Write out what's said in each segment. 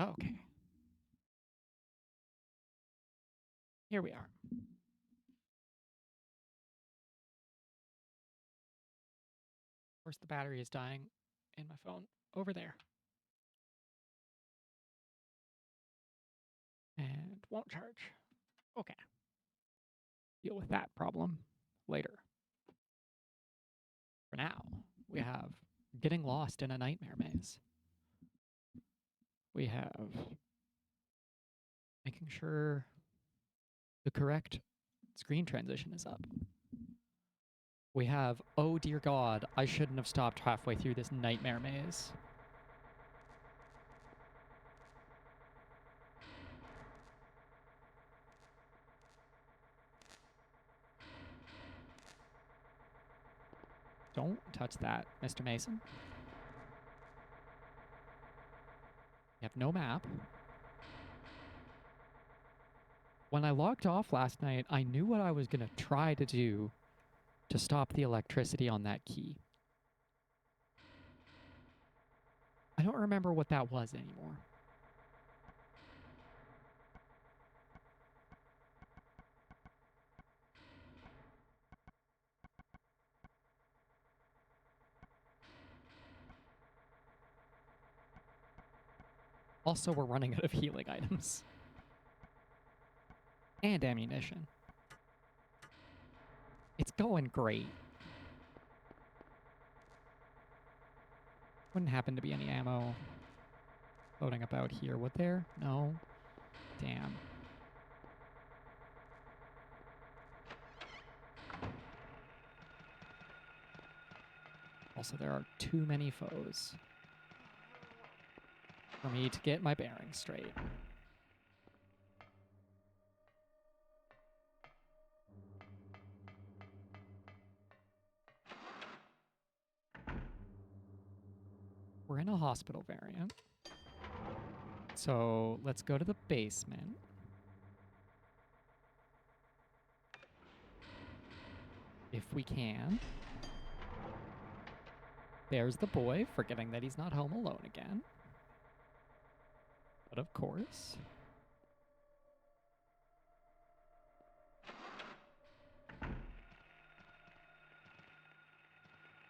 Okay. Here we are. Of course, the battery is dying in my phone over there. And won't charge. Okay. Deal with that problem later. For now, we have getting lost in a nightmare maze. We have making sure the correct screen transition is up. We have, oh dear God, I shouldn't have stopped halfway through this nightmare maze. Don't touch that, Mr. Mason. You have no map. When I logged off last night, I knew what I was going to try to do to stop the electricity on that key. I don't remember what that was anymore. Also, we're running out of healing items. And ammunition. It's going great. Wouldn't happen to be any ammo floating about here, would there? No. Damn. Also, there are too many foes for me to get my bearings straight. We're in a hospital variant. So let's go to the basement. If we can. There's the boy, forgetting that he's not home alone again. But of course.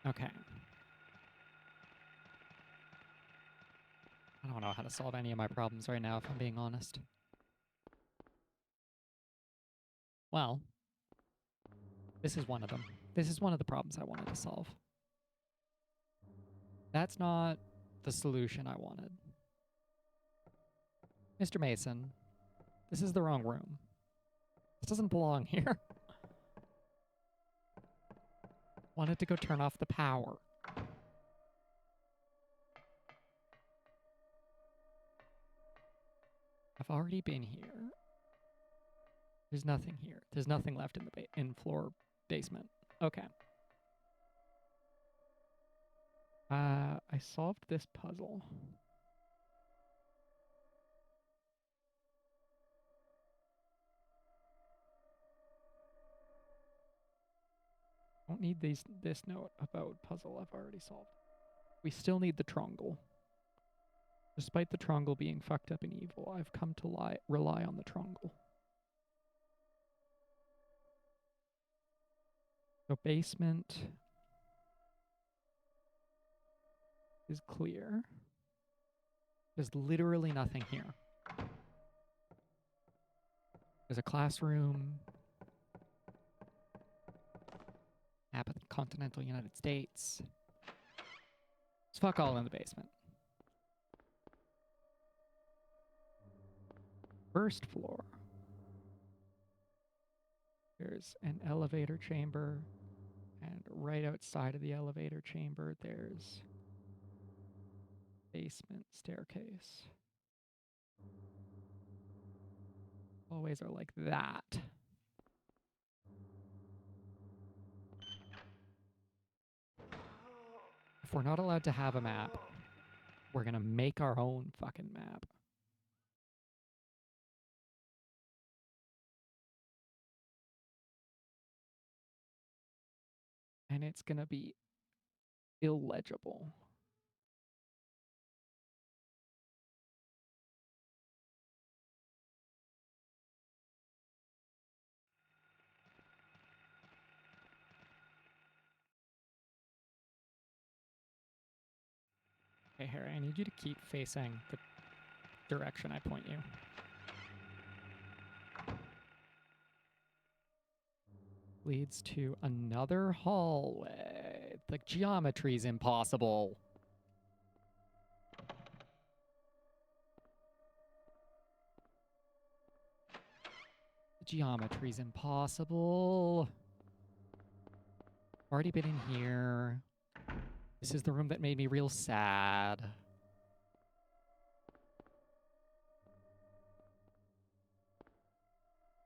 Okay. I don't know how to solve any of my problems right now, if I'm being honest. Well, this is one of them. This is one of the problems I wanted to solve. That's not the solution I wanted. Mr. Mason, this is the wrong room. This doesn't belong here. Wanted to go turn off the power. I've already been here. There's nothing here. There's nothing left in the floor basement. Okay. I solved this puzzle. Don't need this note about puzzle I've already solved. We still need the trongle. Despite the trongle being fucked up and evil, I've come to rely on the trongle. So basement is clear. There's literally nothing here. There's a classroom. Map of the continental United States. It's fuck all in the basement. First floor. There's an elevator chamber. And right outside of the elevator chamber, there's basement staircase. Hallways are like that. If we're not allowed to have a map, we're gonna make our own fucking map. And it's gonna be illegible. Okay, Harry, I need you to keep facing the direction I point you. Leads to another hallway. The geometry's impossible. The geometry's impossible. Already been in here. This is the room that made me real sad.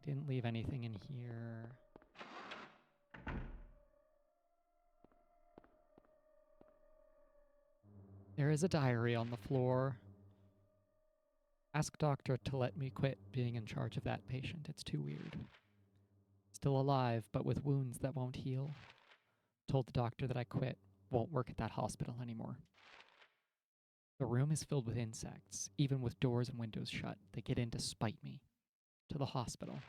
Didn't leave anything in here. There is a diary on the floor. Ask doctor to let me quit being in charge of that patient. It's too weird. Still alive, but with wounds that won't heal. Told the doctor that I quit. Won't work at that hospital anymore. The room is filled with insects. Even with doors and windows shut, they get in to spite me. To the hospital.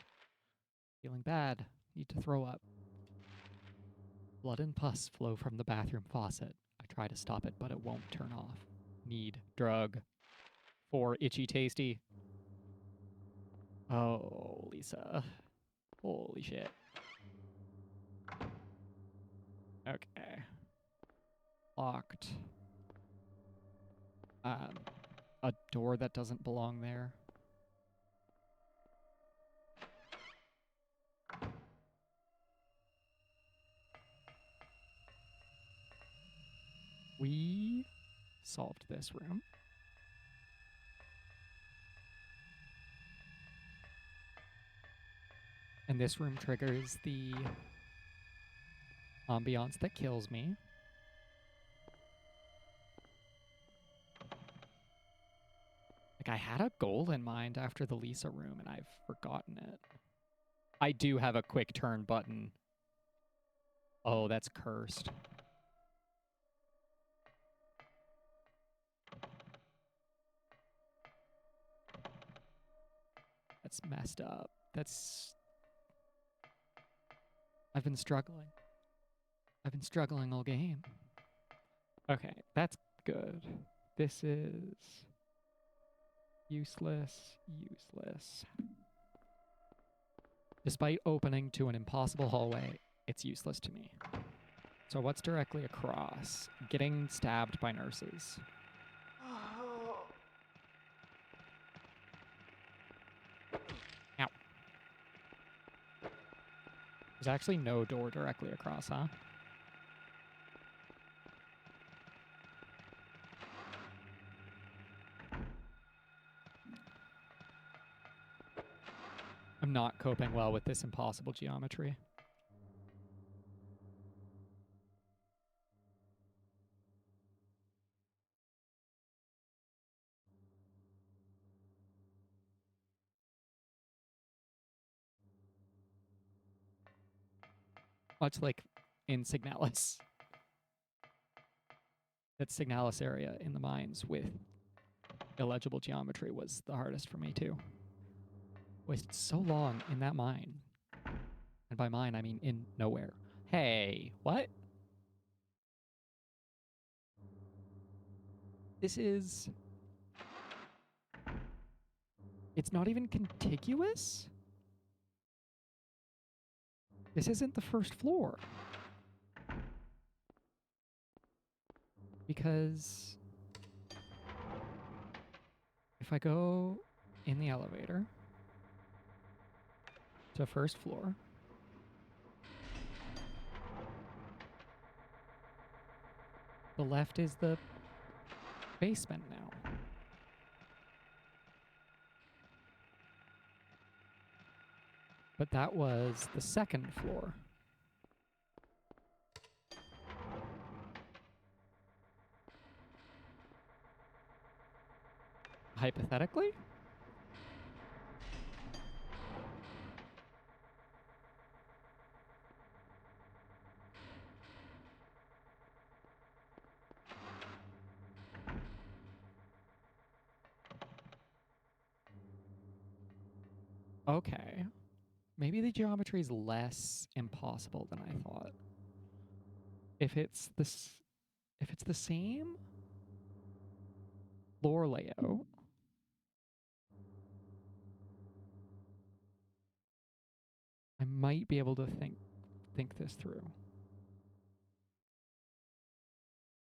Feeling bad. Need to throw up. Blood and pus flow from the bathroom faucet. I try to stop it, but it won't turn off. Need drug. For itchy tasty. Oh, Lisa. Holy shit. Okay. Locked. A door that doesn't belong there. We solved this room. And this room triggers the ambiance that kills me. Like, I had a goal in mind after the Lisa room, and I've forgotten it. I do have a quick turn button. Oh, that's cursed. That's messed up. I've been struggling. I've been struggling all game. Okay, that's good. This is useless. Despite opening to an impossible hallway, it's useless to me. So what's directly across? Getting stabbed by nurses. Ow. There's actually no door directly across, huh? I'm not coping well with this impossible geometry. Much like in Signalis. That Signalis area in the mines with illegible geometry was the hardest for me too. Wasted so long in that mine. And by mine, I mean in nowhere. Hey, what? This is... It's not even contiguous? This isn't the first floor. Because if I go in the elevator to first floor, the left is the basement now. But that was the second floor. Hypothetically? Okay. Maybe the geometry is less impossible than I thought. If it's the same, floor layout. I might be able to think this through.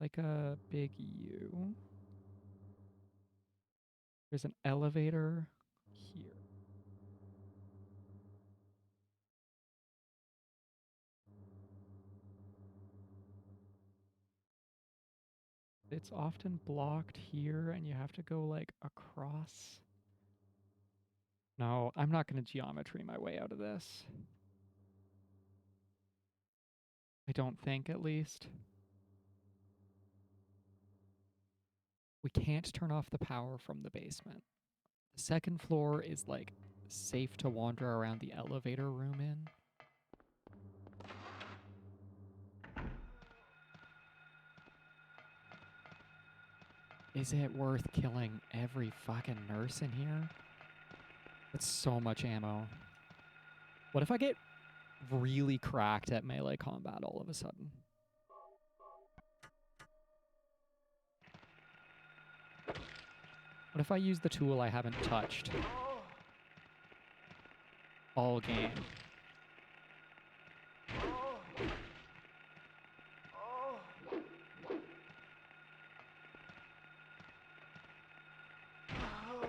Like a big U. There's an elevator here. It's often blocked here, and you have to go like across. No, I'm not going to geometry my way out of this. I don't think, at least. We can't turn off the power from the basement. The second floor is like safe to wander around the elevator room in. Is it worth killing every fucking nurse in here? That's so much ammo. What if I get really cracked at melee combat all of a sudden? What if I use the tool I haven't touched all game?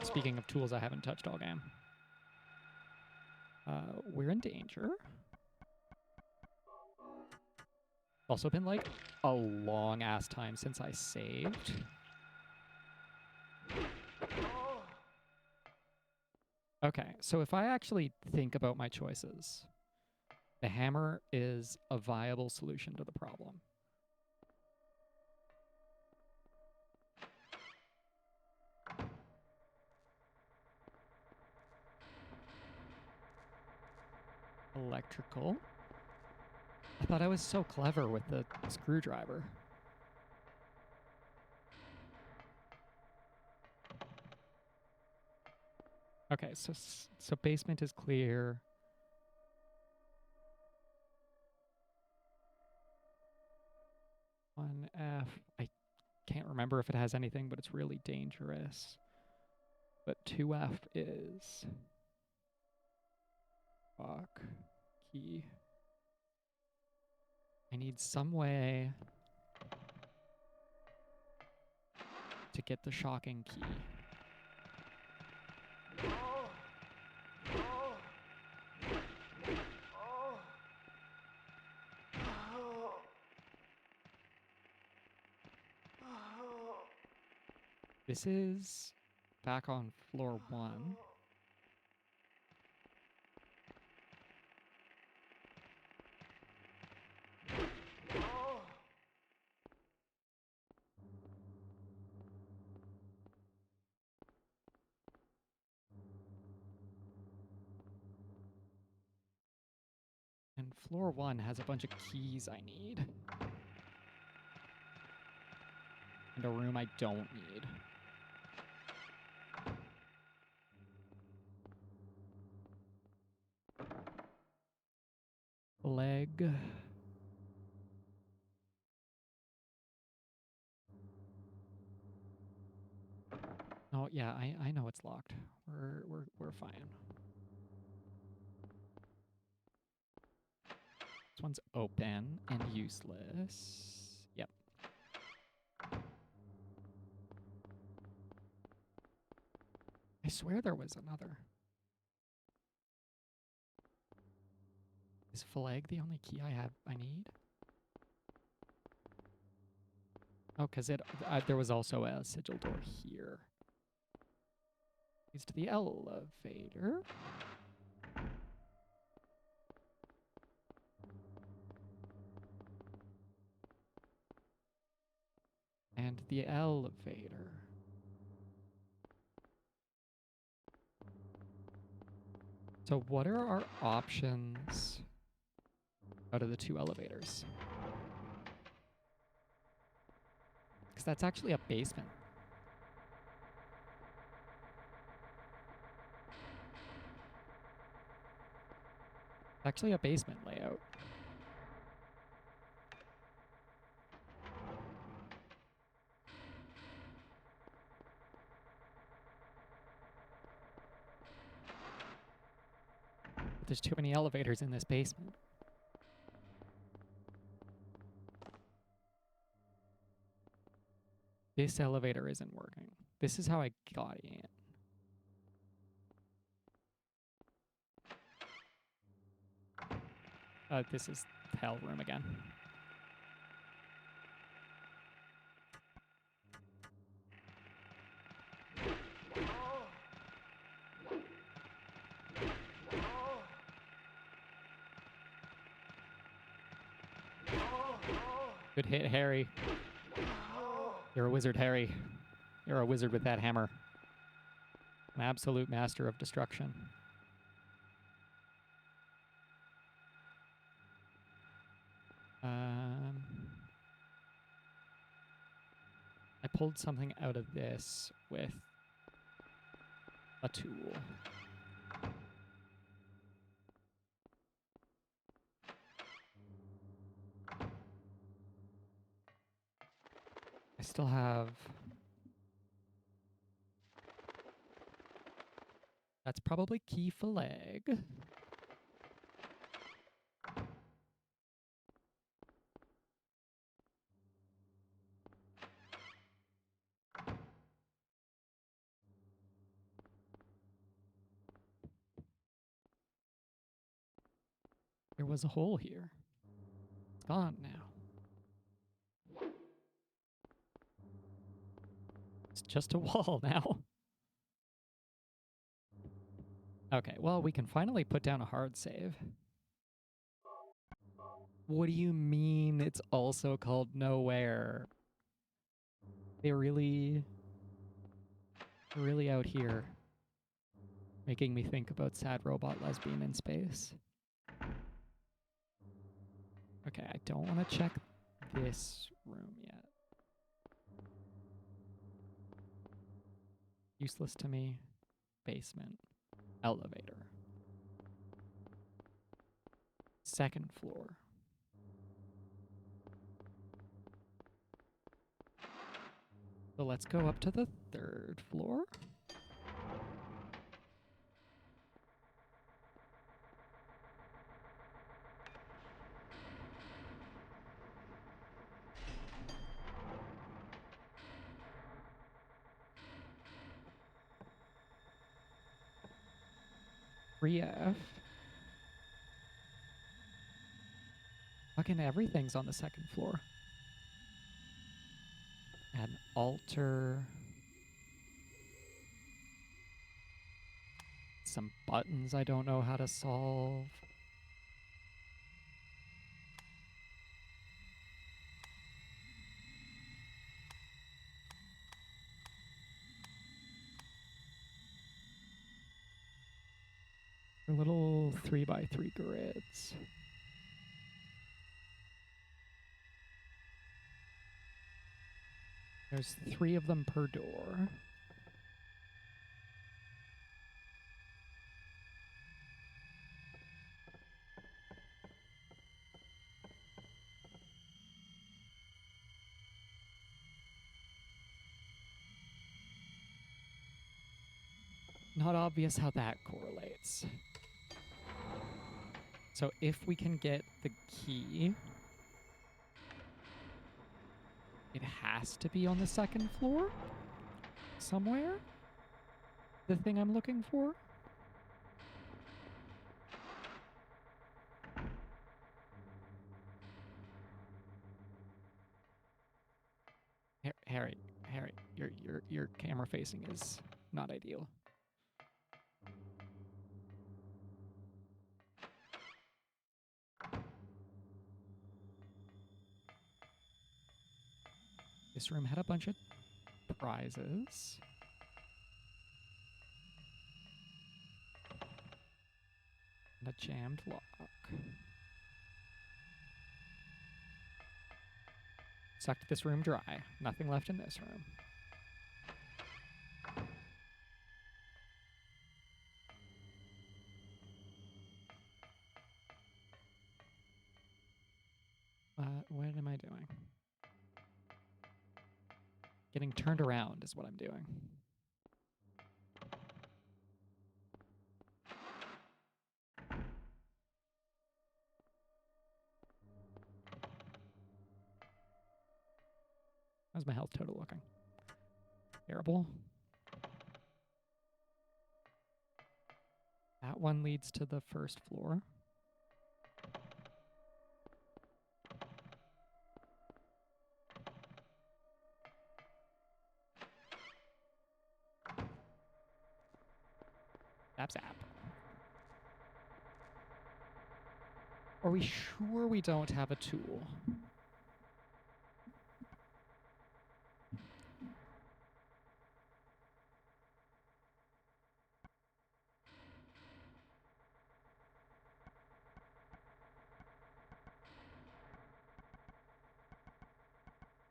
Speaking of tools I haven't touched all game. We're in danger. Also been like a long ass time since I saved. Okay, so if I actually think about my choices, the hammer is a viable solution to the problem. Electrical. I thought I was so clever with the screwdriver. Okay, so basement is clear. One F. I can't remember if it has anything, but it's really dangerous. But 2F is fuck key. I need some way to get the shocking key. This is back on floor 1. And floor 1 has a bunch of keys I need. And a room I don't need. Leg. Oh yeah, I know it's locked. We're fine. This one's open and useless. Yep. I swear there was another. Is flag the only key I need? Oh, because there was also a sigil door here. Leads to the elevator. And the elevator. So what are our options out of the 2 elevators? Because that's actually a basement. Actually a basement layout. there's too many elevators in this basement. This elevator isn't working. This is how I got in. This is hell room again. Good hit, Harry. You're a wizard, Harry. You're a wizard with that hammer. An absolute master of destruction. I pulled something out of this with a tool. I still have... That's probably key flag. There was a hole here. It's gone now. It's just a wall now. Okay, well, we can finally put down a hard save. What do you mean it's also called Nowhere? They're really out here making me think about sad robot lesbian in space. Okay, I don't want to check this room yet. Useless to me. Basement. Elevator. Second floor. So let's go up to the third floor. F. Fucking everything's on the second floor. An altar. Some buttons I don't know how to solve. They're little 3x3 grids. There's 3 of them per door. Not obvious how that correlates. So if we can get the key, it has to be on the second floor somewhere. The thing I'm looking for. Harry, your camera facing is not ideal. This room had a bunch of prizes. And a jammed lock. Sucked this room dry. Nothing left in this room. What am I doing? Getting turned around is what I'm doing. How's my health total looking? Terrible. That one leads to the first floor. Zap zap. Are we sure we don't have a tool?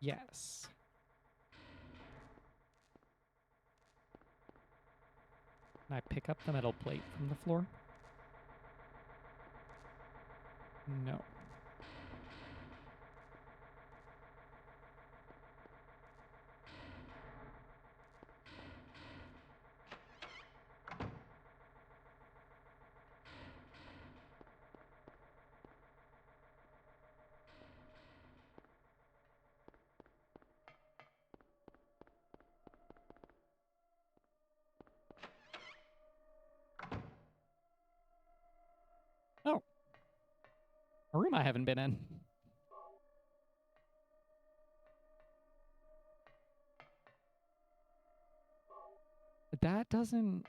Yes. Can I pick up the metal plate from the floor? No. Oh. A room I haven't been in. That doesn't...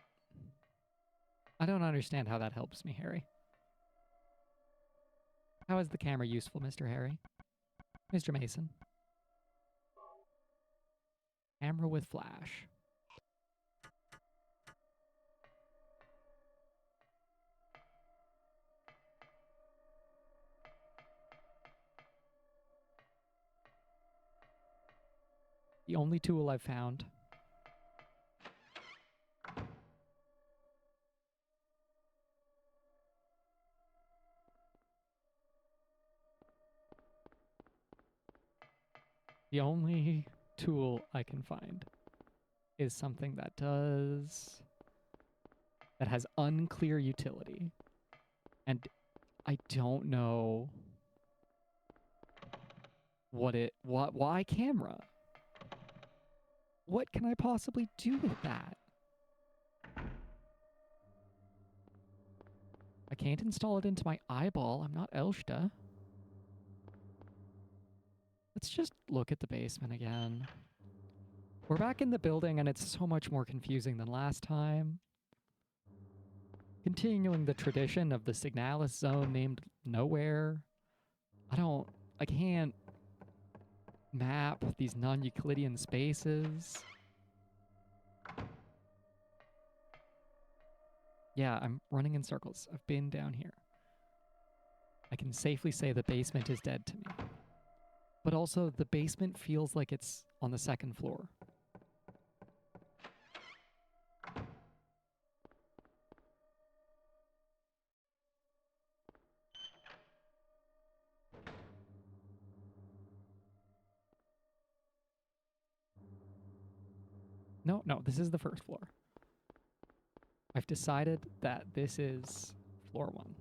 I don't understand how that helps me, Harry. How is the camera useful, Mr. Harry? Mr. Mason? Camera with flash. The only tool I've found. The only tool I can find is something that has unclear utility. And I don't know why camera? What can I possibly do with that? I can't install it into my eyeball. I'm not Elshta. Let's just look at the basement again. We're back in the building and it's so much more confusing than last time. Continuing the tradition of the Signalis zone named nowhere. I can't map these non-Euclidean spaces. Yeah, I'm running in circles. I've been down here. I can safely say the basement is dead to me. But also, the basement feels like it's on the second floor. No, this is the first floor. I've decided that this is floor 1.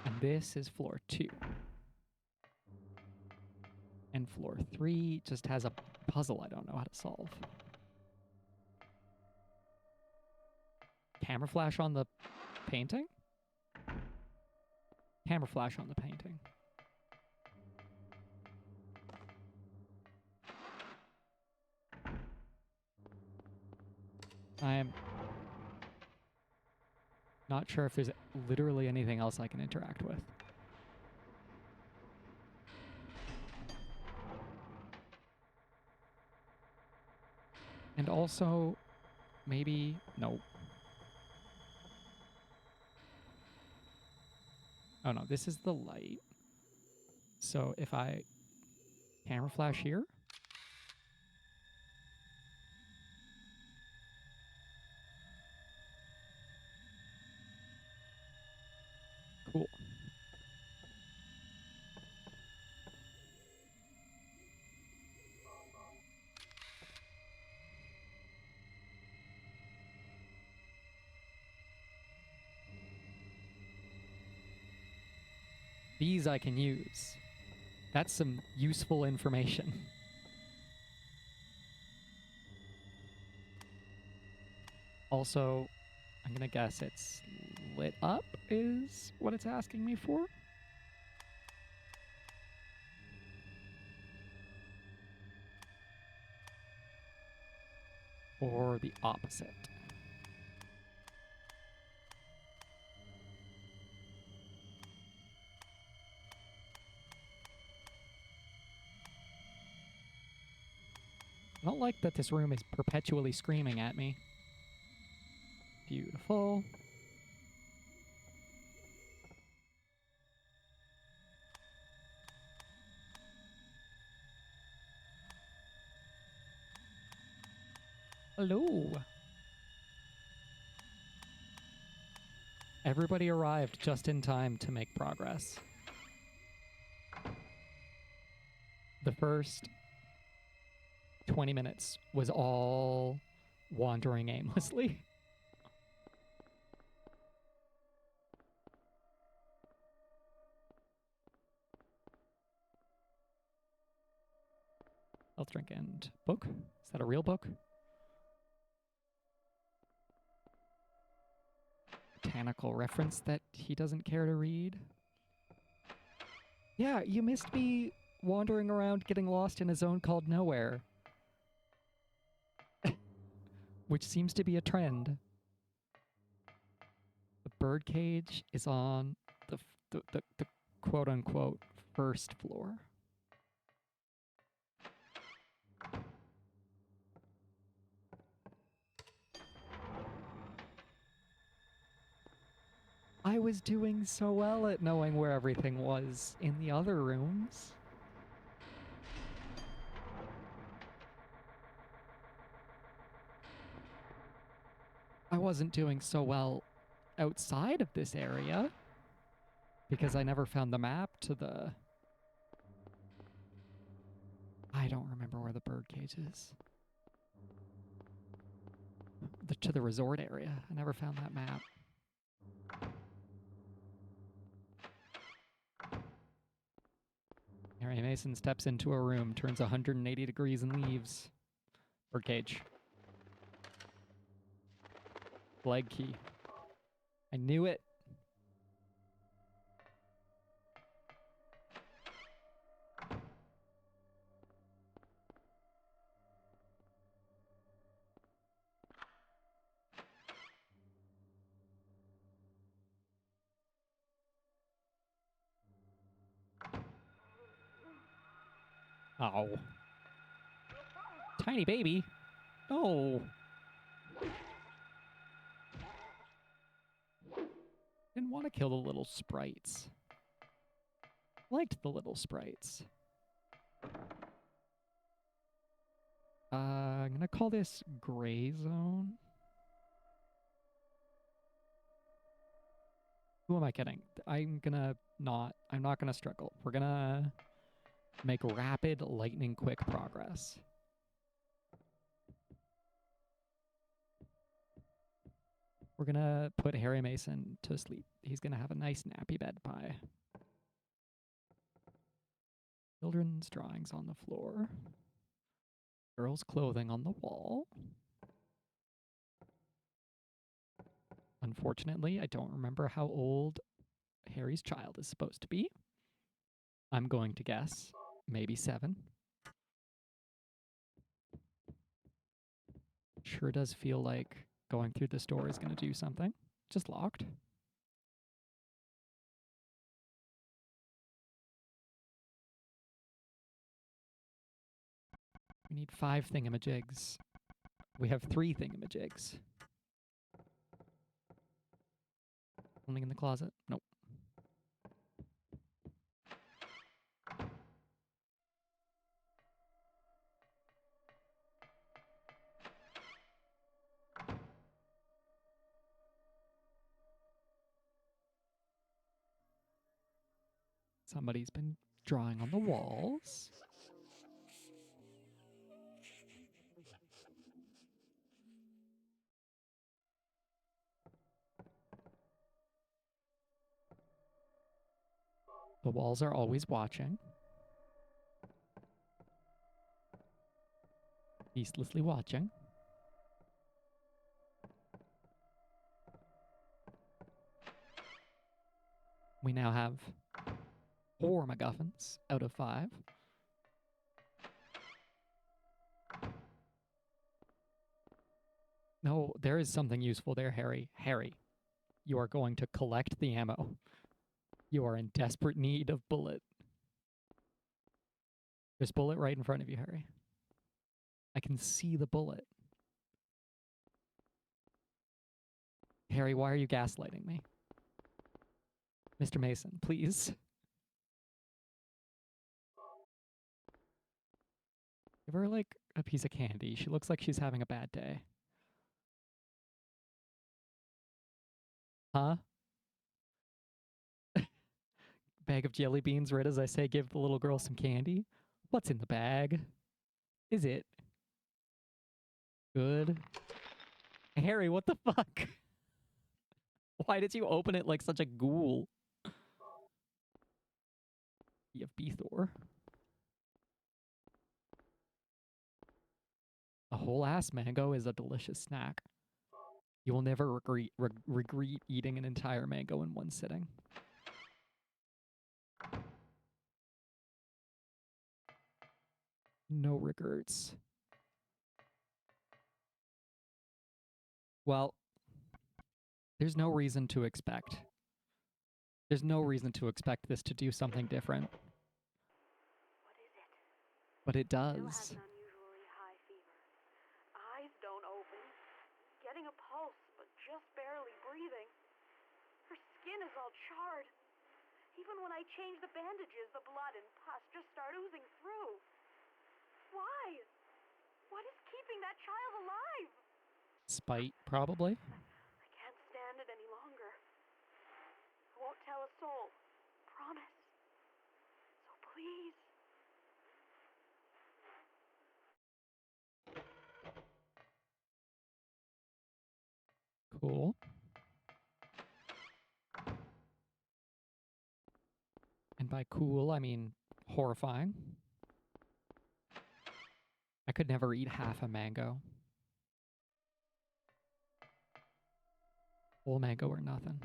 And this is floor 2. And floor 3 just has a puzzle I don't know how to solve. Camera flash on the painting? Camera flash on the painting. I'm not sure if there's literally anything else I can interact with. And also, maybe... No. Oh no, this is the light. So if I camera flash here... Cool. These I can use. That's some useful information. Also, I'm gonna guess it's lit up is what it's asking me for. Or the opposite. I don't like that this room is perpetually screaming at me. Beautiful. Hello. Everybody arrived just in time to make progress. The first 20 minutes was all wandering aimlessly. Health drink and book. Is that a real book? Botanical reference that he doesn't care to read. Yeah, you missed me wandering around getting lost in a zone called nowhere. Which seems to be a trend. The birdcage is on the quote-unquote first floor. I was doing so well at knowing where everything was in the other rooms. I wasn't doing so well outside of this area because I never found the map to the... I don't remember where the birdcage is. To the resort area. I never found that map. Harry Mason steps into a room, turns 180 degrees and leaves. Birdcage. Flag key. I knew it. Oh. Tiny baby. No. Didn't want to kill the little sprites. Liked the little sprites. I'm gonna call this gray zone. Who am I kidding? I'm not gonna struggle. We're gonna make rapid, lightning quick progress. We're gonna put Harry Mason to sleep. He's gonna have a nice nappy bed pie. Children's drawings on the floor. Girls' clothing on the wall. Unfortunately, I don't remember how old Harry's child is supposed to be. I'm going to guess maybe 7. Sure does feel like going through this door is going to do something. Just locked. We need 5 thingamajigs. We have 3 thingamajigs. Something in the closet? Nope. Somebody's been drawing on the walls. The walls are always watching. Ceaselessly watching. We now have 4 MacGuffins out of 5. No, there is something useful there, Harry. Harry, you are going to collect the ammo. You are in desperate need of bullet. There's bullet right in front of you, Harry. I can see the bullet. Harry, why are you gaslighting me? Mr. Mason, please. Give her, like, a piece of candy. She looks like she's having a bad day. Huh? Bag of jelly beans, right as I say give the little girl some candy? What's in the bag? Is it good? Harry, what the fuck? Why did you open it like such a ghoul? You have Beethor. A whole ass mango is a delicious snack. You will never regret eating an entire mango in one sitting. No regrets. Well, there's no reason to expect. There's no reason to expect this to do something different. What is it? But it Sue has does. an unusually high fever. Eyes don't open. Getting a pulse, but just barely breathing. Her skin is all charred. Even when I change the bandages, the blood and pus just start oozing through. Why? What is keeping that child alive? Spite, probably. I can't stand it any longer. I won't tell a soul. Promise. So please. Cool. And by cool, I mean horrifying. I could never eat half a mango. Whole mango or nothing.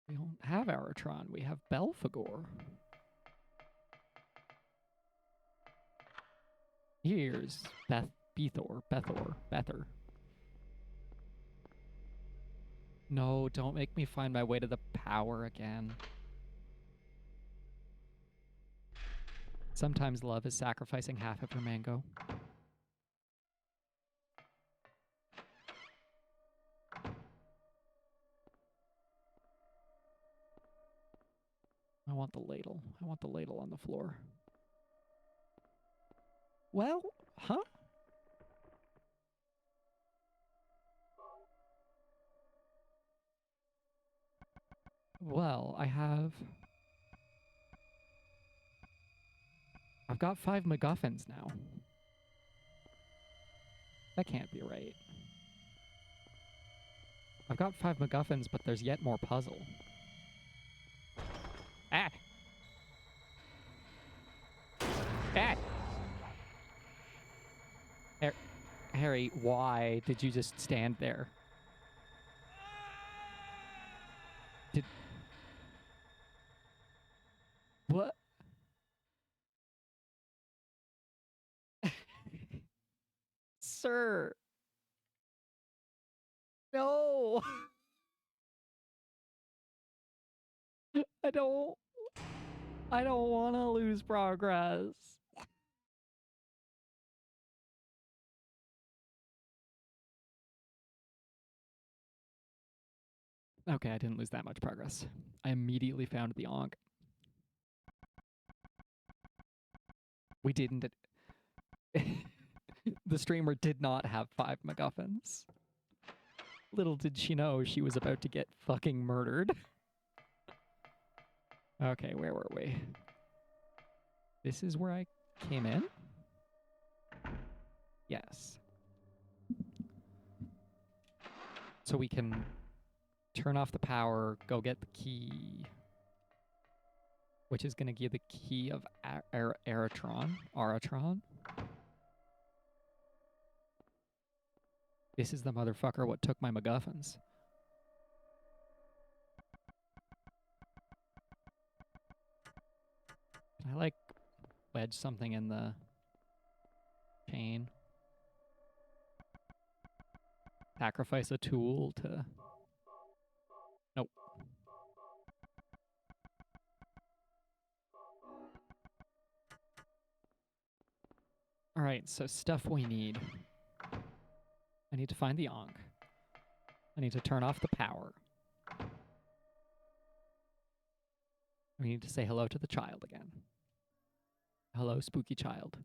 We don't have Aratron, we have Belphegor. Here's Bether. No, don't make me find my way to the power again. Sometimes love is sacrificing half of her mango. I want the ladle. I want the ladle on the floor. Well, huh? Well, I've got 5 MacGuffins now. That can't be right. I've got 5 MacGuffins, but there's yet more puzzle. Ah! Ah! Harry, why did you just stand there? What? Sir. No. I don't want to lose progress. Okay, I didn't lose that much progress. I immediately found the Ankh. We didn't. The streamer did not have 5 MacGuffins. Little did she know she was about to get fucking murdered. Okay, where were we? This is where I came in? Yes. So we can turn off the power, go get the key. which is going to give the key of Aratron. This is the motherfucker what took my MacGuffins. Can I, like, wedge something in the chain? Sacrifice a tool to... Nope. All right, so stuff we need. I need to find the Ankh. I need to turn off the power. We need to say hello to the child again. Hello, spooky child.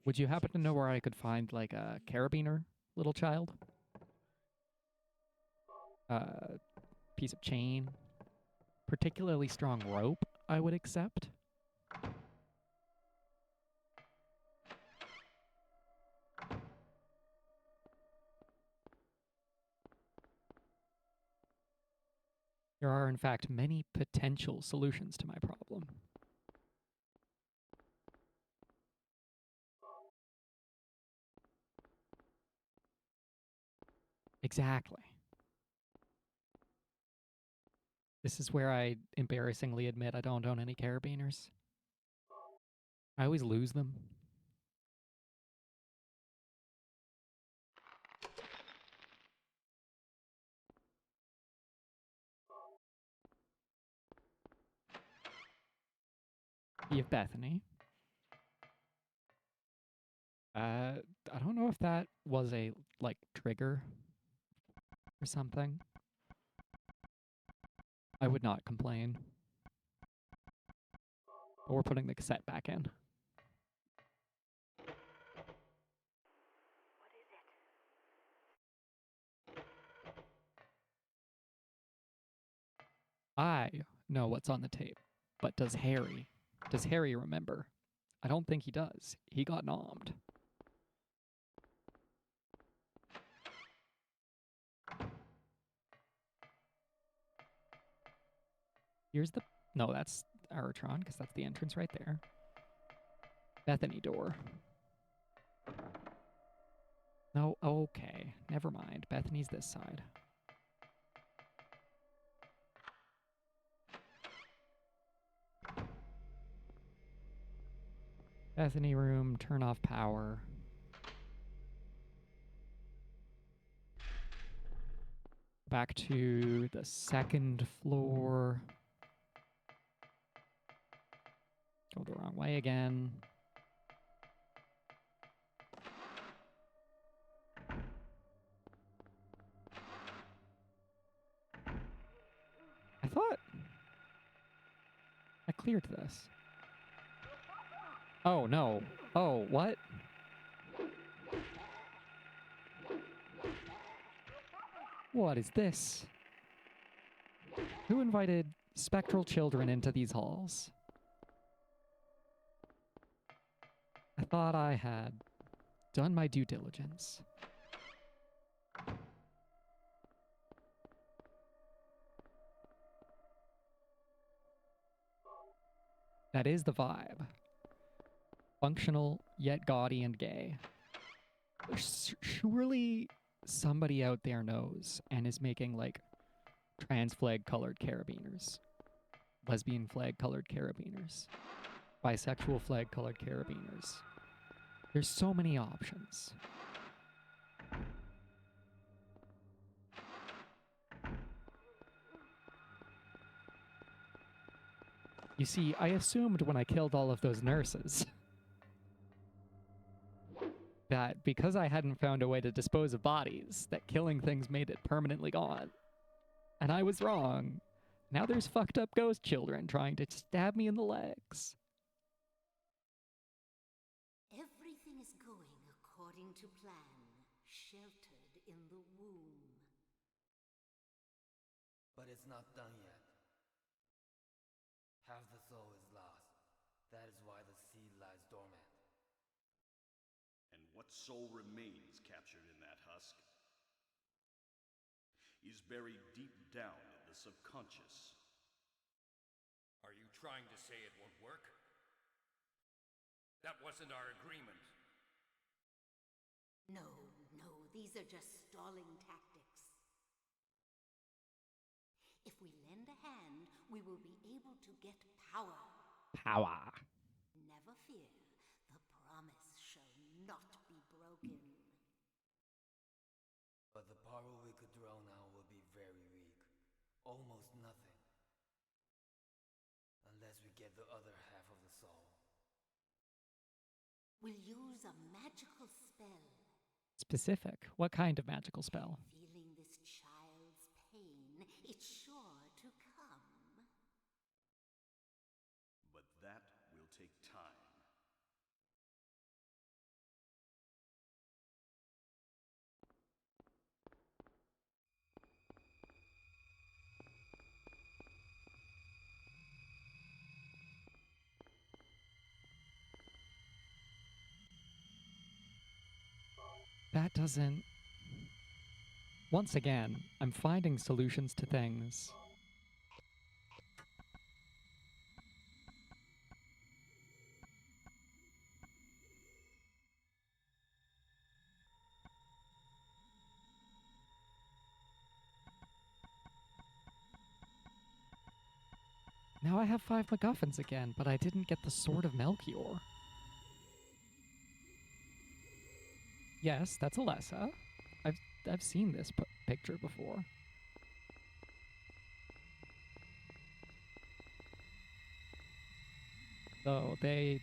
Would you happen to know where I could find, like, a carabiner, little child? Piece of chain. Particularly strong rope, I would accept. There are, in fact, many potential solutions to my problem. Exactly. This is where I embarrassingly admit I don't own any carabiners. I always lose them. Key of Bethany. I don't know if that was a, like, trigger or something. I would not complain. But we're putting the cassette back in. What is it? I know what's on the tape, but does Harry? Does Harry remember? I don't think he does. He got nommed. Here's the... No, that's Aratron, because that's the entrance right there. Bethany door. No, okay. Never mind. Bethany's this side. Bethany room, turn off power. Back to the second floor. Go the wrong way again. I thought I cleared this. Oh, no. Oh, what? What is this? Who invited spectral children into these halls? I thought I had done my due diligence. That is the vibe. Functional, yet gaudy and gay. Surely somebody out there knows and is making, like, trans flag colored carabiners, lesbian flag colored carabiners, bisexual flag colored carabiners. There's so many options. You see, I assumed when I killed all of those nurses that because I hadn't found a way to dispose of bodies, that killing things made it permanently gone. And I was wrong. Now there's fucked up ghost children trying to stab me in the legs. Everything is going according to plan, sheltered in the womb. But it's not done yet. Half the soul is lost. That is why the seed lies dormant. And what soul remains captured in that husk? is buried deep down in the subconscious. Are you trying to say it won't work? That wasn't our agreement. No, these are just stalling tactics. If we lend a hand, we will be able to get power. Power. Never fear, the promise shall not be broken. But the power we could draw now will be very weak. Almost nothing. Unless we get the other half of the soul. We'll use a magical spell. Specific. What kind of magical spell? Feeling this child's pain, it's sure to come. But that will take time. That doesn't... Once again, I'm finding solutions to things. Now I have 5 MacGuffins again, but I didn't get the Sword of Melchior. Yes, that's Alessa. I've seen this picture before. So they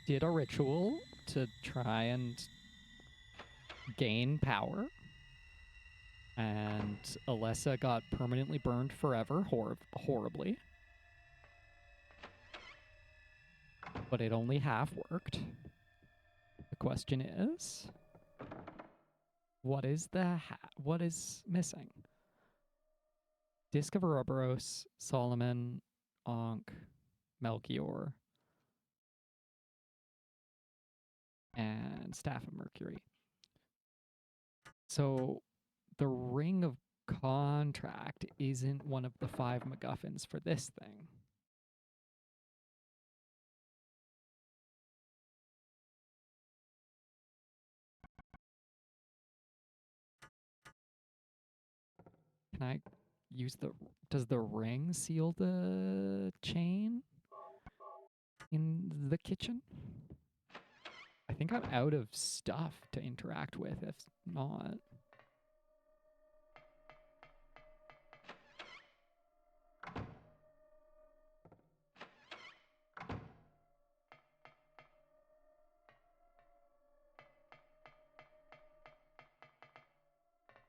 did a ritual to try and gain power, and Alessa got permanently burned forever, horribly. But it only half worked. The question is, what is missing? Disc of Ouroboros, Solomon, Ankh, Melchior, and Staff of Mercury. So the Ring of Contract isn't one of the 5 MacGuffins for this thing. Can I use does the ring seal the chain in the kitchen? I think I'm out of stuff to interact with, if not.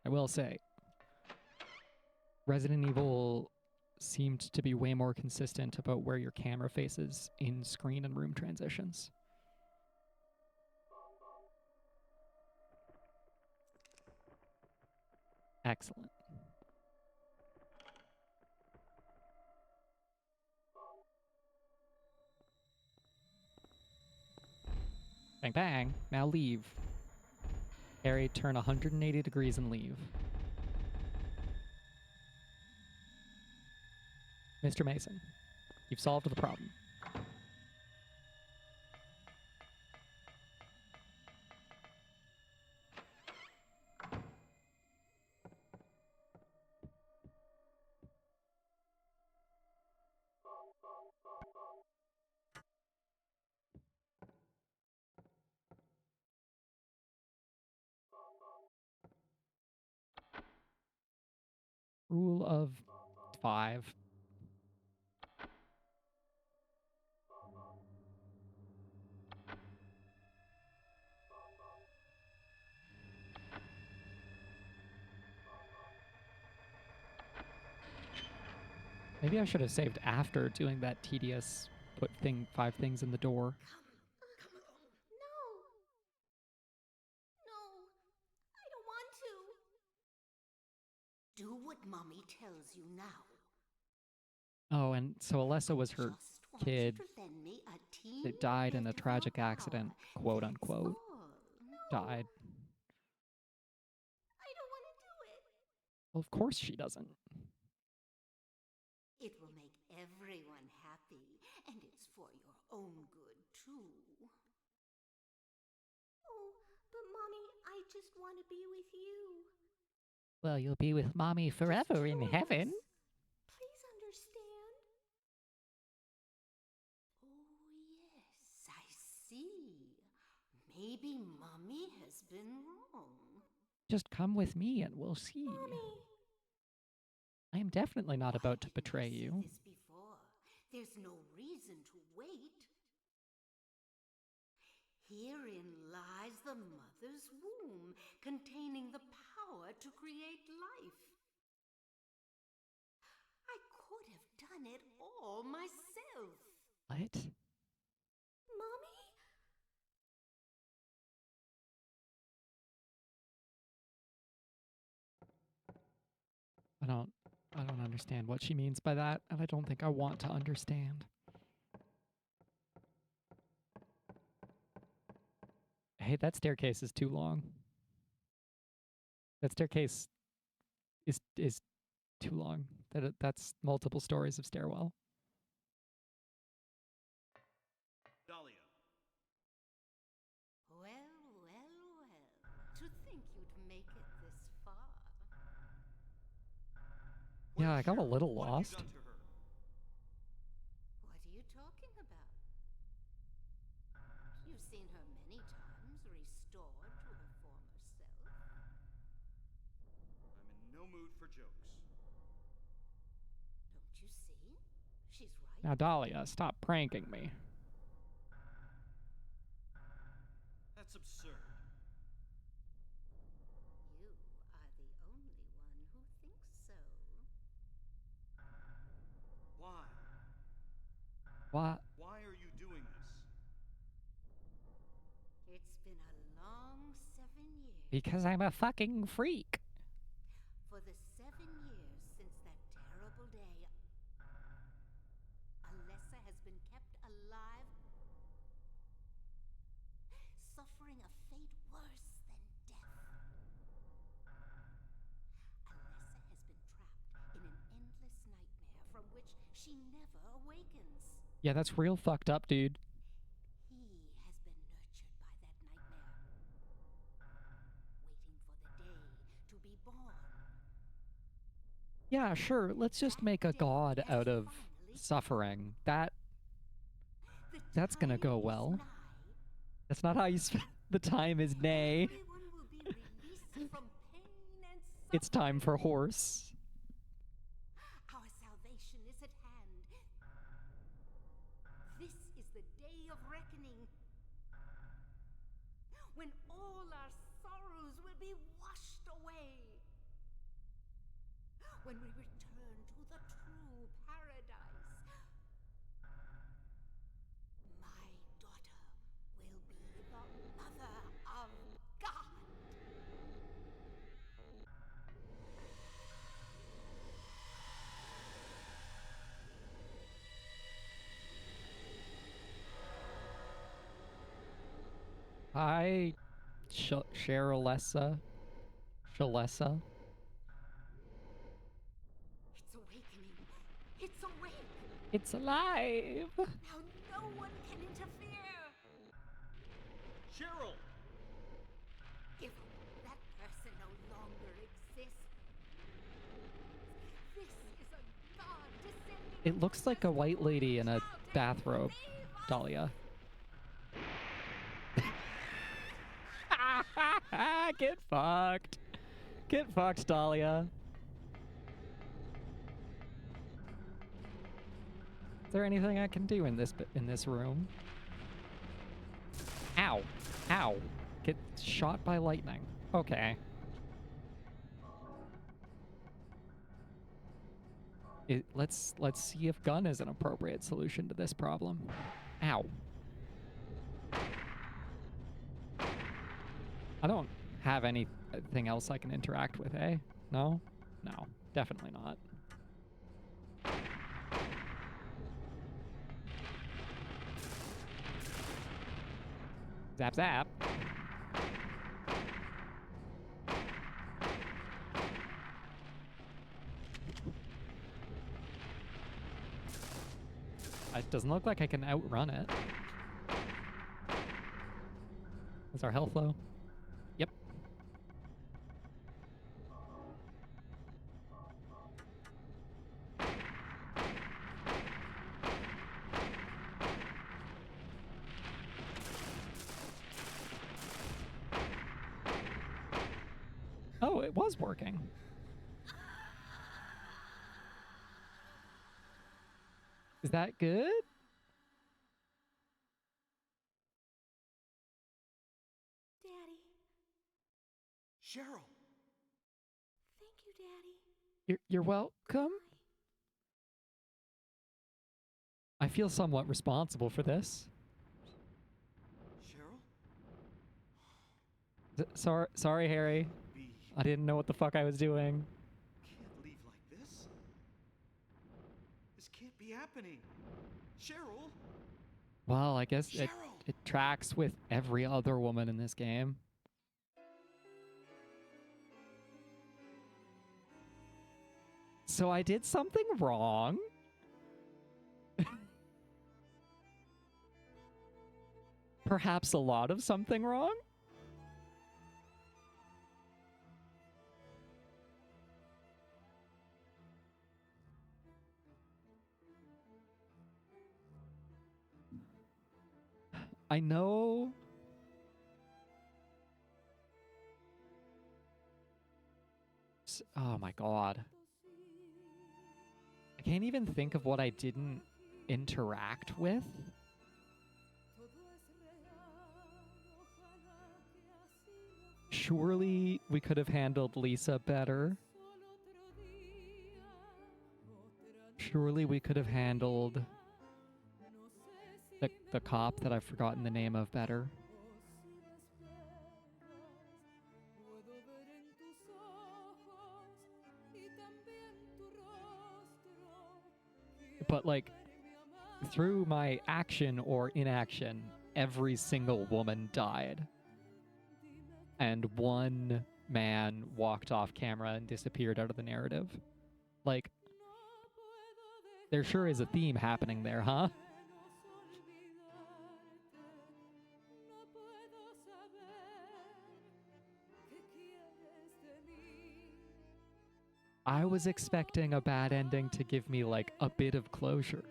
I will say, Resident Evil seemed to be way more consistent about where your camera faces in screen and room transitions. Excellent. Bang, bang. Now leave. Harry, turn 180 degrees and leave. Mr. Mason, you've solved the problem. Rule of 5. Maybe I should have saved after doing that tedious put 5 things in the door. Come along. No, I don't want to. Do what Mommy tells you now. Oh, and so Alessa was her Just want kid you to lend me a teeny that died in a bit of tragic your accident, power. quote That's unquote. all. No, Died. I don't want to Well, of course she doesn't. It will make everyone happy, and it's for your own good, too. Oh, but Mommy, I just want to be with you. Well, you'll be with Mommy forever in heaven. Please understand. Oh, yes, I see. Maybe Mommy has been wrong. Just come with me and we'll see. Mommy! I am definitely not about to Why didn't betray you say you. this before? There's no reason to wait. Herein lies the mother's womb, containing the power to create life. I could have done it all myself. What? Mommy? I don't understand what she means by that, and I don't think I want to understand. Hey, that staircase is too long. That staircase is too long. That's multiple stories of stairwell. Dahlia, Well. To think you'd make it this far. Yeah, I got a little what have lost. you done to her? What are you talking about? You've seen her many times restored to her former self. I'm in no mood for jokes. Don't you see? She's right. Now, Dahlia, stop pranking me. That's absurd. You are the only one who thinks so. Why? What? Why are you doing this? It's been a long 7 years. Because I'm a fucking freak. For the 7 years since that terrible day, Alessa has been kept alive, suffering a fate worse than death. Alessa has been trapped in an endless nightmare from which she never awakens. Yeah, that's real fucked up, dude. He has been nurtured by that nightmare, waiting for the day to be born. Yeah, sure. Let's just make a god out of suffering. That's gonna go well. That's not how you spend the time is nay. Everyone will be released from pain and It's time for suffering. horse. Our salvation is at hand. This is the day of reckoning, when all our sorrows will be washed away. When we return to the true paradise. My daughter will be the mother of God. Hi, Shalessa. Shalessa. It's awakening. It's awake. It's alive. Now no one can interfere. Cheryl! Give up. That person no longer exists. This is a god descending. It looks like a white lady in a bathrobe, Dahlia. Get fucked. Get fucked, Dahlia. Is there anything I can do in this room? Ow. Ow. Get shot by lightning. Okay. Let's see if gun is an appropriate solution to this problem. Ow. I don't have anything else I can interact with, eh? No? No. Definitely not. Zap zap. Doesn't look like I can outrun it. Is our health low? Yep. Oh, it was working. Is that good? Daddy. Cheryl! Thank you, Daddy. You're welcome. I feel somewhat responsible for this. Cheryl? Sorry, Harry. We I didn't know what the fuck I was doing. can't leave like this. This can't be happening. Cheryl? Well, I guess it Cheryl! tracks with every other woman in this game. So I did something wrong? Perhaps a lot of something wrong? I know. Oh my god. I can't even think of what I didn't interact with. Surely we could have handled Lisa better. Surely we could have handled the cop that I've forgotten the name of better. But like, through my action or inaction, every single woman died. And one man walked off camera and disappeared out of the narrative. Like, there sure is a theme happening there, huh? I was expecting a bad ending to give me, like, a bit of closure.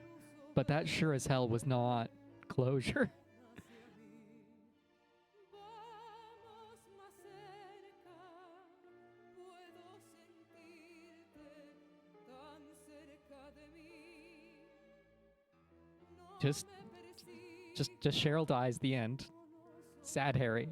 But that sure as hell was not closure. Just Cheryl dies, the end. Sad Harry.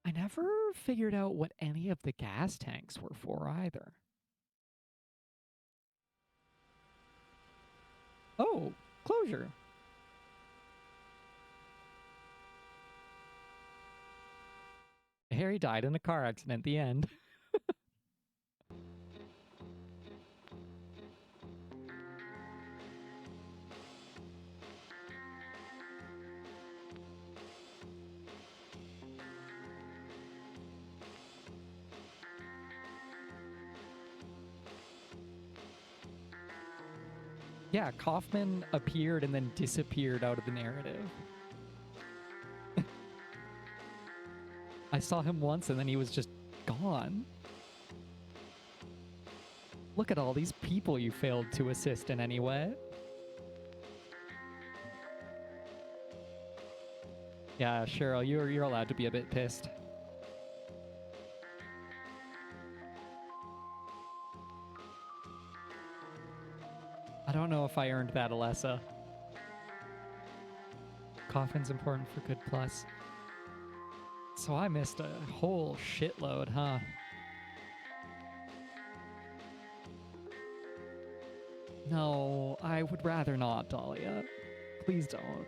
I never figured out what any of the gas tanks were for either. Oh, closure. Harry died in a car accident at the end. Yeah, Kaufman appeared and then disappeared out of the narrative. I saw him once and then he was just gone. Look at all these people you failed to assist in any way. Yeah, Cheryl, you're allowed to be a bit pissed. I don't know if I earned that, Alessa. Coffin's important for good plus. So I missed a whole shitload, huh? No, I would rather not, Dahlia. Please don't.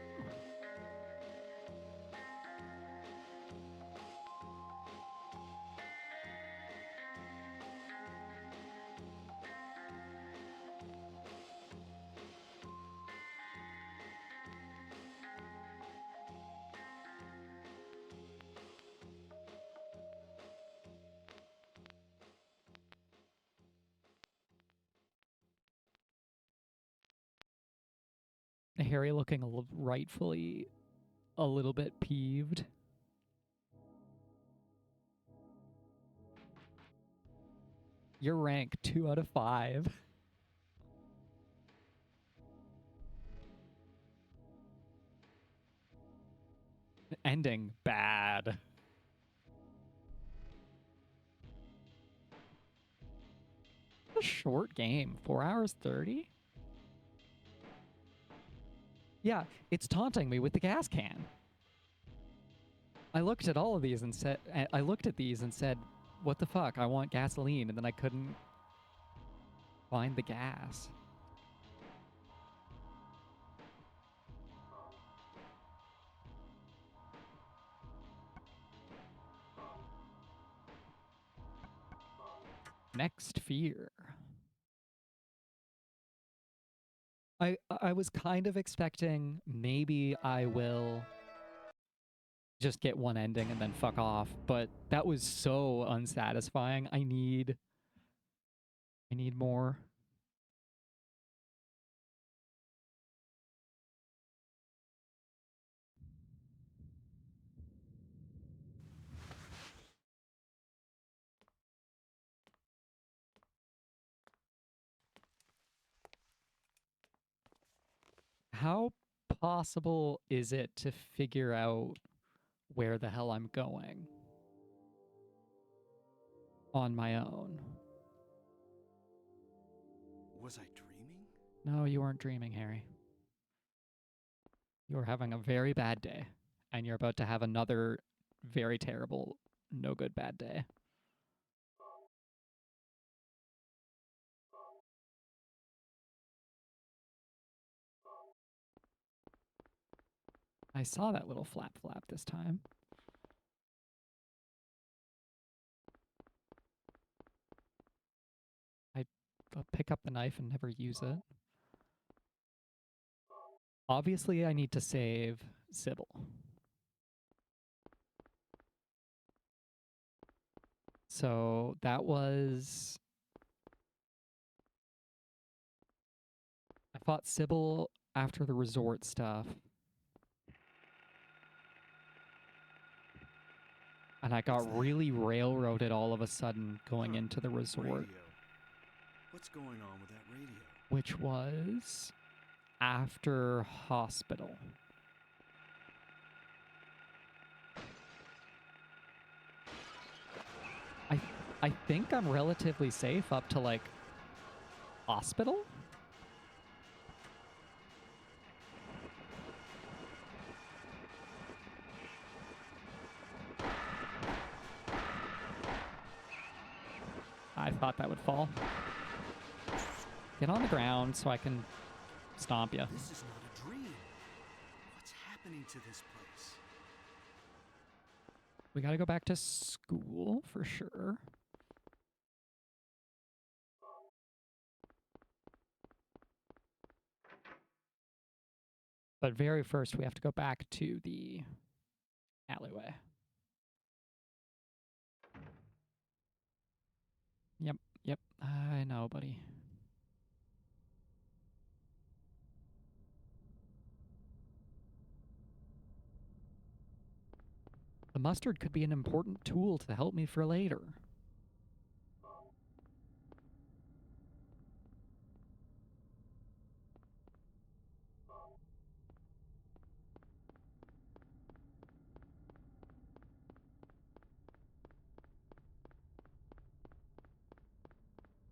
Harry looking rightfully a little bit peeved. Your rank 2 out of 5. Ending bad. A short game, 4 hours 30. Yeah, it's taunting me with the gas can. I looked at all of these and said, what the fuck? I want gasoline, and then I couldn't find the gas. Next fear. I was kind of expecting maybe I will just get one ending and then fuck off, but that was so unsatisfying. I need more. How possible is it to figure out where the hell I'm going on my own? Was I dreaming? No, you weren't dreaming, Harry. You're having a very bad day, and you're about to have another very terrible, no good bad day. I saw that little flap this time. I'll pick up the knife and never use it. Obviously, I need to save Sybil. So that was... I fought Sybil after the resort stuff. And I got really railroaded all of a sudden going into the resort. Radio. What's going on with that radio? Which was after hospital. I think I'm relatively safe up to, like, hospital? I thought that would fall. Get on the ground so I can stomp you. This is not a dream. What's happening to this place? We gotta go back to school for sure. But very first, we have to go back to the alleyway. Yep, I know, buddy. The mustard could be an important tool to help me for later.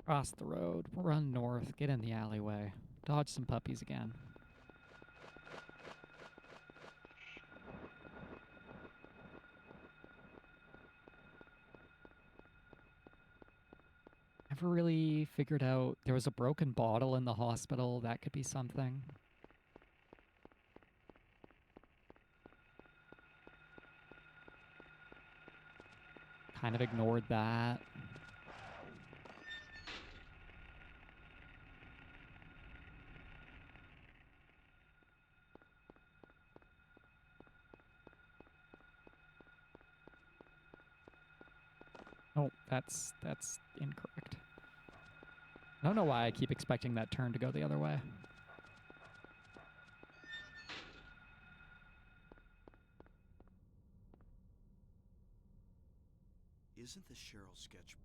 Cross the road, run north, get in the alleyway, dodge some puppies again. Never really figured out there was a broken bottle in the hospital. That could be something. Kind of ignored that. Oh, that's incorrect. I don't know why I keep expecting that turn to go the other way. Isn't the Cheryl sketch?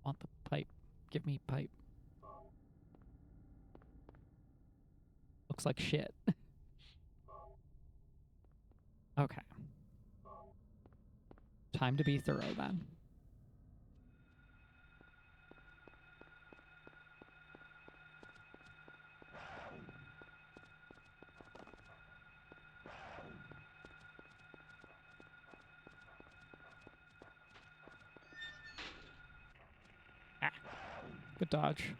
Want the pipe. Give me pipe. Looks like shit. Okay. Time to be thorough then. Ah. Good dodge.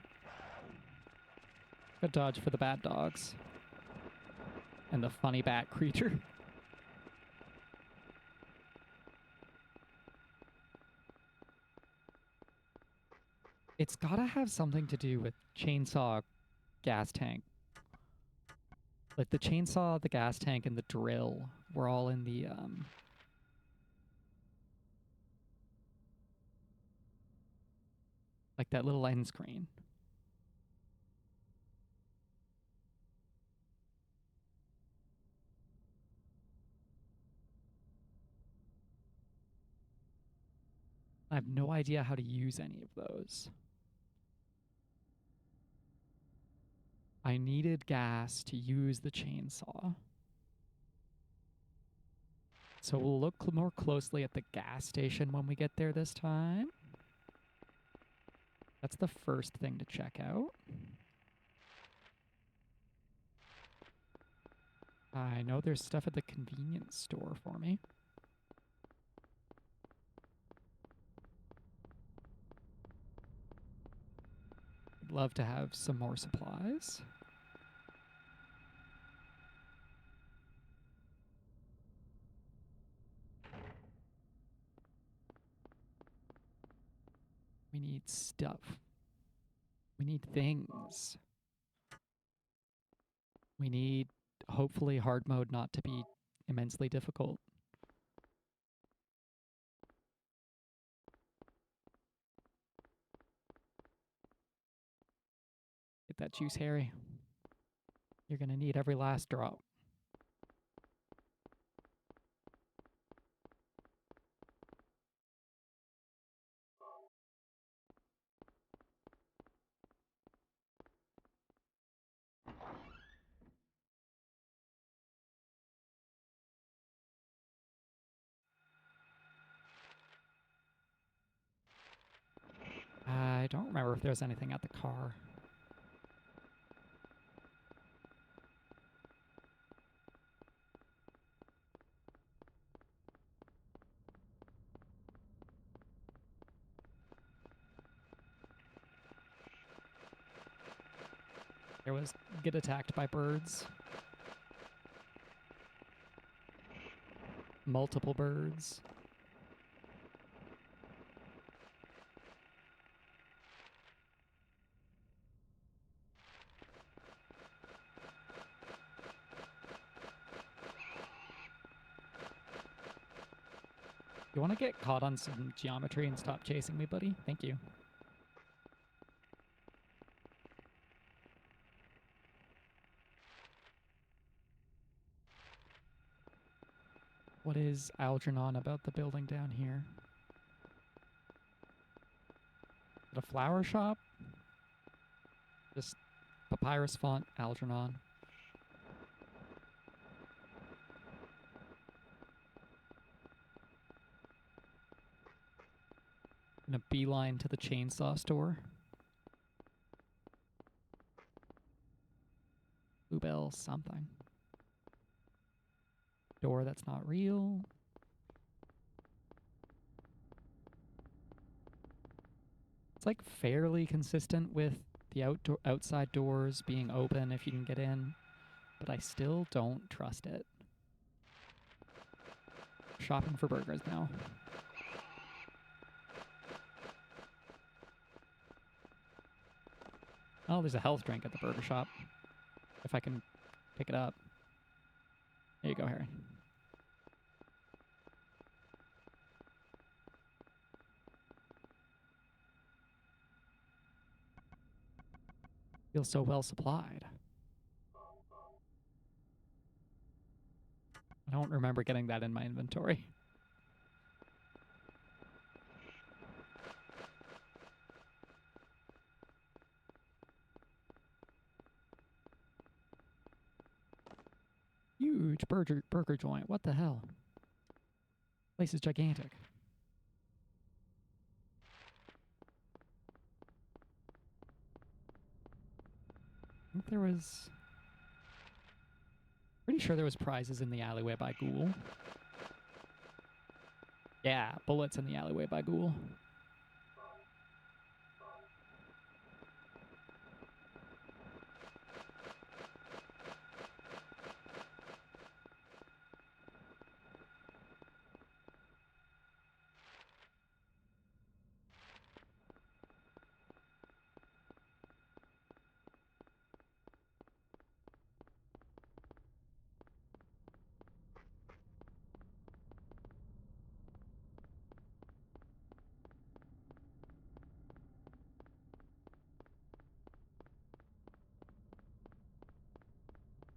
Good dodge for the bad dogs. And the funny bat creature. It's gotta have something to do with chainsaw, gas tank. Like the chainsaw, the gas tank, and the drill were all in the like that little end screen. I have no idea how to use any of those. I needed gas to use the chainsaw. So we'll look more closely at the gas station when we get there this time. That's the first thing to check out. I know there's stuff at the convenience store for me. I'd love to have some more supplies. We need stuff. We need things. We need, hopefully, hard mode not to be immensely difficult. Get that juice, Harry. You're gonna need every last drop. I don't remember if there's anything at the car. There was get attacked by birds. Multiple birds. You want to get caught on some geometry and stop chasing me, buddy? Thank you. What is Algernon about the building down here? Is it a flower shop? Just papyrus font, Algernon. And a beeline to the chainsaw store. Bluebell something. Door that's not real. It's like fairly consistent with the outside doors being open if you can get in, but I still don't trust it. Shopping for burgers now. Oh, there's a health drink at the burger shop. If I can pick it up. There you go, Harry. Feels so well supplied. I don't remember getting that in my inventory. Huge burger joint. What the hell? Place is gigantic. I think there was... Pretty sure there was prizes in the alleyway by Ghoul. Yeah, bullets in the alleyway by Ghoul.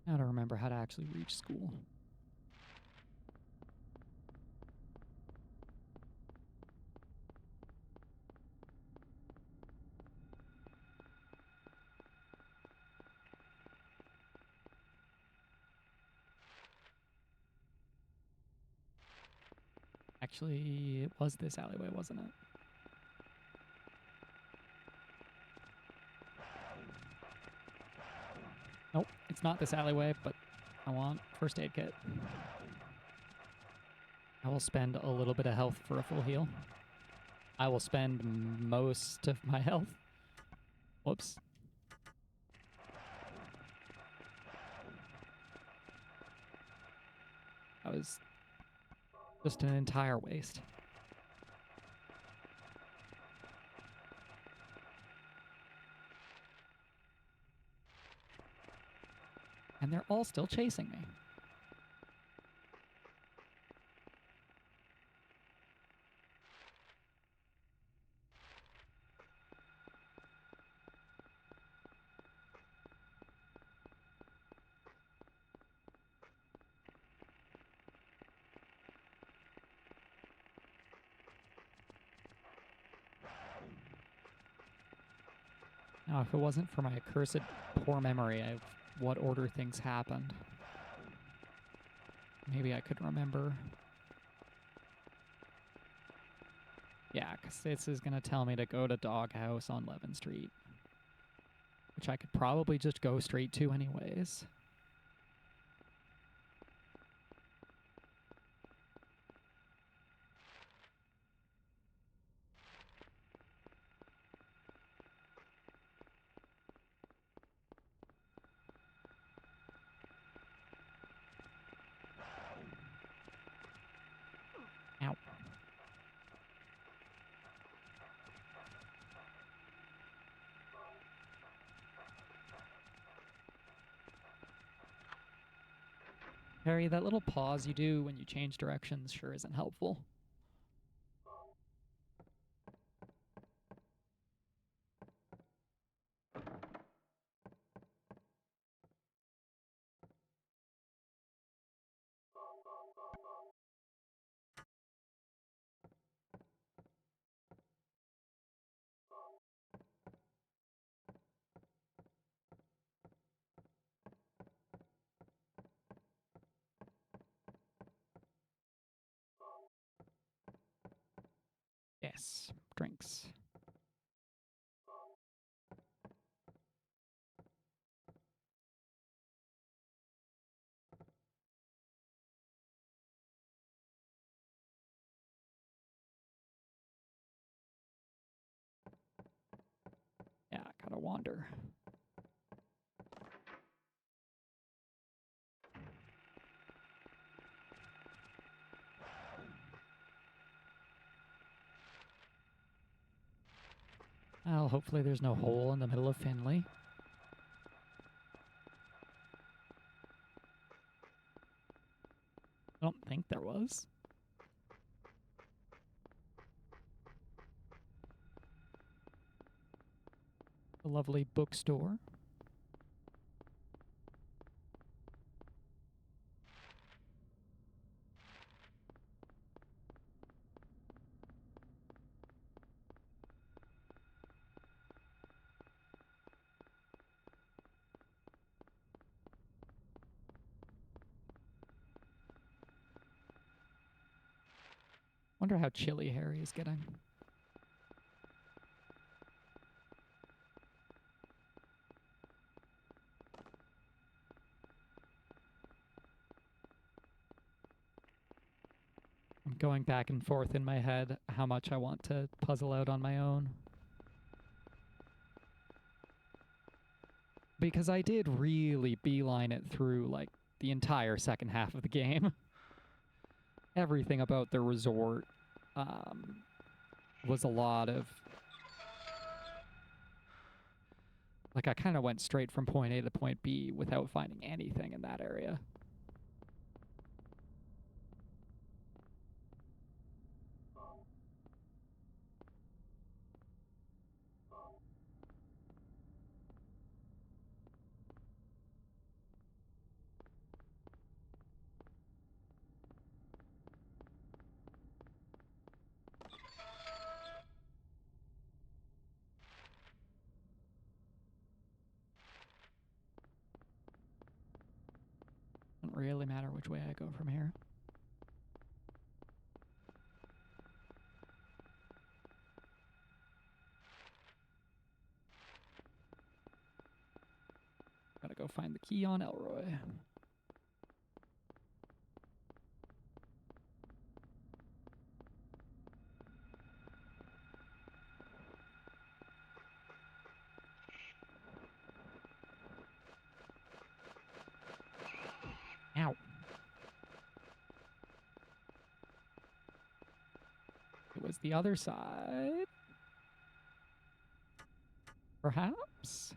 Now to remember how to actually reach school. Actually, it was this alleyway, wasn't it? Nope, it's not this alleyway, but I want first aid kit. I will spend a little bit of health for a full heal. I will spend most of my health. Whoops. That was just an entire waste. And they're all still chasing me. Now, if it wasn't for my accursed poor memory of what order things happened, maybe I could remember. Yeah, because this is going to tell me to go to Doghouse on Levin Street, which I could probably just go straight to anyways. Ow. Harry, that little pause you do when you change directions sure isn't helpful. Yes, drinks. wander. Well, hopefully there's no hole in the middle of Finley. I don't think there was. A lovely bookstore. Wonder how chilly Harry is getting. I'm going back and forth in my head how much I want to puzzle out on my own. Because I did really beeline it through, like, the entire second half of the game. Everything about the resort was a lot of... Like, I kind of went straight from point A to point B without finding anything in that area. Doesn't really matter which way I go from here. Gotta go find the key on Elroy. Ow. It was the other side. Perhaps?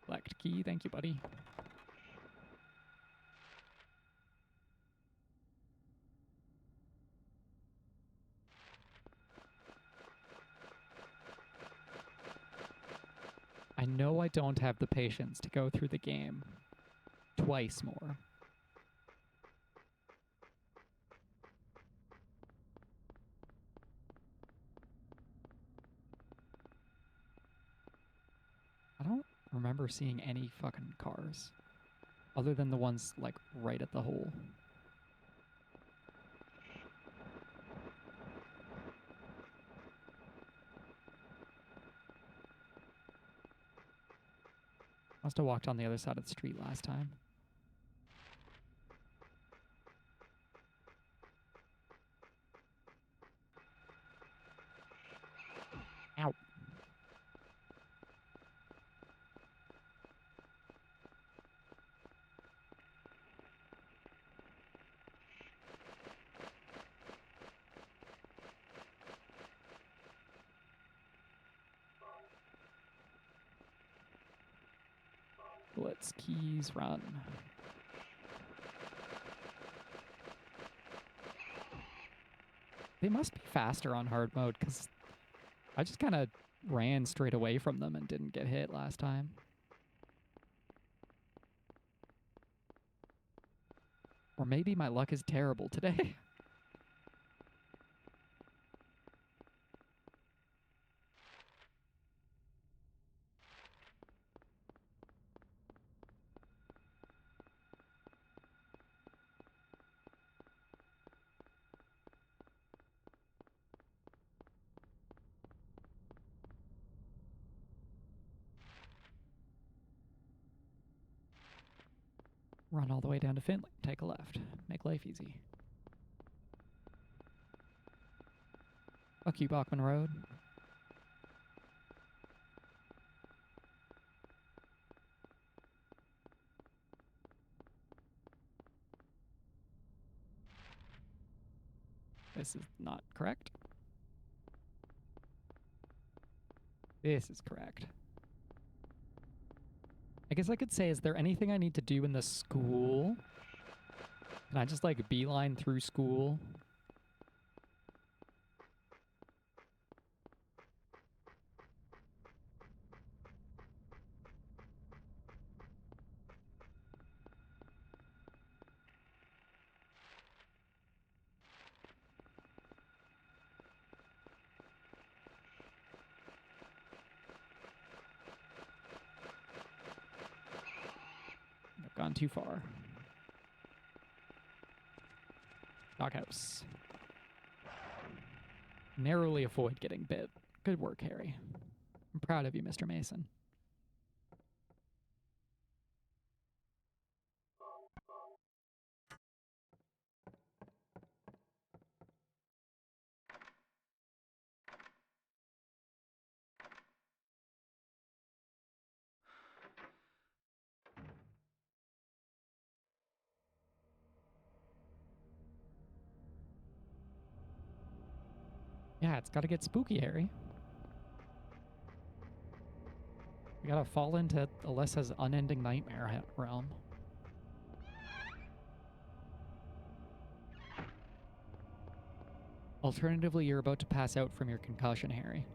Select key, thank you, buddy. I know I don't have the patience to go through the game twice more. I don't remember seeing any fucking cars. Other than the ones, like, right at the hole. Must have walked on the other side of the street last time. Ow. Bullets, keys, run. They must be faster on hard mode, because I just kind of ran straight away from them and didn't get hit last time. Or maybe my luck is terrible today. Run all the way down to Finley. Take a left. Make life easy. Fuck you, Bachman Road. This is not correct. This is correct. I guess I could say, is there anything I need to do in the school? Can I just, like, beeline through school? I've gone too far. Doghouse. Narrowly avoid getting bit. Good work, Harry. I'm proud of you, Mr. Mason. Yeah, it's gotta get spooky, Harry. We gotta fall into Alessa's unending nightmare realm. Alternatively, you're about to pass out from your concussion, Harry.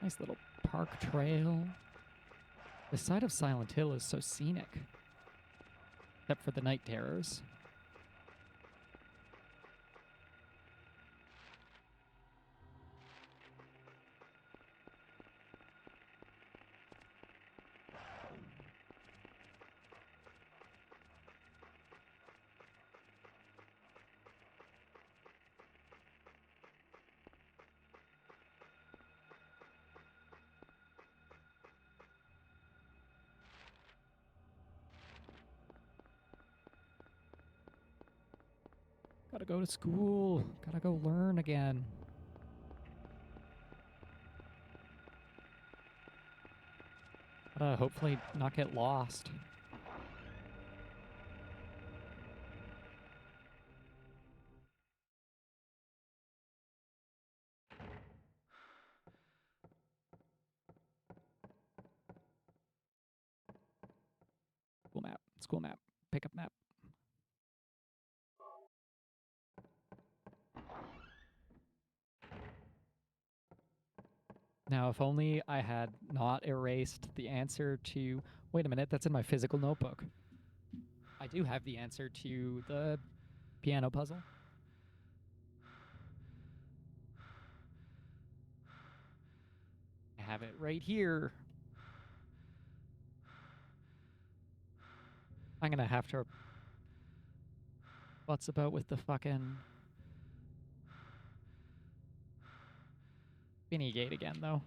Nice little park trail. The side of Silent Hill is so scenic. Except for the night terrors. Gotta go to school. Gotta go learn again. Gotta hopefully not get lost. School map. School map. Pick up map. Now, if only I had not erased the answer to... Wait a minute, that's in my physical notebook. I do have the answer to the piano puzzle. I have it right here. I'm gonna have to... What's about with the fucking... Spinny gate again, though.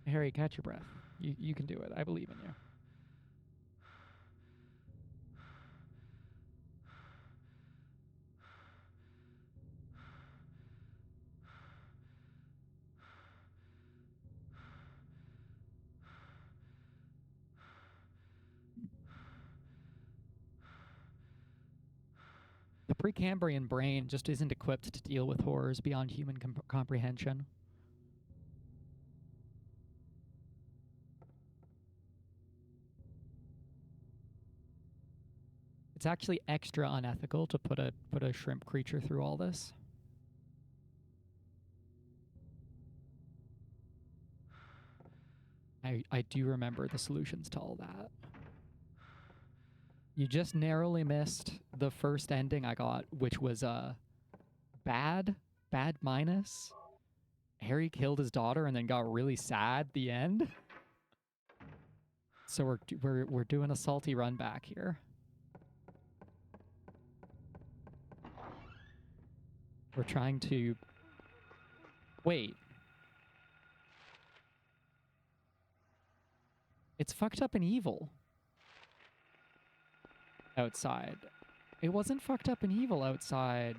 Harry, catch your breath. You can do it. I believe in you. The Precambrian brain just isn't equipped to deal with horrors beyond human comprehension. It's actually extra unethical to put a shrimp creature through all this. I do remember the solutions to all that. You just narrowly missed the first ending I got, which was bad minus. Harry killed his daughter and then got really sad at the end. So we're doing a salty run back here. We're trying to wait. It's fucked up and evil outside. It wasn't fucked up and evil outside.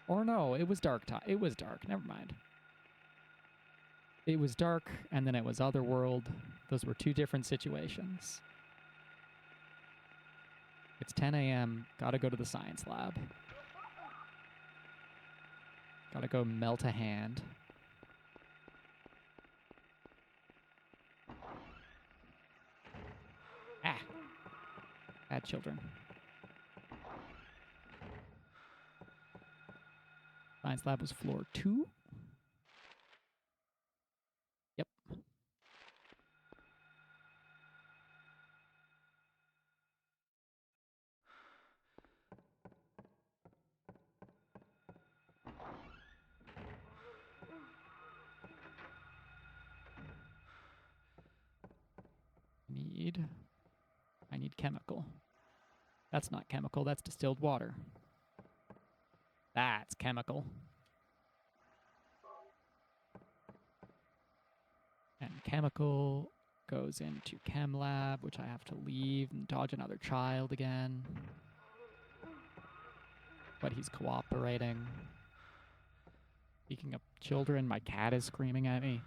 Or no, it was dark time. It was dark. Never mind. It was dark, and then it was Otherworld. Those were two different situations. It's 10 a.m. Gotta go to the science lab. Gotta go melt a hand. Ah! Bad children. Science lab was floor 2. Yep. I need chemical. That's not chemical, that's distilled water. That's chemical. And chemical goes into chem lab, which I have to leave and dodge another child again. But he's cooperating. Speaking of children, my cat is screaming at me.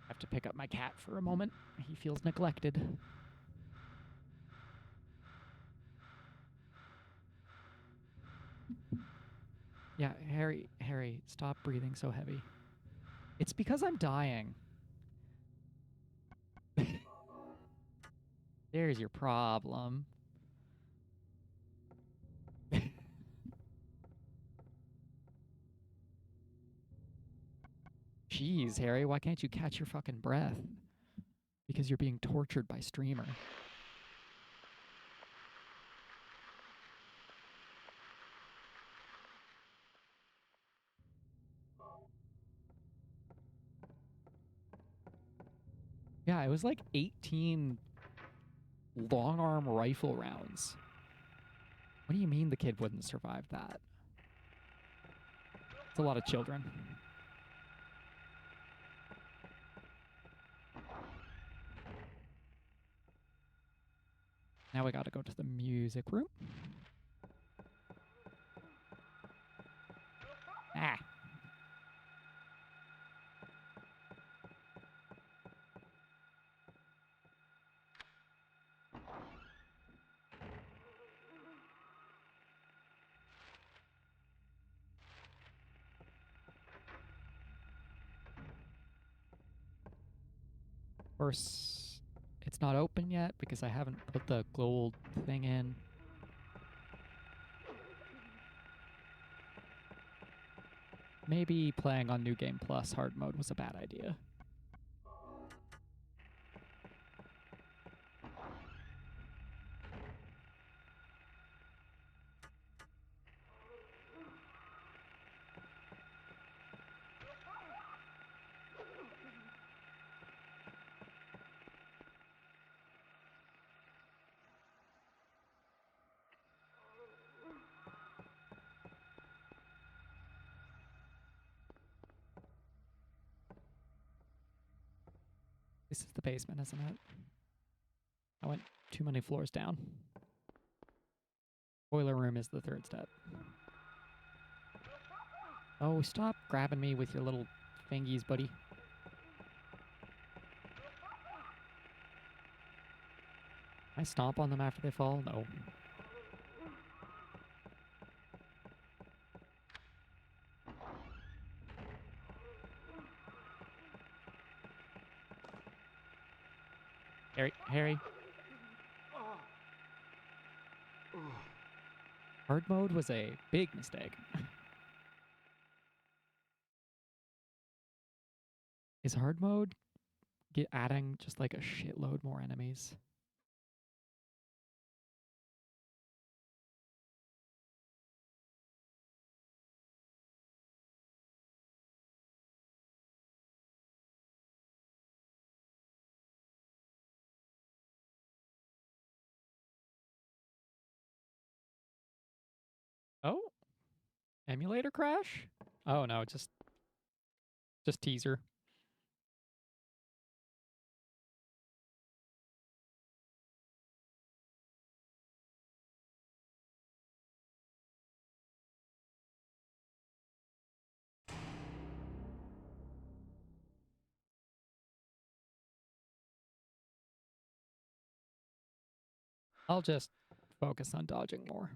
I have to pick up my cat for a moment. He feels neglected. Yeah, Harry, stop breathing so heavy. It's because I'm dying. There's your problem. Jeez, Harry, why can't you catch your fucking breath? Because you're being tortured by Streamer. Yeah, it was like 18 long arm rifle rounds. What do you mean the kid wouldn't survive that? It's a lot of children. Now we gotta go to the music room. Ah. Of course, it's not open yet because I haven't put the gold thing in. Maybe playing on New Game Plus hard mode was a bad idea. This is the basement, isn't it? I went too many floors down. Boiler room is the third step. Oh, stop grabbing me with your little fingies, buddy. Can I stomp on them after they fall? No. Harry. Hard mode was a big mistake. Is hard mode adding just like a shitload more enemies? Oh, emulator crash? Oh no, just teaser. I'll just focus on dodging more.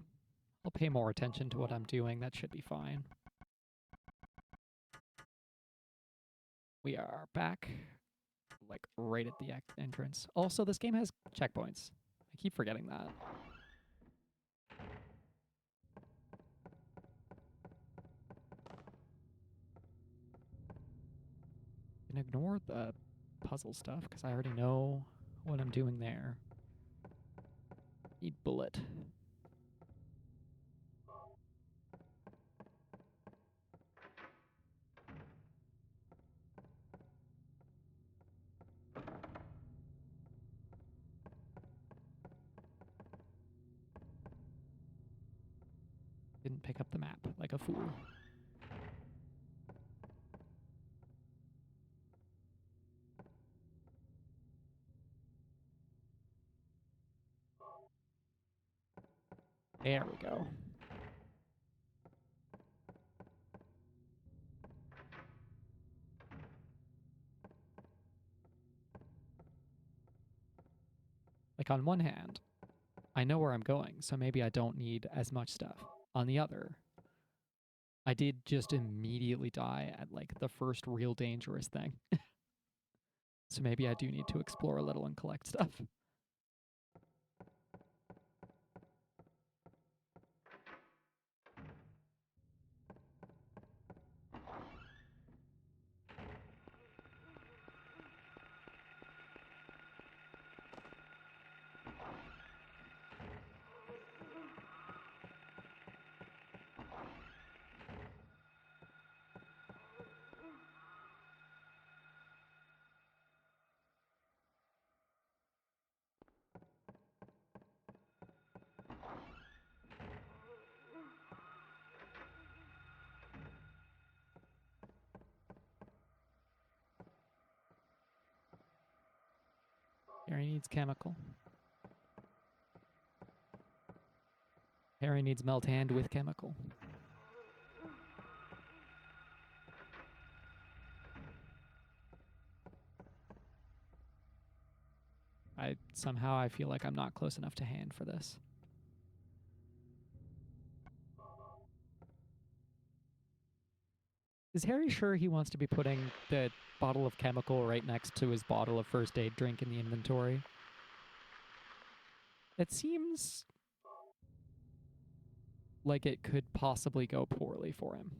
I'll pay more attention to what I'm doing. That should be fine. We are back, like, right at the entrance. Also, this game has checkpoints. I keep forgetting that. I can ignore the puzzle stuff, because I already know what I'm doing there. Need bullet. Didn't pick up the map like a fool. There we go. Like, on one hand, I know where I'm going, so maybe I don't need as much stuff. On the other, I did just immediately die at, like, the first real dangerous thing. So maybe I do need to explore a little and collect stuff. Harry needs chemical. Harry needs melt hand with chemical. Somehow I feel like I'm not close enough to hand for this. Is Harry sure he wants to be putting the bottle of chemical right next to his bottle of first aid drink in the inventory? It seems like it could possibly go poorly for him.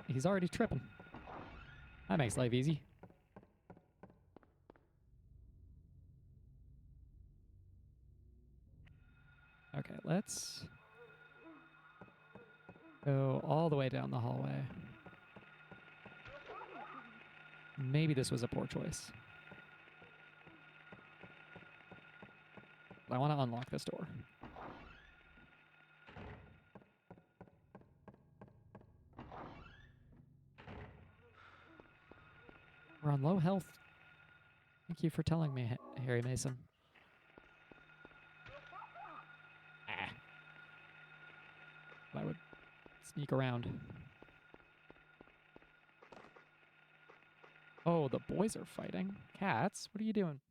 He's already tripping. That makes life easy. Okay, let's go all the way down the hallway. Maybe this was a poor choice. I want to unlock this door. We're on low health. Thank you for telling me, Harry Mason. I would sneak around. Oh, the boys are fighting. Cats, what are you doing?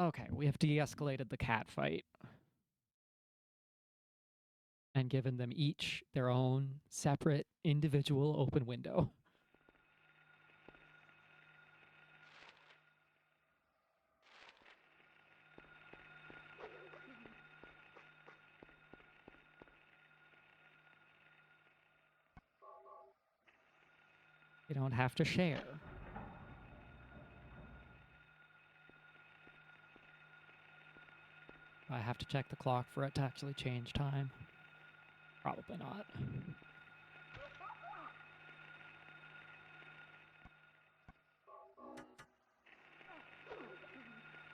Okay, we have de-escalated the cat fight and given them each their own separate individual open window. You don't have to share. I have to check the clock for it to actually change time. Probably not.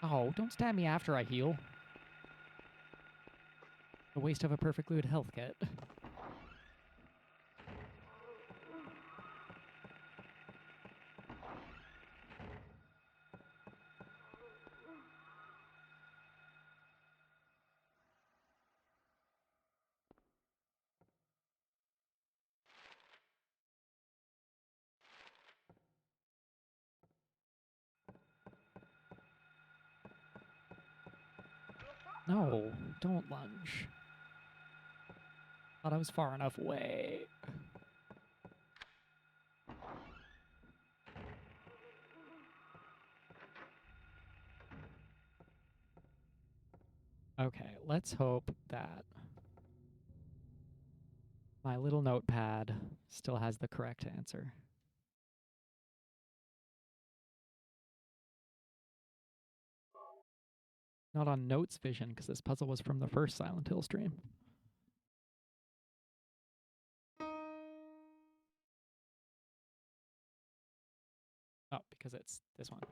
Oh, don't stab me after I heal. A waste of a perfectly good health kit. No, don't lunge. Thought I was far enough away. Okay, let's hope that my little notepad still has the correct answer. Not on Notes Vision, because this puzzle was from the first Silent Hill stream. Oh, because it's this one.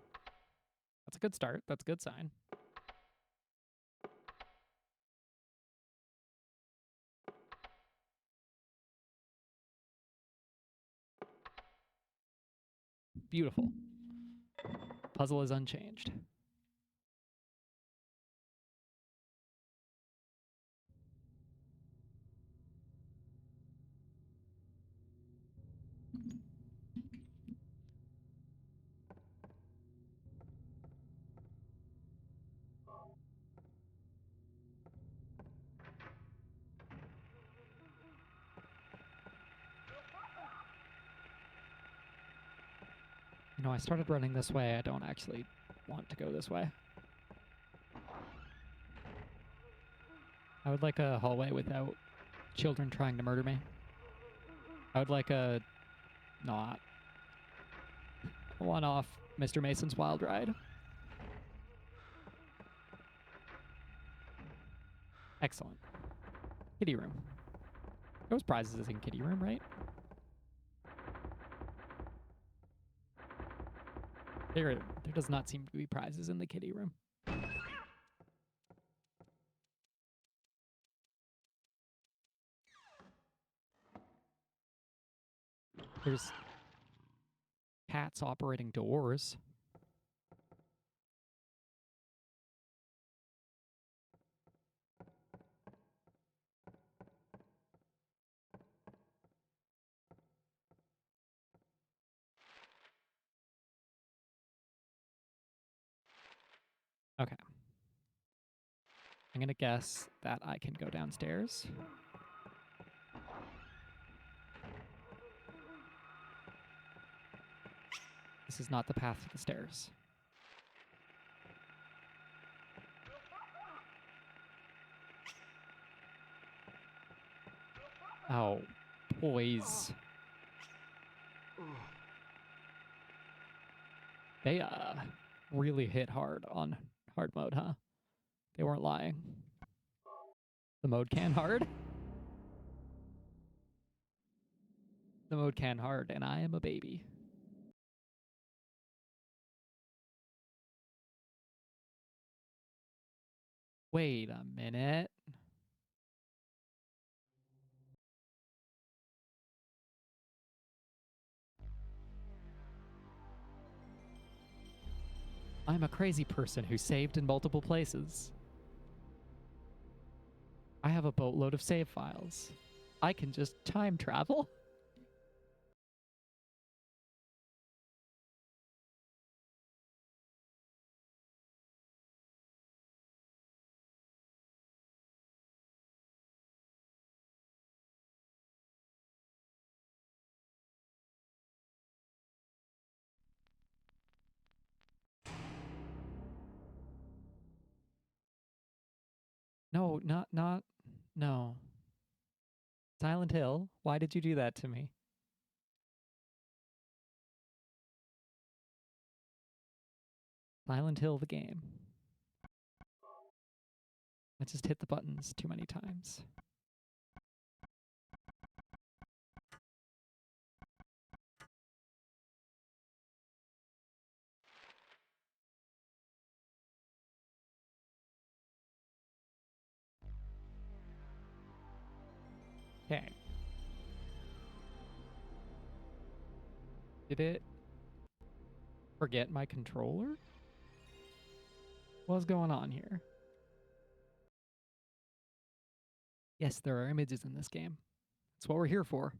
That's a good start. That's a good sign. Beautiful. Puzzle is unchanged. You know, I started running this way. I don't actually want to go this way. I would like a hallway without children trying to murder me. I would like a not one-off Mr. Mason's Wild Ride. Excellent. Kitty room. There was prizes in kitty room, right? There does not seem to be prizes in the kitty room. There's cats operating doors. Okay. I'm going to guess that I can go downstairs. This is not the path to the stairs. Oh, boys. They really hit hard on hard mode, huh? They weren't lying. The mode can hard. The mode can hard, and I am a baby. Wait a minute. I'm a crazy person who saved in multiple places. I have a boatload of save files. I can just time travel. No, no. Silent Hill, why did you do that to me? Silent Hill the game. I just hit the buttons too many times. Okay. Did it forget my controller? What's going on here? Yes, there are images in this game. That's what we're here for.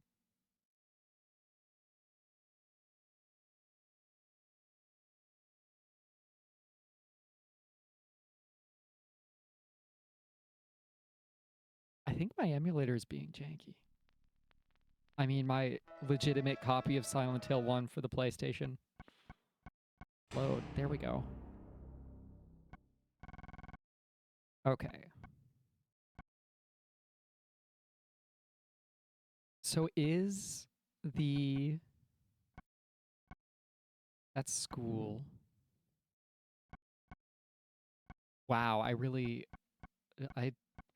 I think my emulator is being janky. I mean, my legitimate copy of Silent Hill 1 for the PlayStation. Load. There we go. Okay. So is the... That's school. Wow,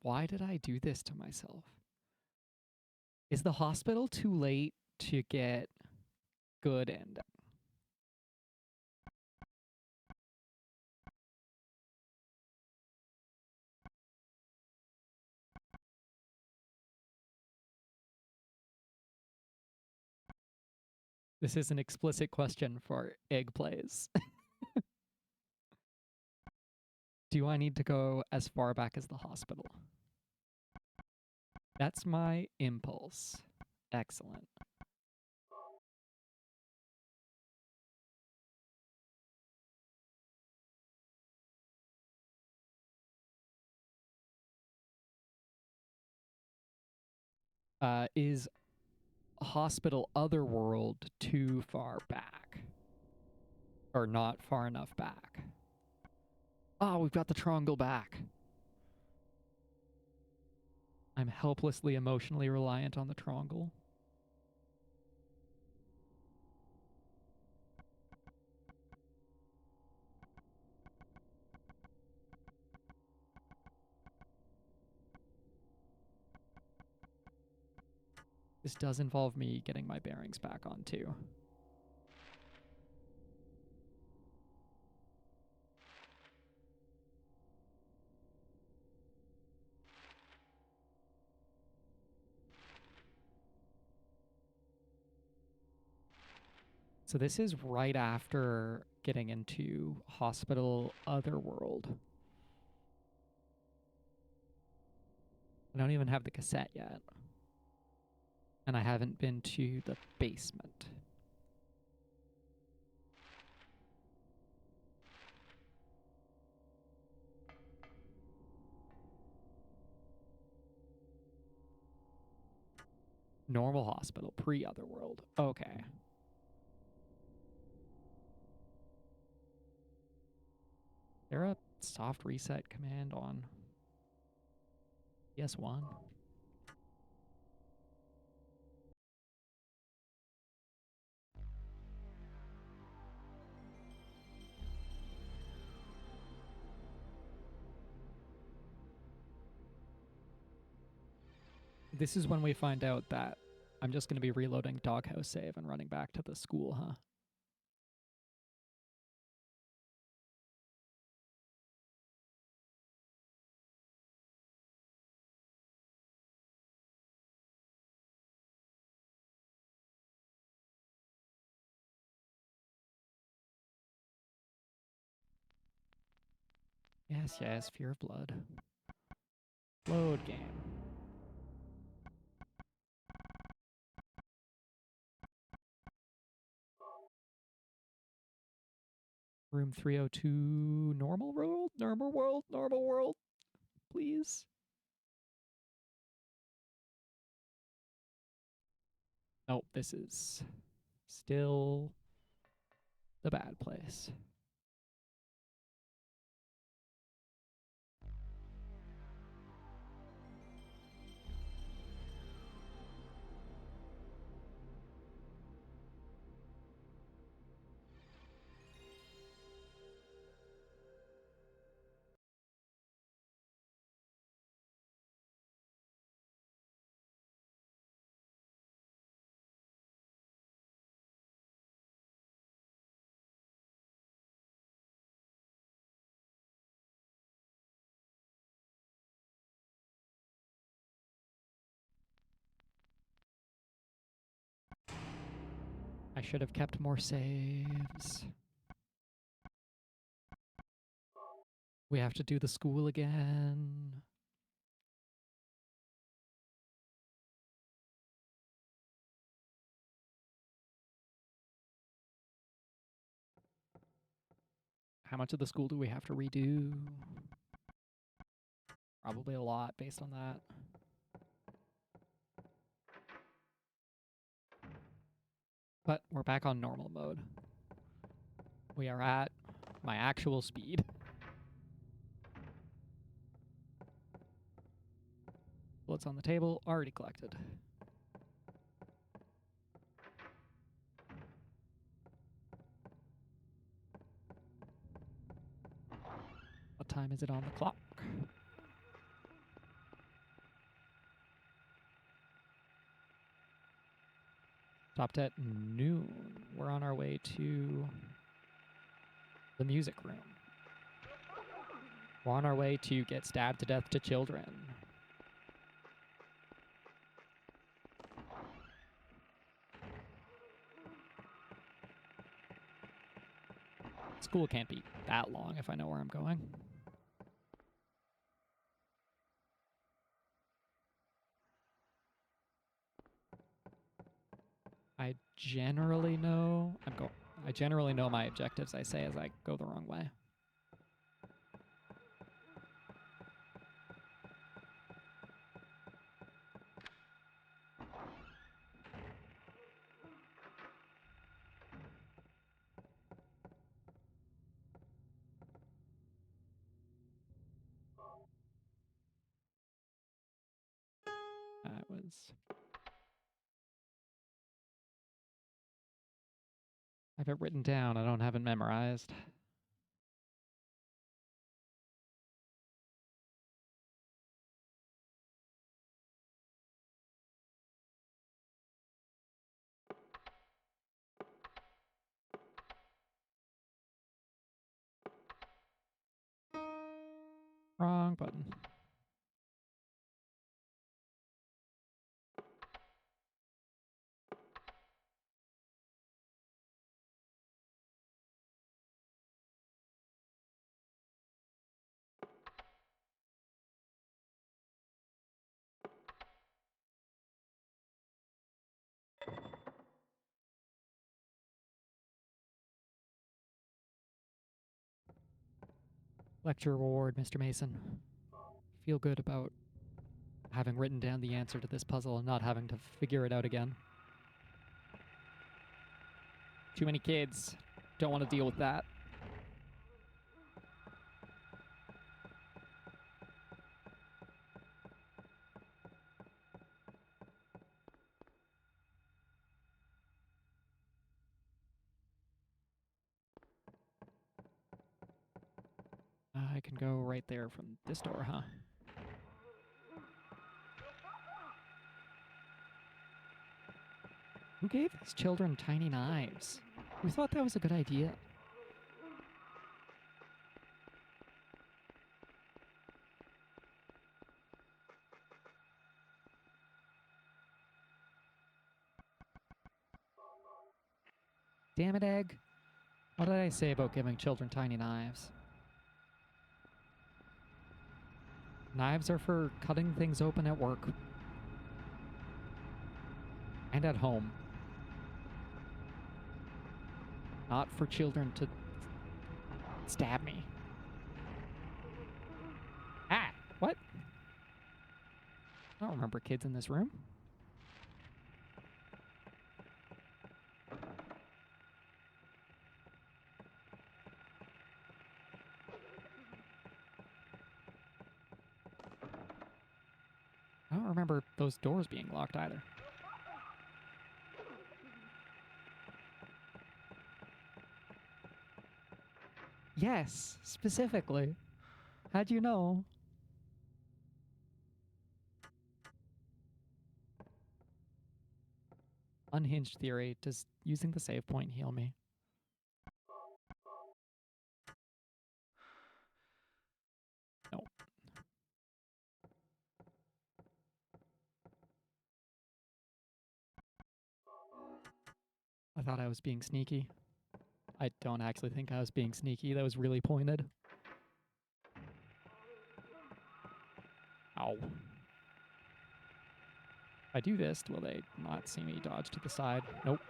why did I do this to myself? Is the hospital too late to get good ending? This is an explicit question for Egg Plays. Do I need to go as far back as the hospital? That's my impulse. Excellent. Is hospital otherworld too far back? Or not far enough back? Oh, we've got the triangle back. I'm helplessly emotionally reliant on the triangle. This does involve me getting my bearings back on too. So this is right after getting into hospital otherworld. I don't even have the cassette yet. And I haven't been to the basement. Normal hospital, pre-otherworld. Okay. Is there a soft reset command on PS1? This is when we find out that I'm just going to be reloading Doghouse save and running back to the school, huh? Yes, Fear of Blood. Load game. Room 302, normal world, normal world, please. Nope, this is still the bad place. I should have kept more saves. We have to do the school again. How much of the school do we have to redo? Probably a lot based on that. But we're back on normal mode. We are at my actual speed. Bullets on the table, already collected. What time is it on the clock? Stopped at noon. We're on our way to the music room. We're on our way to get stabbed to death to children. School can't be that long if I know where I'm going. I generally know my objectives, I say, as I go the wrong way. That was... I have it written down, I don't have it memorized. Wrong button. Lecture reward, Mr. Mason. Feel good about having written down the answer to this puzzle and not having to figure it out again. Too many kids. Don't want to deal with that. I can go right there from this door, huh? Who gave these children tiny knives? Who thought that was a good idea? Damn it, Egg. What did I say about giving children tiny knives? Knives are for cutting things open at work. And at home. Not for children to stab me. Ah! What? I don't remember kids in this room. I don't remember those doors being locked either. Yes, specifically. How'd you know? Unhinged theory. Does using the save point heal me? No. thought I was being sneaky. I don't actually think I was being sneaky. That was really pointed. Ow. If I do this, will they not see me dodge to the side? Nope.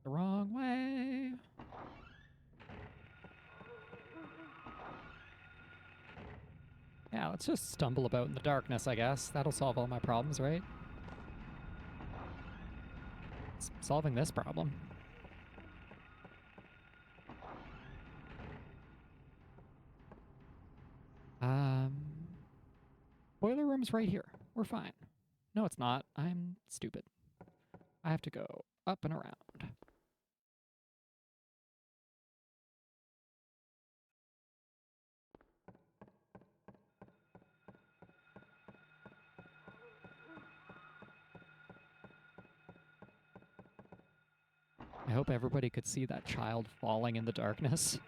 The wrong way. Yeah, let's just stumble about in the darkness, I guess. That'll solve all my problems, right? It's solving this problem. Boiler room's right here. We're fine. No, it's not. I'm stupid. I have to go up and around. I hope everybody could see that child falling in the darkness.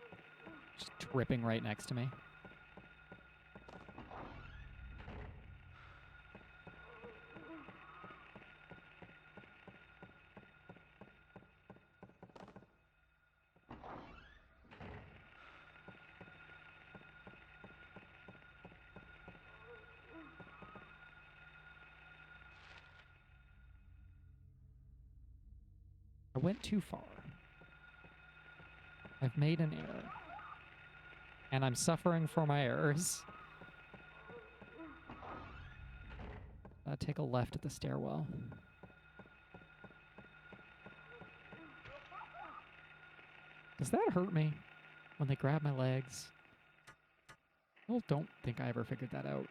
Just tripping right next to me. I went too far. I've made an error. And I'm suffering for my errors. Take a left at the stairwell. Does that hurt me when they grab my legs? I don't think I ever figured that out.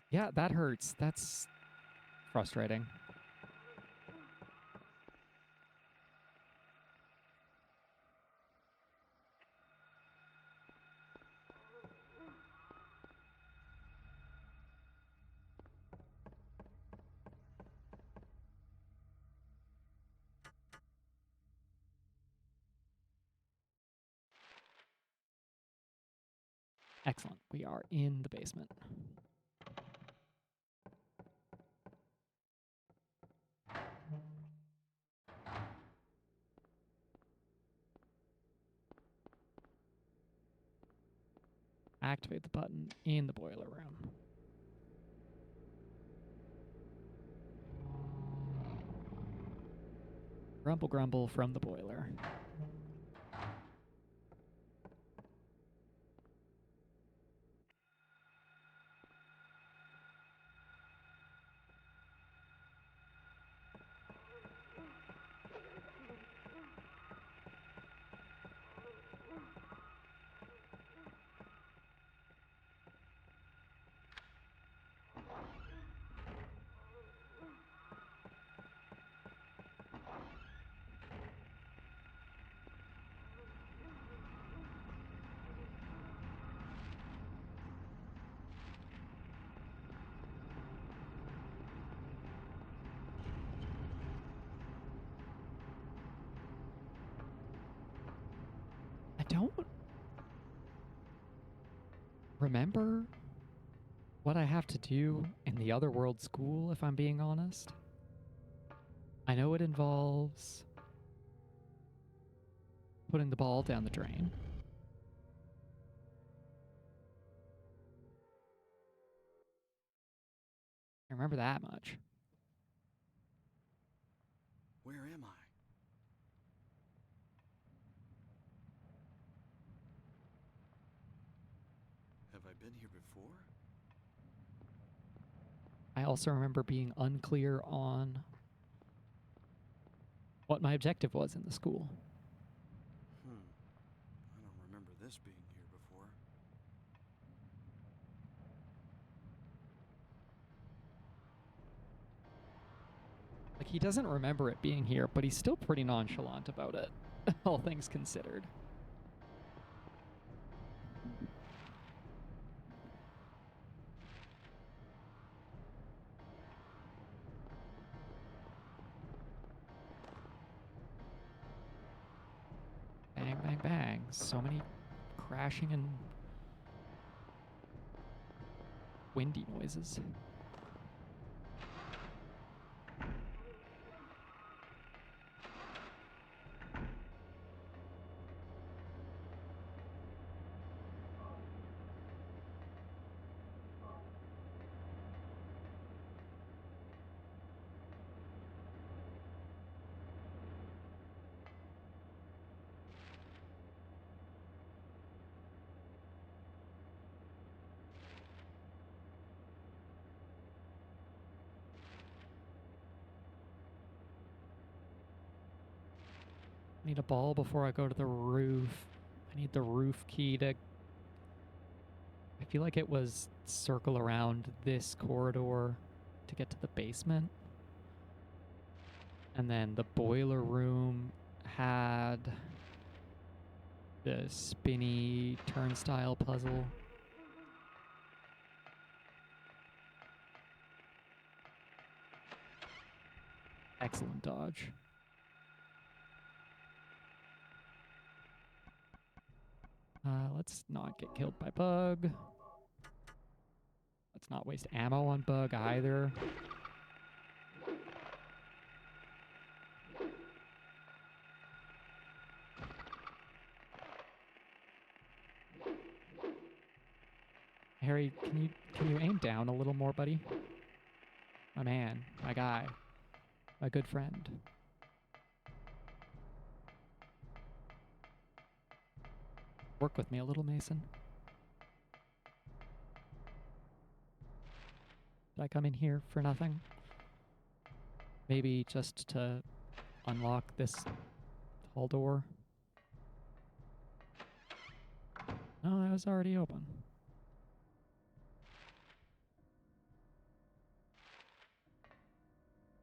Yeah, that hurts. That's frustrating. Excellent. We are in the basement. Activate the button in the boiler room. Grumble grumble from the boiler. I don't remember what I have to do in the Otherworld school, if I'm being honest. I know it involves putting the ball down the drain. I remember that much. Where am I? Have I been here before? I also remember being unclear on what my objective was in the school. I don't remember this being here before. Like, he doesn't remember it being here, but he's still pretty nonchalant about it, all things considered. So many crashing and windy noises. I need a ball before I go to the roof. I need the roof key to... I feel like it was circle around this corridor to get to the basement. And then the boiler room had the spinny turnstile puzzle. Excellent dodge. Let's not get killed by Bug. Let's not waste ammo on Bug either. Harry, can you aim down a little more, buddy? My man, my guy, my good friend. Work with me a little, Mason. Did I come in here for nothing? Maybe just to unlock this hall door? No, that was already open.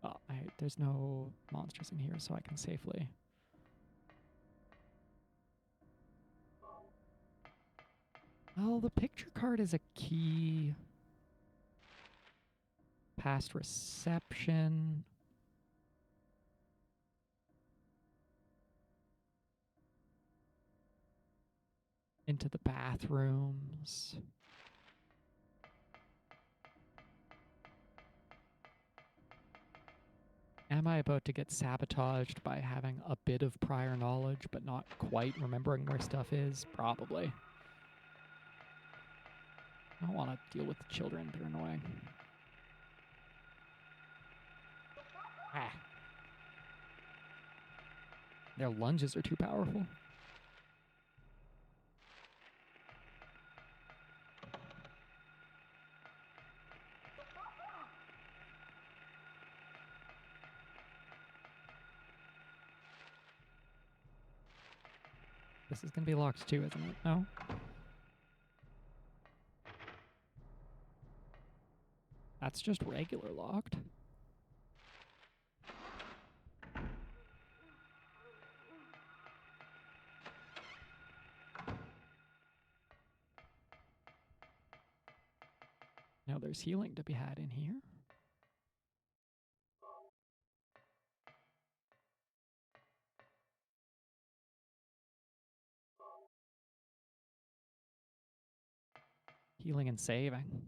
Oh, there's no monsters in here, so I can safely... Oh, the picture card is a key. Past reception. Into the bathrooms. Am I about to get sabotaged by having a bit of prior knowledge but not quite remembering where stuff is? Probably. I don't want to deal with the children. They're annoying. Ah. Their lunges are too powerful. This is going to be locked too, isn't it? No? That's just regular locked. Now there's healing to be had in here. Healing and saving.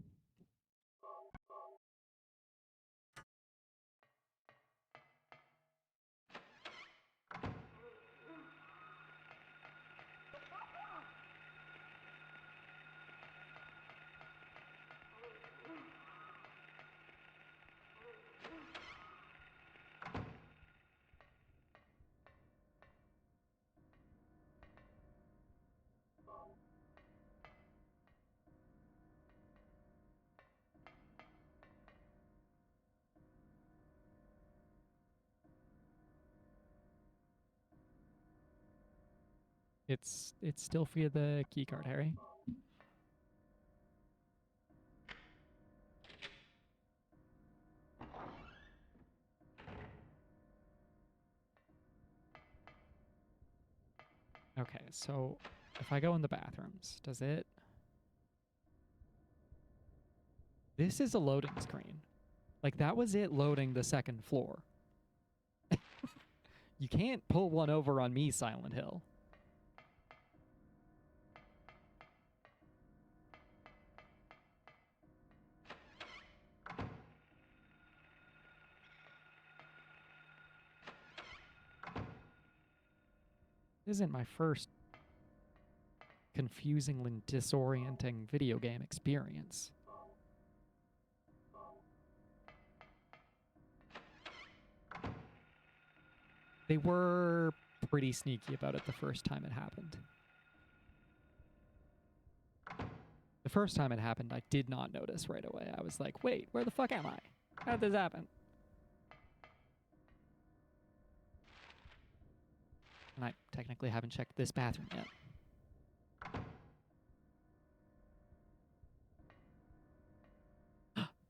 It's still for the key card, Harry. Okay, so if I go in the bathrooms, does it... This is a loading screen. Like, that was it loading the second floor. You can't pull one over on me, Silent Hill. This isn't my first confusingly disorienting video game experience. They were pretty sneaky about it the first time it happened. The first time it happened, I did not notice right away. I was like, wait, where the fuck am I? How did this happen? And I technically haven't checked this bathroom yet.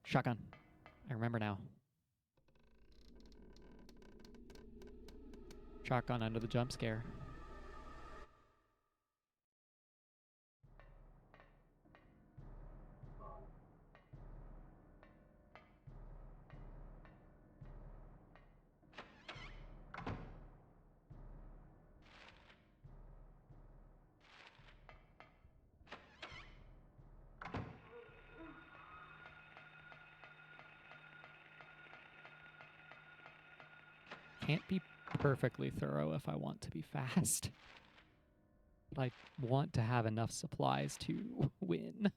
Shotgun. I remember now. Shotgun under the jump scare. Can't be perfectly thorough if I want to be fast. But I want to have enough supplies to win.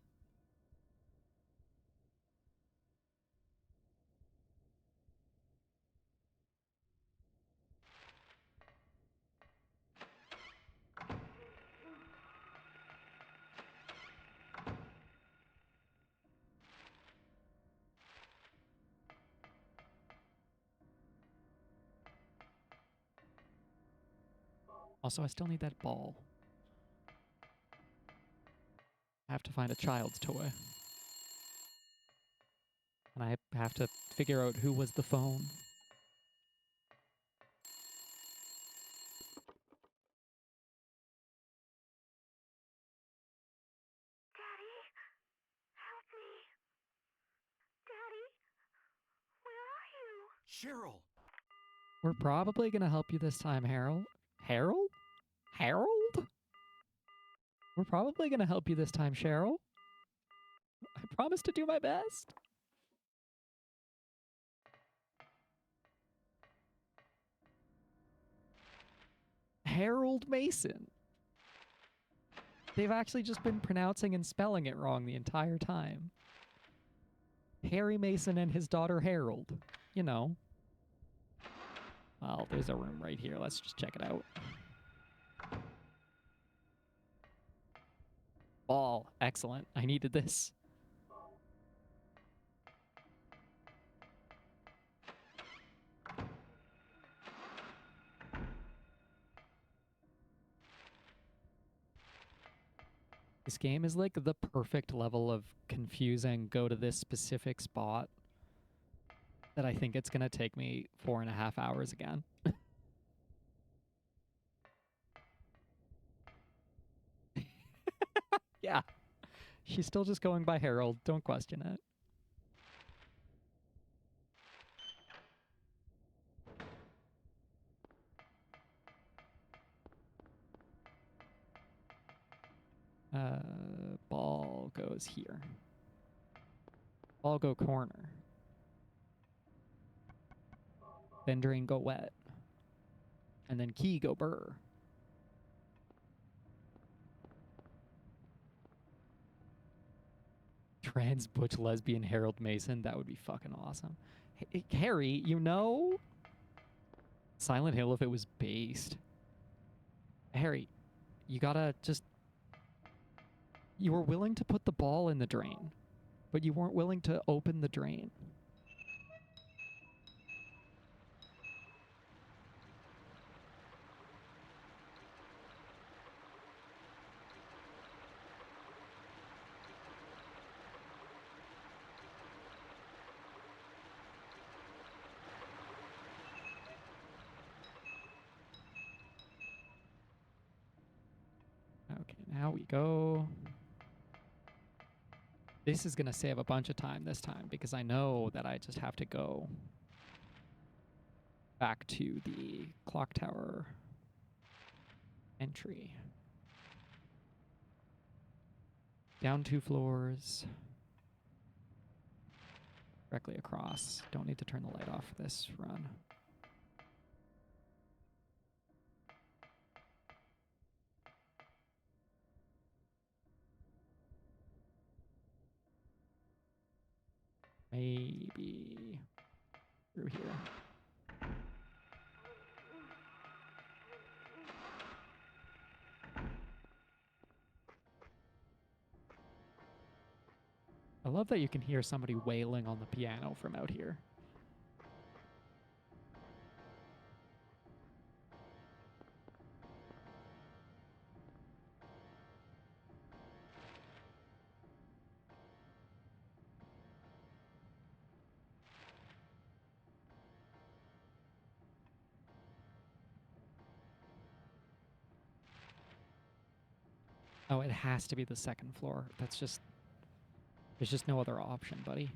Also, I still need that ball. I have to find a child's toy. And I have to figure out who was the phone. Daddy, help me. Daddy, where are you? Cheryl! We're probably going to help you this time, Harold. Harold? Harold? We're probably going to help you this time, Cheryl. I promise to do my best. Harold Mason. They've actually just been pronouncing and spelling it wrong the entire time. Harry Mason and his daughter Harold. You know. Well, there's a room right here. Let's just check it out. Ball. Excellent. I needed this. This game is like the perfect level of confusing, go to this specific spot, that I think it's going to take me 4.5 hours again. Yeah. She's still just going by Harold. Don't question it. Ball goes here. Ball go corner. Then drain go wet. And then key go burr. Trans butch lesbian Harold Mason. That would be fucking awesome. Hey, Harry, you know? Silent Hill if it was based. Harry, you gotta just... You were willing to put the ball in the drain, but you weren't willing to open the drain. Okay, now we go. This is going to save a bunch of time this time because I know that I just have to go back to the clock tower entry. Down 2 floors. Directly across. Don't need to turn the light off for this run. Maybe through here. I love that you can hear somebody wailing on the piano from out here. Oh, it has to be the second floor. That's just... There's just no other option, buddy.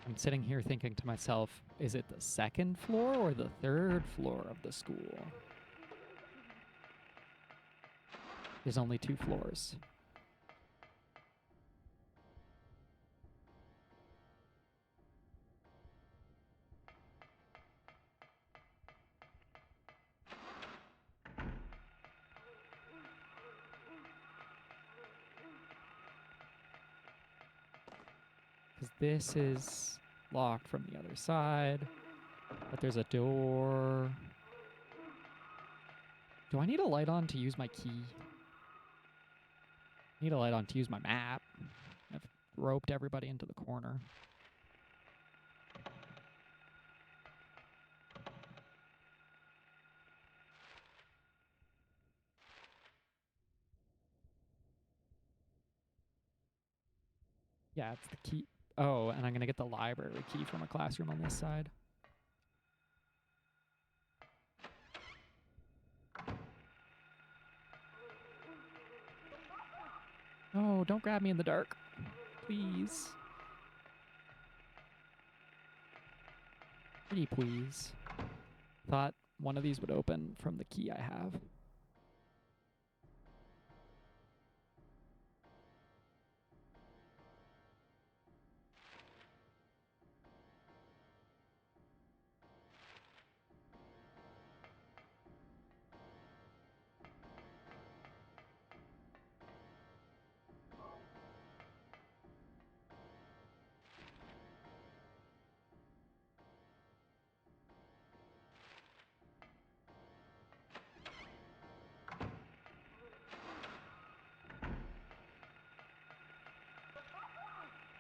I'm sitting here thinking to myself, is it the second floor or the third floor of the school? There's only 2 floors. Because this is locked from the other side. But there's a door. Do I need a light on to use my key? I need a light on to use my map. I've roped everybody into the corner. Yeah, it's the key. Oh, and I'm going to get the library key from a classroom on this side. Oh, don't grab me in the dark. Please. Pretty please. Thought one of these would open from the key I have.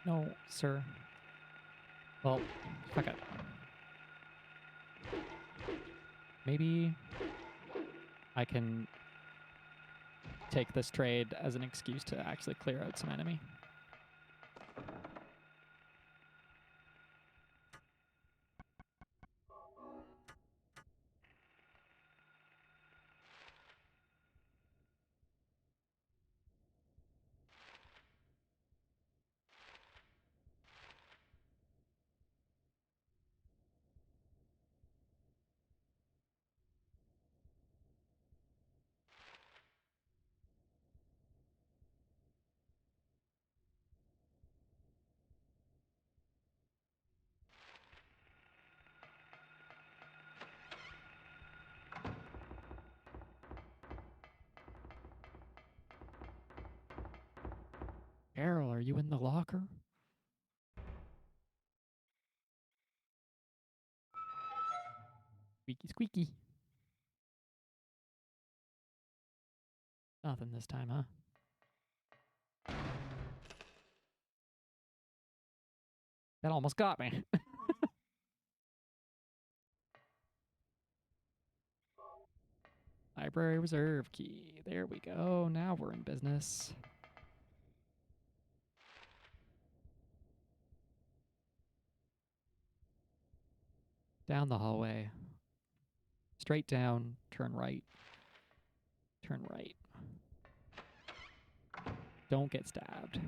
No, sir. Well, fuck it. Maybe I can take this trade as an excuse to actually clear out some enemy. Errol, are you in the locker? Squeaky, squeaky. Nothing this time, huh? That almost got me. Library reserve key. There we go. Now we're in business. Down the hallway. Straight down. Turn right. Turn right. Don't get stabbed.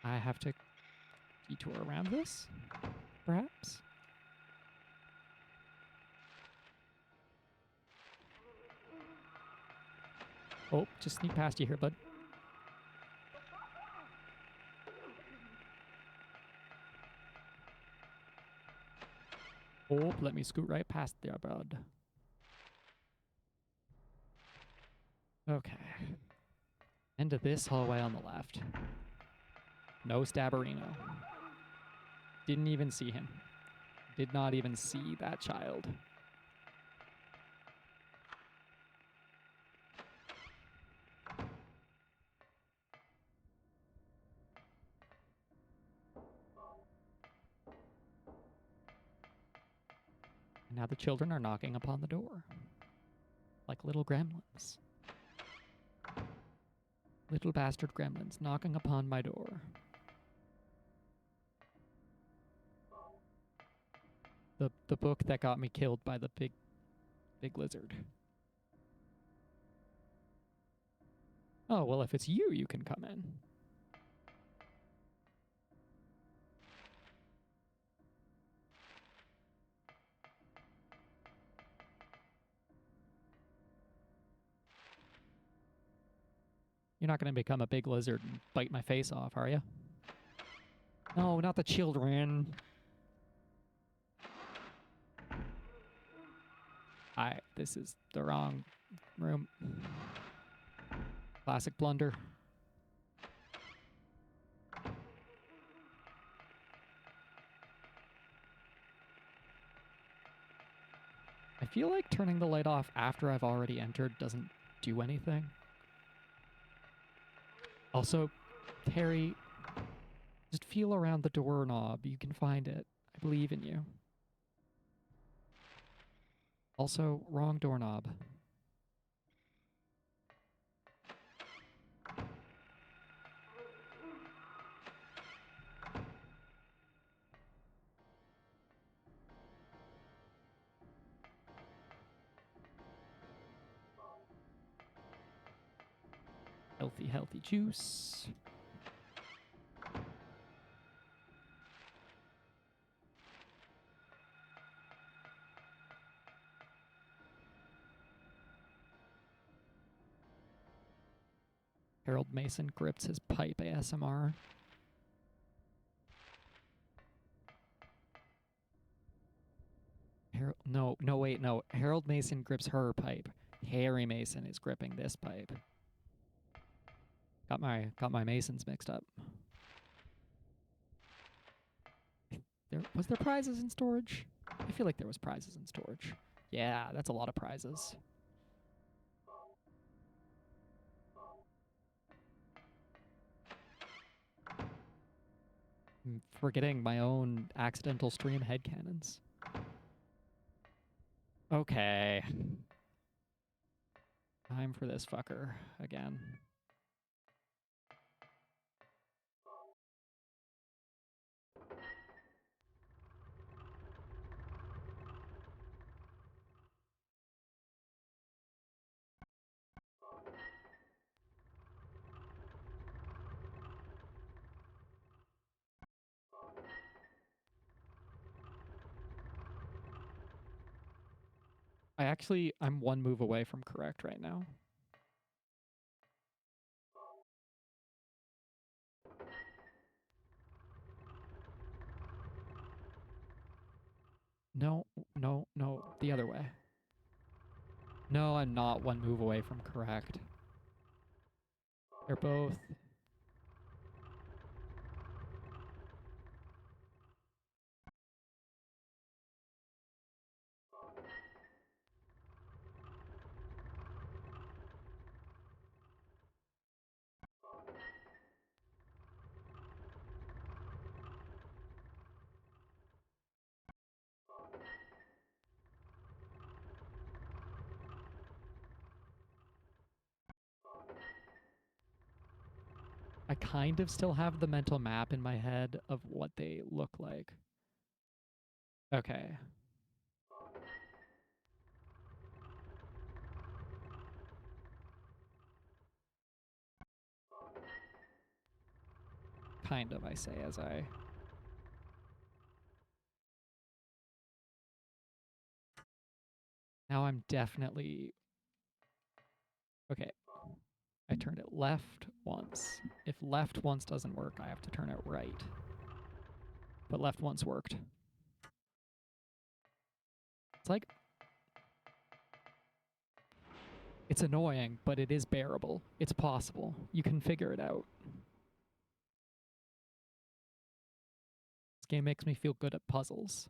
I have to detour around this, perhaps? Oh, just sneak past you here, bud. Oh, let me scoot right past there, bud. Okay. Into this hallway on the left. No Stabberino. Didn't even see him. Did not even see that child. And now the children are knocking upon the door. Like little gremlins. Little bastard gremlins knocking upon my door. The book that got me killed by the big lizard. Oh, well, if it's you, you can come in. You're not going to become a big lizard and bite my face off, are you? No, not the children. This is the wrong room. Classic blunder. I feel like turning the light off after I've already entered doesn't do anything. Also, Terry, just feel around the doorknob. You can find it. I believe in you. Also, wrong doorknob. Healthy, healthy juice. Harold Mason grips his pipe ASMR. No. Harold Mason grips her pipe. Harry Mason is gripping this pipe. Got my Masons mixed up. Was there prizes in storage? I feel like there was prizes in storage. Yeah, that's a lot of prizes. I'm forgetting my own accidental stream headcanons. Okay. Time for this fucker again. I'm one move away from correct right now. No, the other way. No, I'm not one move away from correct. They're both... I kind of still have the mental map in my head of what they look like. Okay. Kind of, I say as I... Now I'm definitely... Okay. I turned it left once. If left once doesn't work, I have to turn it right. But left once worked. It's like... It's annoying, but it is bearable. It's possible. You can figure it out. This game makes me feel good at puzzles.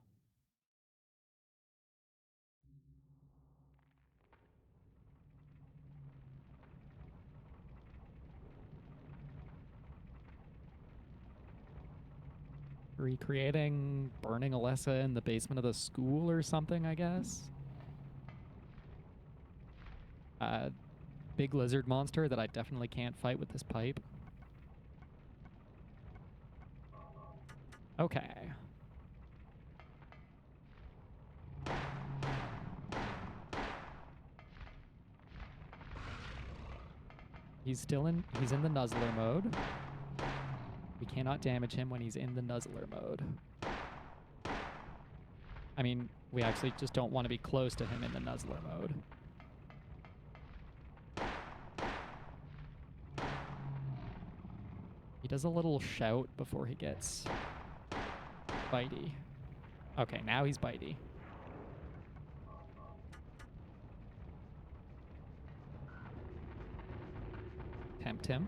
Recreating burning Alessa in the basement of the school or something, I guess. Big lizard monster that I definitely can't fight with this pipe. Okay. He's in the nuzzler mode. We cannot damage him when he's in the nuzzler mode. I mean, we actually just don't want to be close to him in the nuzzler mode. He does a little shout before he gets bitey. Okay, now he's bitey. Tempt him.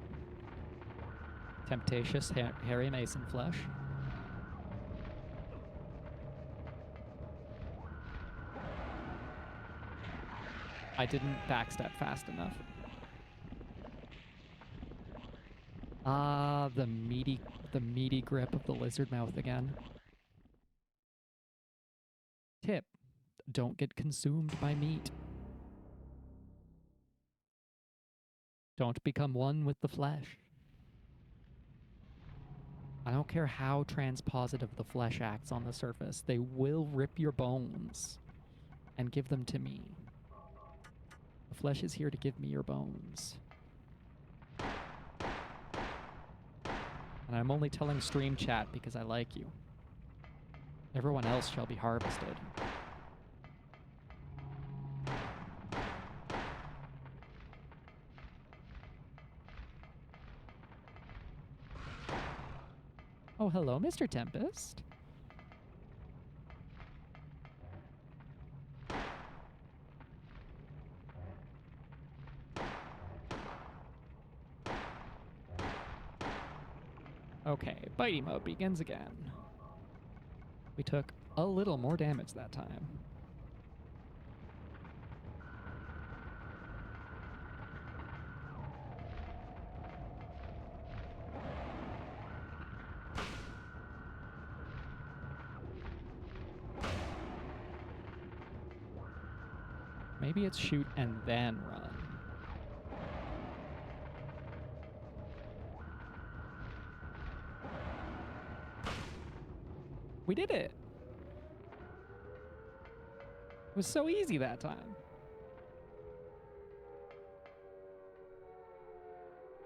Temptatious Harry Mason flesh. I didn't backstep fast enough. Ah, the meaty grip of the lizard mouth again. Tip: don't get consumed by meat. Don't become one with the flesh. I don't care how transpositive the flesh acts on the surface. They will rip your bones and give them to me. The flesh is here to give me your bones. And I'm only telling stream chat because I like you. Everyone else shall be harvested. Oh, hello, Mr. Tempest. Okay, bitey mode begins again. We took a little more damage that time. Maybe it's shoot and then run. We did it! It was so easy that time.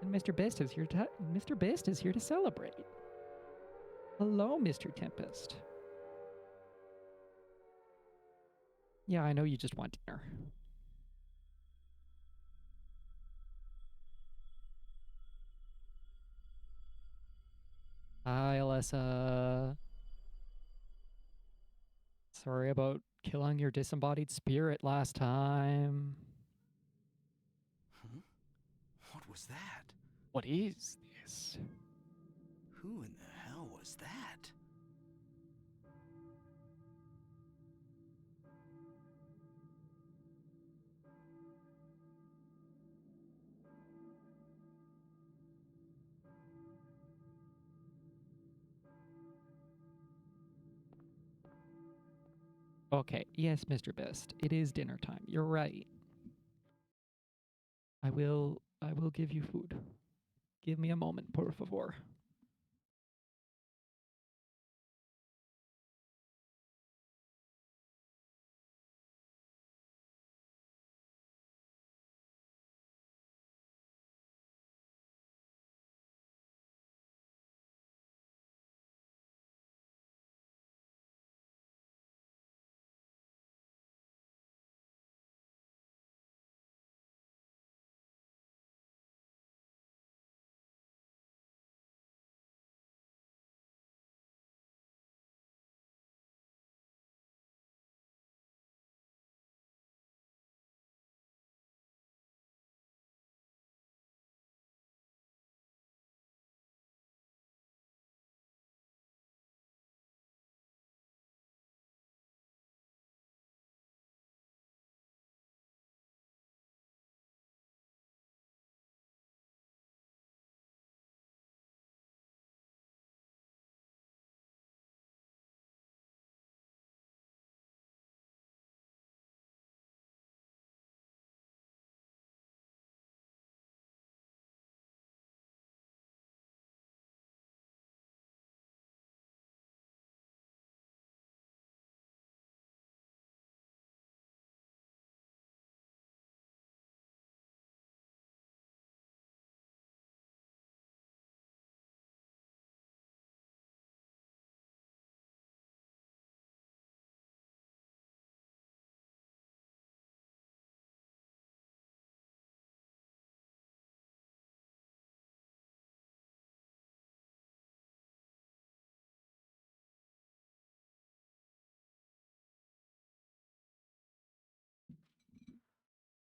And Mr. Beast is here to celebrate. Hello, Mr. Tempest. Yeah, I know you just want dinner. Hi, Alessa. Sorry about killing your disembodied spirit last time. Huh? What was that? What is this? Who in the hell was that? Okay, yes, Mr. Best. It is dinner time. You're right. I will give you food. Give me a moment, por favor.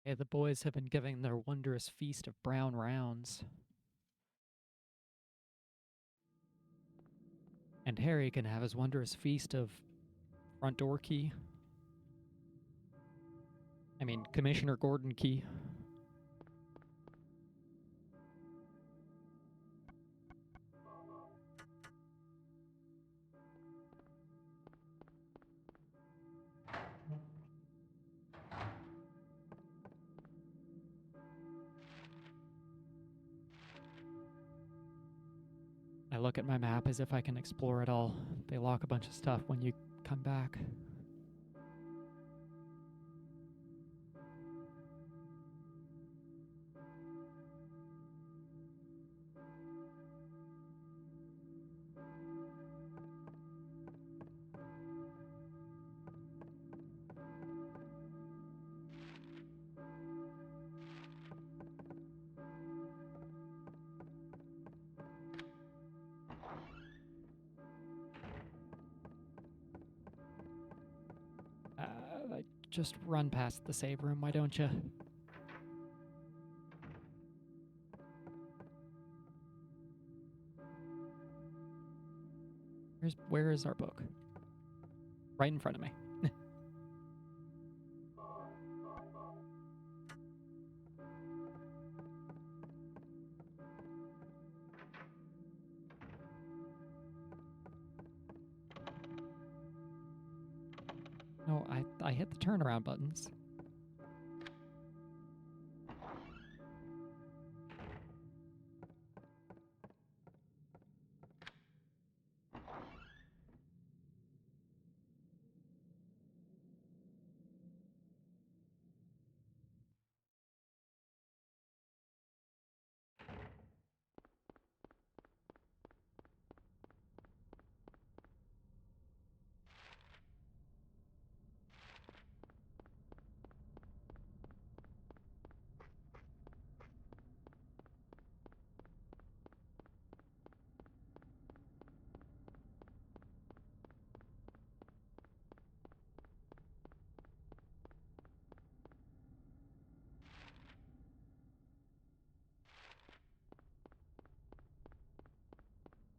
Okay, the boys have been giving their wondrous feast of brown rounds. And Harry can have his wondrous feast of front door key. I mean, Commissioner Gordon key. I look at my map as if I can explore it all. They lock a bunch of stuff when you come back. I just run past the save room, why don't you? Where is our book? Right in front of me. No, I hit the turnaround buttons.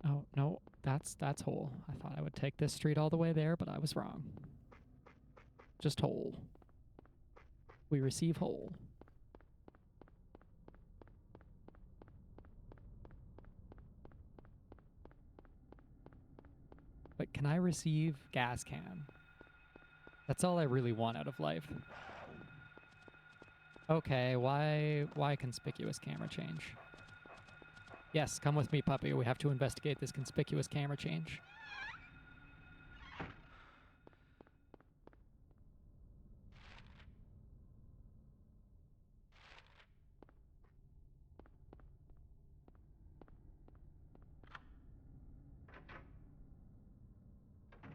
Oh, no, that's whole. I thought I would take this street all the way there, but I was wrong. Just whole. We receive whole. But can I receive gas can? That's all I really want out of life. Okay, why conspicuous camera change? Yes, come with me, puppy. We have to investigate this conspicuous camera change.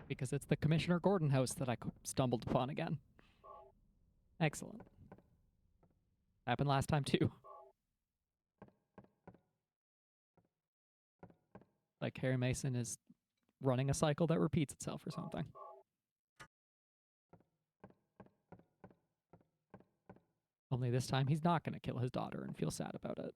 Because it's the Commissioner Gordon house that I stumbled upon again. Excellent. Happened last time too. Like Harry Mason is running a cycle that repeats itself or something. Only this time he's not going to kill his daughter and feel sad about it.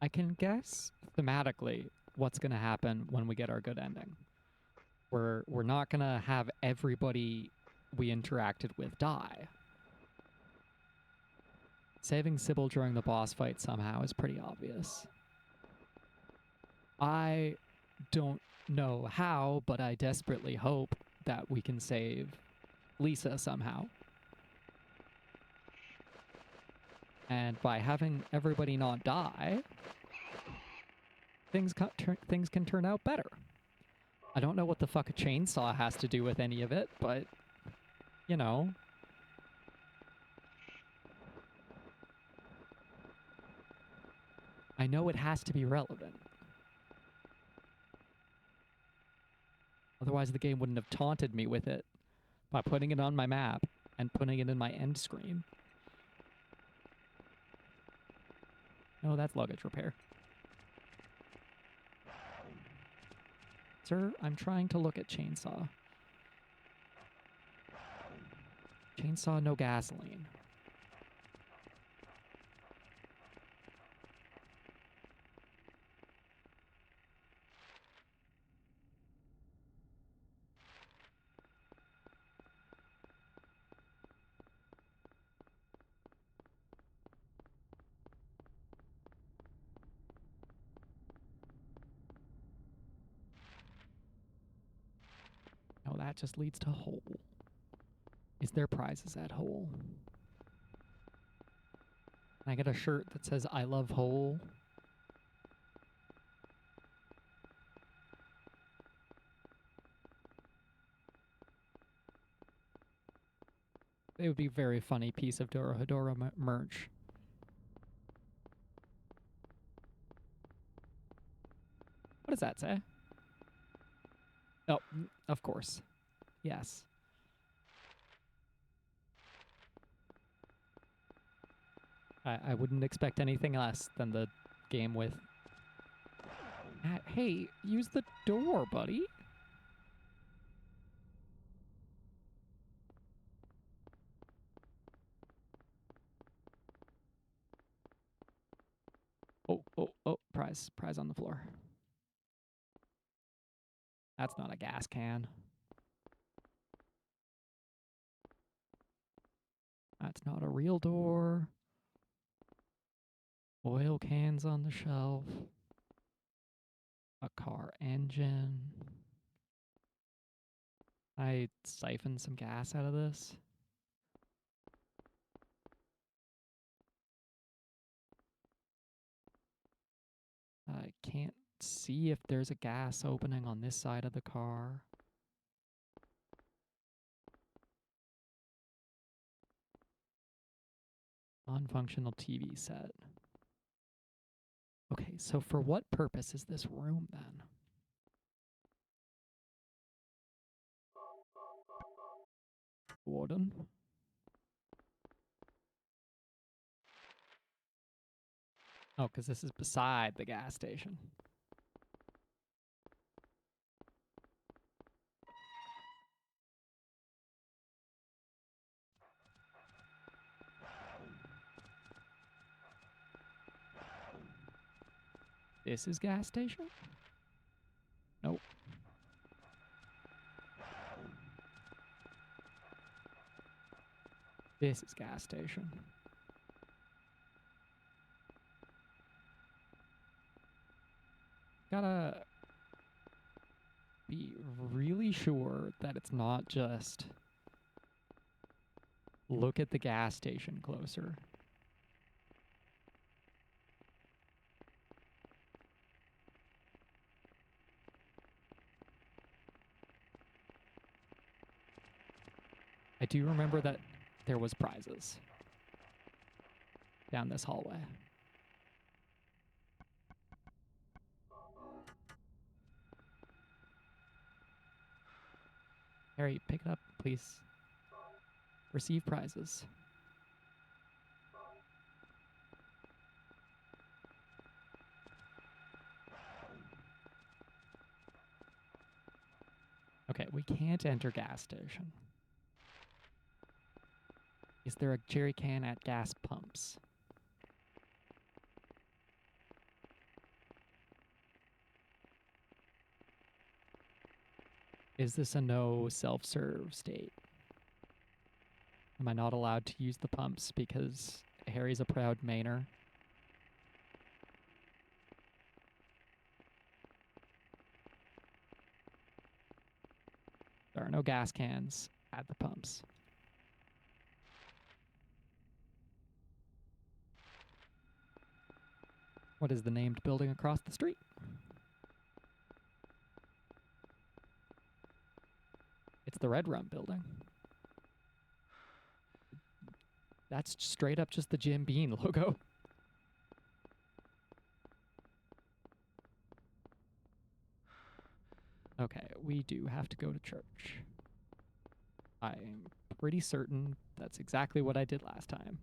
I can guess thematically what's going to happen when we get our good ending. We're not going to have everybody we interacted with die. Saving Sybil during the boss fight somehow is pretty obvious. I don't know how, but I desperately hope that we can save Lisa somehow. And by having everybody not die, things can turn out better. I don't know what the fuck a chainsaw has to do with any of it, but, you know. I know it has to be relevant. Otherwise, the game wouldn't have taunted me with it by putting it on my map and putting it in my end screen. No, that's luggage repair. Sir, I'm trying to look at chainsaw. Chainsaw, no gasoline. No, that just leads to hole. Is there prizes at hole? Can I get a shirt that says I love hole? It would be a very funny piece of Dorohedoro merch. What does that say? Oh, of course. Yes. I wouldn't expect anything less than the game with... Hey, use the door, buddy. Oh, prize on the floor. That's not a gas can. That's not a real door. Oil cans on the shelf. A car engine. I siphoned some gas out of this. I can't see if there's a gas opening on this side of the car. Non-functional TV set. Okay, so for what purpose is this room then? Warden? Oh, because this is beside the gas station. This is gas station? Nope. This is gas station. Gotta be really sure that it's not just look at the gas station closer. I do remember that there was prizes down this hallway. Harry, pick it up, please. Receive prizes. Okay, we can't enter gas station. Is there a jerry can at gas pumps? Is this a no self-serve state? Am I not allowed to use the pumps because Harry's a proud Mainer? There are no gas cans at the pumps. What is the named building across the street? It's the Red Rum building. That's straight up just the Jim Beam logo. Okay, we do have to go to church. I'm pretty certain that's exactly what I did last time.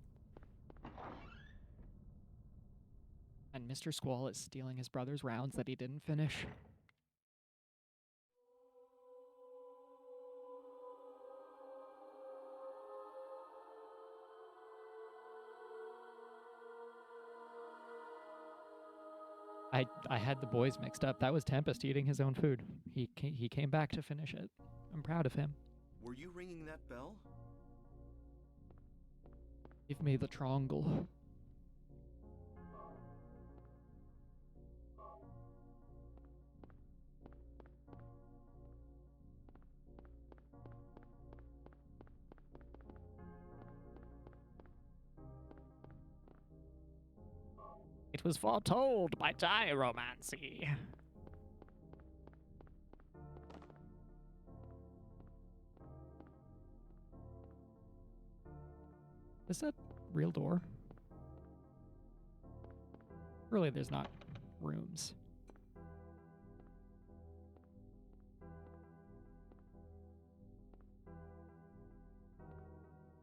And Mr. Squall is stealing his brother's rounds that he didn't finish. I had the boys mixed up. That was Tempest eating his own food. He came back to finish it. I'm proud of him. Were you ringing that bell? Give me the trongle. It was foretold by gyromancy. Is that real door? Really, there's not rooms.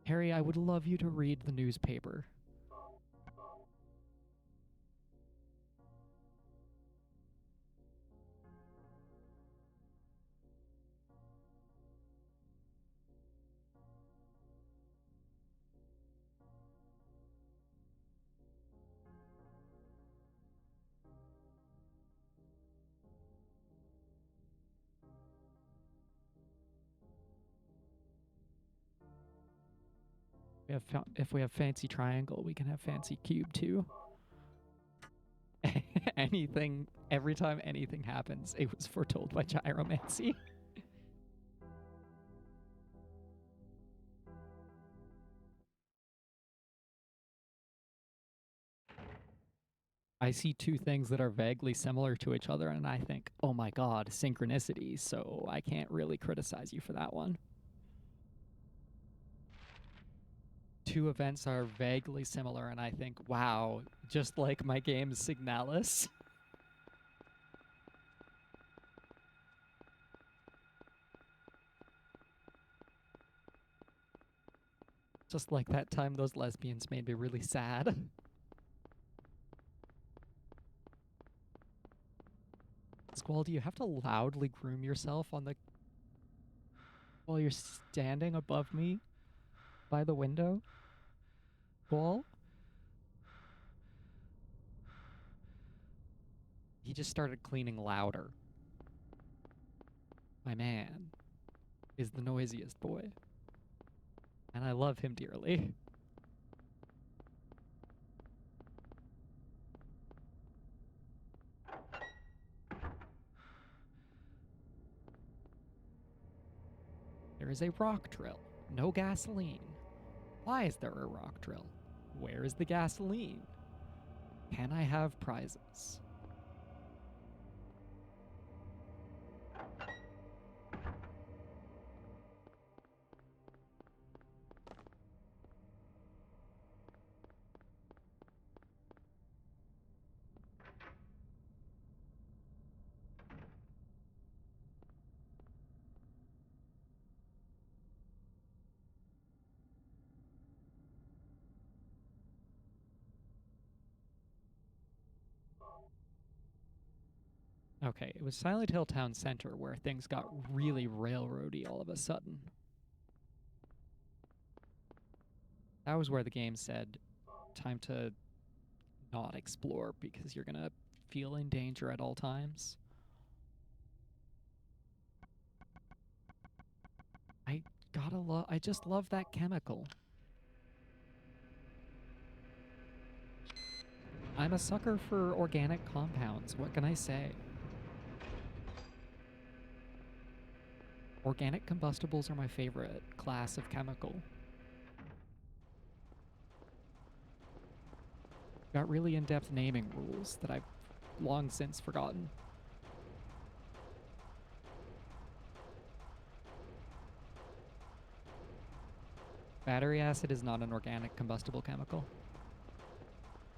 Harry, I would love you to read the newspaper. If we have fancy triangle, we can have fancy cube too. Anything, every time anything happens, it was foretold by gyromancy. I see two things that are vaguely similar to each other, and I think, oh my god, synchronicity, so I can't really criticize you for that one. Two events are vaguely similar, and I think, wow, just like my game Signalis. Just like that time those lesbians made me really sad. Squall, do you have to loudly groom yourself on the... while you're standing above me by the window? Squall? He just started cleaning louder. My man is the noisiest boy. And I love him dearly. There is a rock drill. No gasoline. Why is there a rock drill? Where is the gasoline? Can I have prizes? Okay, it was Silent Hill Town Center where things got really railroady all of a sudden. That was where the game said, time to not explore because you're gonna feel in danger at all times. I just love that chemical. I'm a sucker for organic compounds, what can I say? Organic combustibles are my favorite class of chemical. Got really in-depth naming rules that I've long since forgotten. Battery acid is not an organic combustible chemical.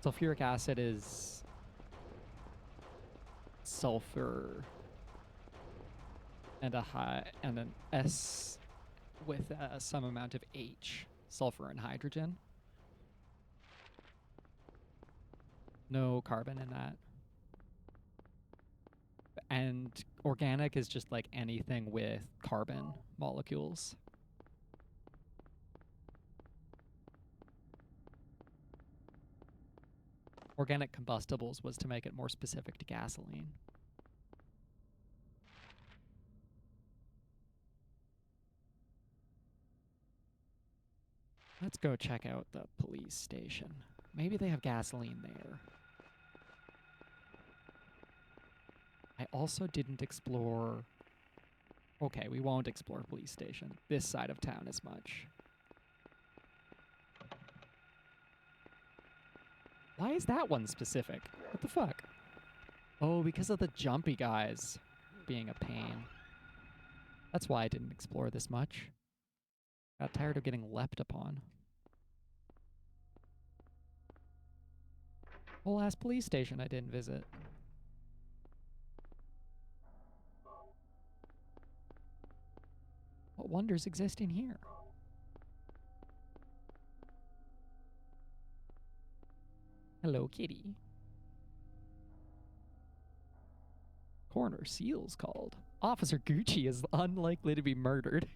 Sulfuric acid is sulfur and an S with some amount of H, sulfur and hydrogen. No carbon in that. And organic is just like anything with carbon molecules. Organic combustibles was to make it more specific to gasoline. Let's go check out the police station. Maybe they have gasoline there. I also didn't explore... Okay, we won't explore police station. This side of town as much. Why is that one specific? What the fuck? Oh, because of the jumpy guys being a pain. That's why I didn't explore this much. Got tired of getting leapt upon. Whole ass police station I didn't visit. What wonders exist in here? Hello, kitty. Coroner Seal's called. Officer Gucci is unlikely to be murdered.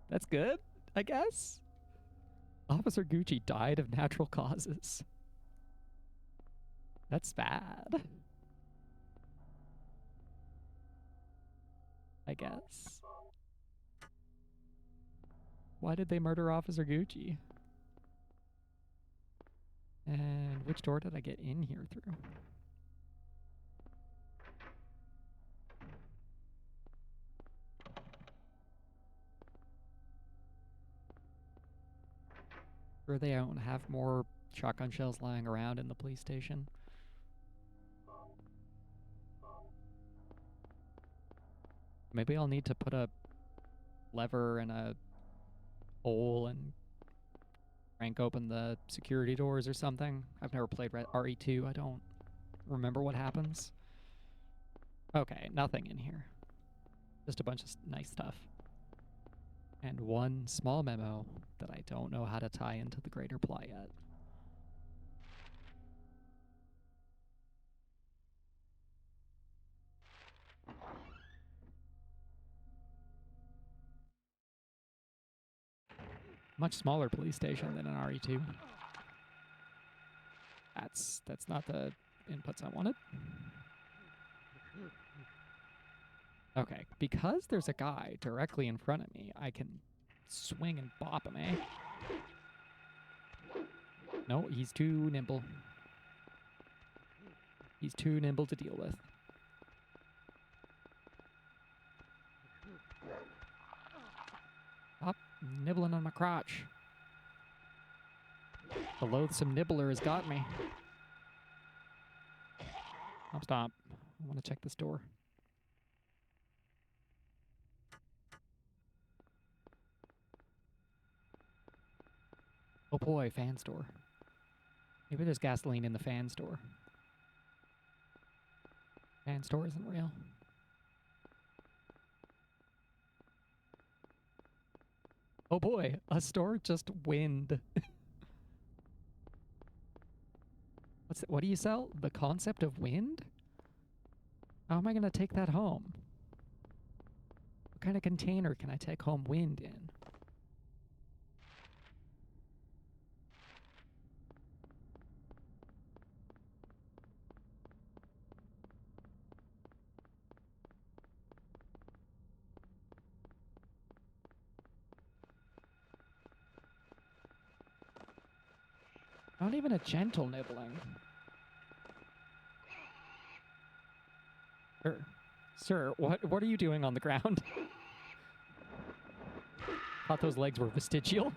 That's good, I guess. Officer Gucci died of natural causes. That's bad. I guess. Why did they murder Officer Gucci? And which door did I get in here through? Sure they don't have more shotgun shells lying around in the police station. Maybe I'll need to put a lever in a hole and crank open the security doors or something. I've never played RE2. I don't remember what happens. Okay, nothing in here. Just a bunch of nice stuff. And one small memo that I don't know how to tie into the greater plot yet. Much smaller police station than an RE2. That's not the inputs I wanted. Okay, because there's a guy directly in front of me, I can swing and bop him, eh? No, he's too nimble. He's too nimble to deal with. Stop nibbling on my crotch. The loathsome nibbler has got me. Stop. I want to check this door. Oh boy, fan store. Maybe there's gasoline in the fan store. Fan store isn't real. Oh boy, a store just wind. What do you sell? The concept of wind? How am I going to take that home? What kind of container can I take home wind in? Not even a gentle nibbling. Sir, what are you doing on the ground? Thought those legs were vestigial.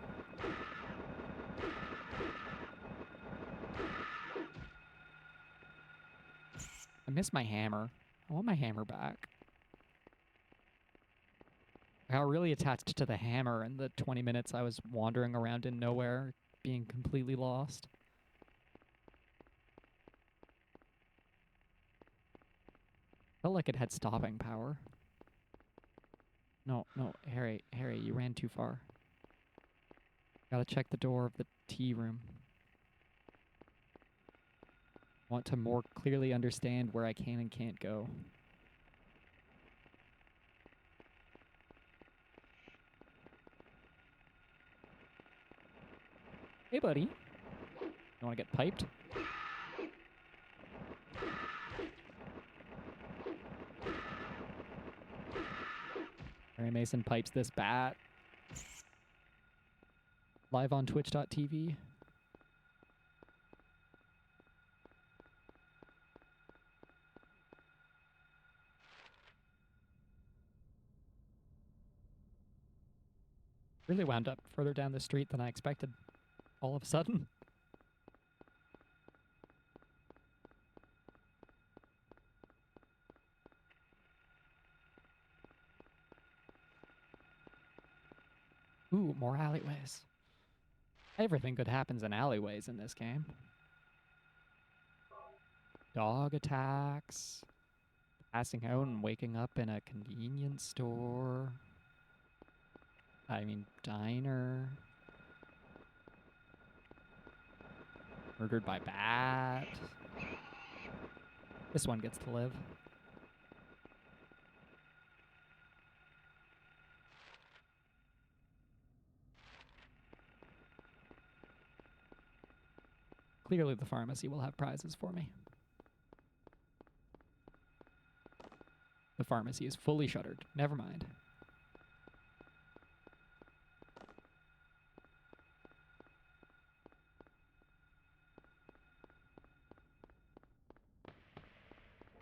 I miss my hammer. I want my hammer back. I got really attached to the hammer in the 20 minutes I was wandering around in nowhere, being completely lost. Felt like it had stopping power. No, Harry, you ran too far. Gotta check the door of the tea room. Want to more clearly understand where I can and can't go. Hey, buddy. You want to get piped? Harry Mason pipes this bat. Live on twitch.tv. Really wound up further down the street than I expected. All of a sudden. Ooh, more alleyways. Everything good happens in alleyways in this game. Dog attacks. Passing out and waking up in a convenience store. I mean, diner. Murdered by bat. This one gets to live. Clearly the pharmacy will have prizes for me. The pharmacy is fully shuttered. Never mind.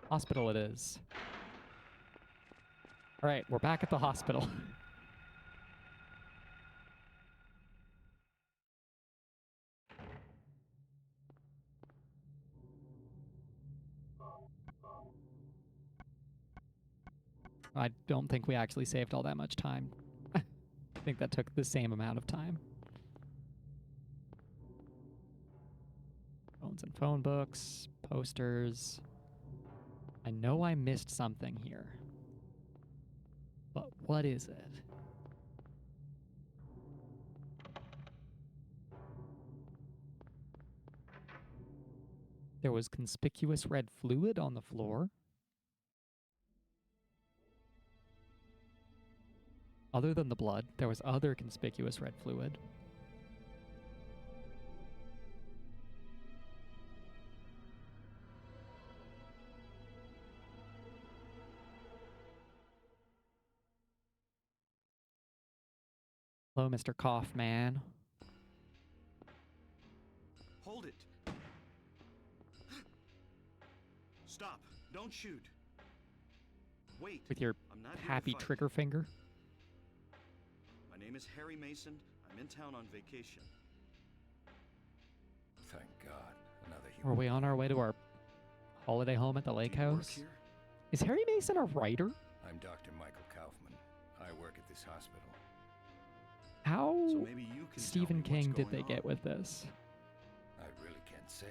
Hospital it is. All right, we're back at the hospital. I don't think we actually saved all that much time. I think that took the same amount of time. Phones and phone books, posters. I know I missed something here. But what is it? There was conspicuous red fluid on the floor. Other than the blood, there was other conspicuous red fluid. Hello, Mr. Kaufman. Hold it. Stop. Don't shoot. Wait. With your I'm not here to happy fight. trigger finger. My name is Harry Mason. I'm in town on vacation. Thank God. Another Were human. we on our way to our holiday home at the lake Do you work house? here? Is Harry Mason a writer? I'm Dr. Michael Kaufman. I work at this hospital. How So maybe you can tell Stephen me what's King did going they on. get with this? I really can't say.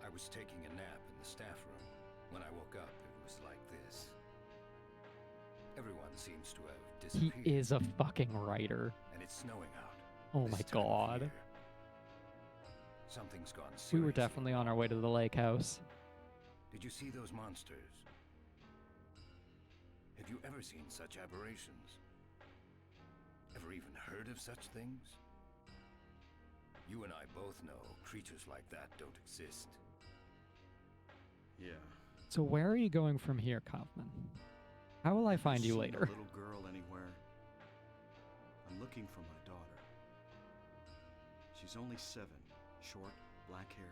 I was taking a nap in the staff room. When I woke up, it was like this. Everyone seems to have He disappeared. is a fucking writer. And it's snowing out. Oh This my time of god. year. Something's gone We seriously were definitely on our way to the lake house. Did you see those monsters? Have you ever seen such aberrations? Ever even heard of such things? You and I both know creatures like that don't exist. Yeah. So where are you going from here, Kaufman? How will I find you Seen later? A little girl anywhere? I'm looking for my daughter. She's only 7. Short, black hair.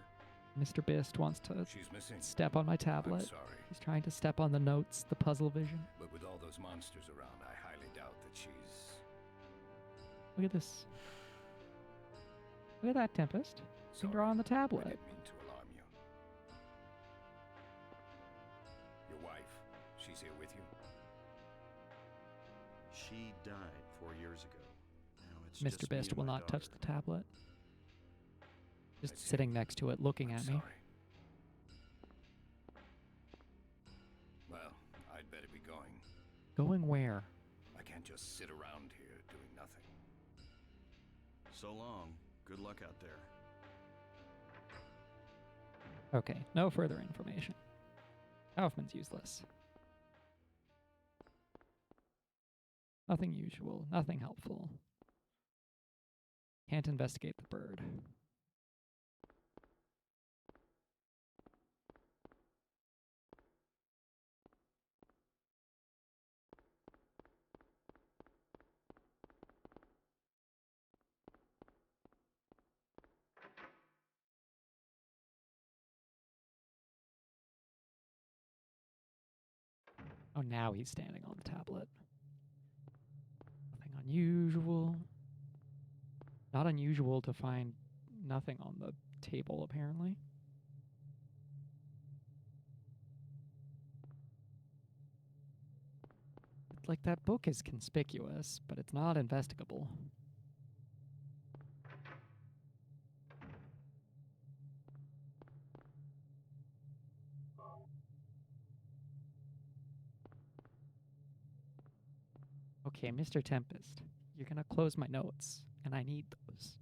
Mr. Bist wants to She's missing. step on my I'm tablet. sorry, He's trying to step on the notes, the puzzle vision. but with all those monsters around, I highly doubt that she's... Look at this. Look at that, Tempest. You can Sorry, draw on the I tablet. didn't mean to alarm you. She died 4 years ago. Now it's just Mr. me Bist and will my not touch daughter. the tablet. Just I see. sitting next to it, looking I'm at sorry. me. Well, I'd better be going. Going where? I can't just sit around here doing nothing. So long. Good luck out there. Okay, no further information. Kaufman's useless. Nothing usual, nothing helpful. Can't investigate the bird. Oh, now he's standing on the tablet. Nothing unusual. Not unusual to find nothing on the table, apparently. Like, that book is conspicuous, but it's not investigable. Okay, Mr. Tempest, you're gonna close my notes, and I need those.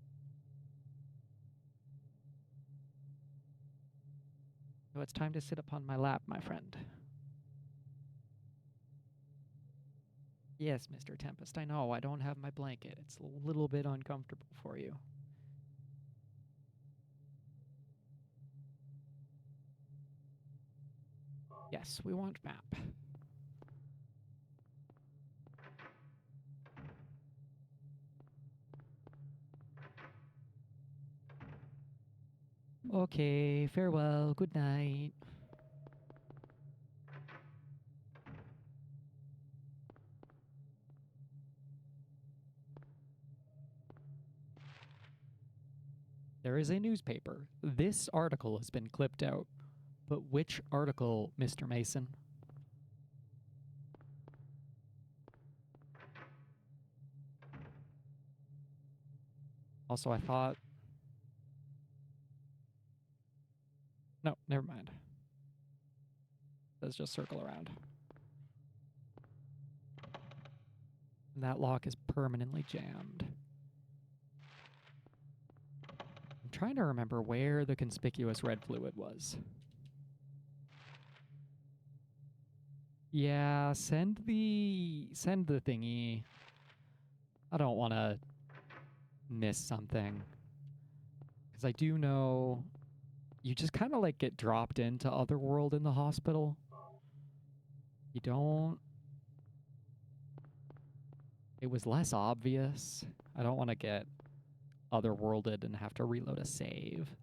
So it's time to sit upon my lap, my friend. Yes, Mr. Tempest, I know I don't have my blanket. It's a little bit uncomfortable for you. Yes, we want map. Okay, farewell, good night. There is a newspaper. This article has been clipped out. But which article, Mr. Mason? Also, I thought... No, never mind. Let's just circle around. And that lock is permanently jammed. I'm trying to remember where the conspicuous red fluid was. Yeah, send the thingy. I don't want to miss something. Because I do know you just kind of like get dropped into Otherworld in the hospital. You don't... It was less obvious. I don't want to get otherworlded and have to reload a save.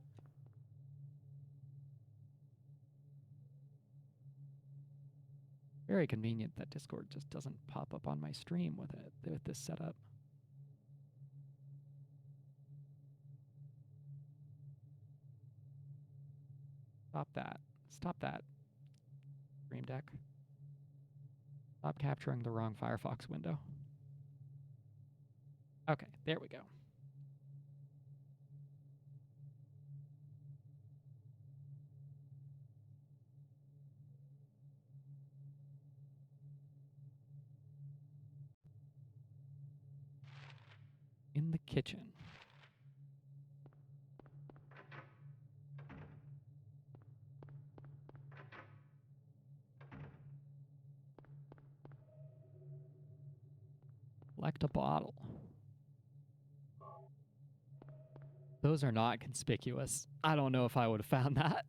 Very convenient that Discord just doesn't pop up on my stream with it, with this setup. Stop that. Stop that. Stream Deck. Stop capturing the wrong Firefox window. Okay, there we go. In the kitchen. Collect a bottle. Those are not conspicuous. I don't know if I would have found that.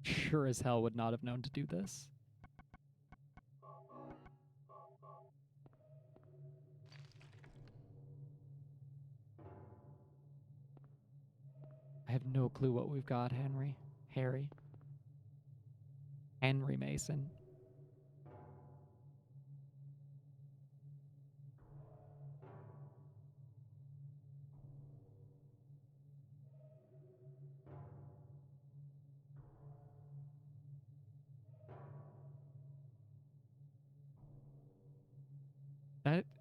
Sure as hell would not have known to do this. I have no clue what we've got, Henry. Harry. Henry Mason.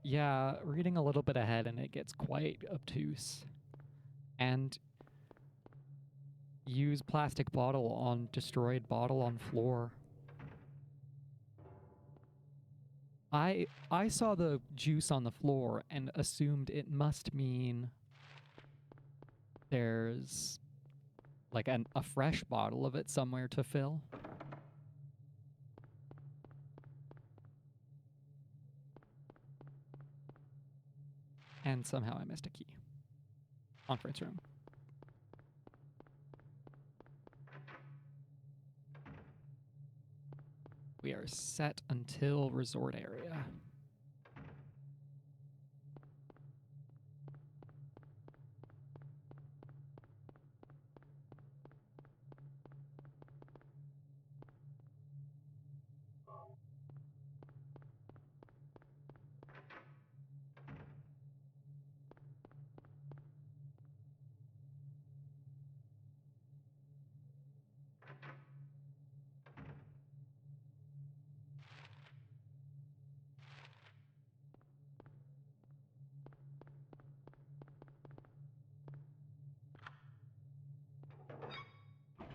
Yeah, reading a little bit ahead and it gets quite obtuse. And use plastic bottle on destroyed bottle on floor. I saw the juice on the floor and assumed it must mean there's like a fresh bottle of it somewhere to fill. And somehow I missed a key. Conference room. We are set until resort area.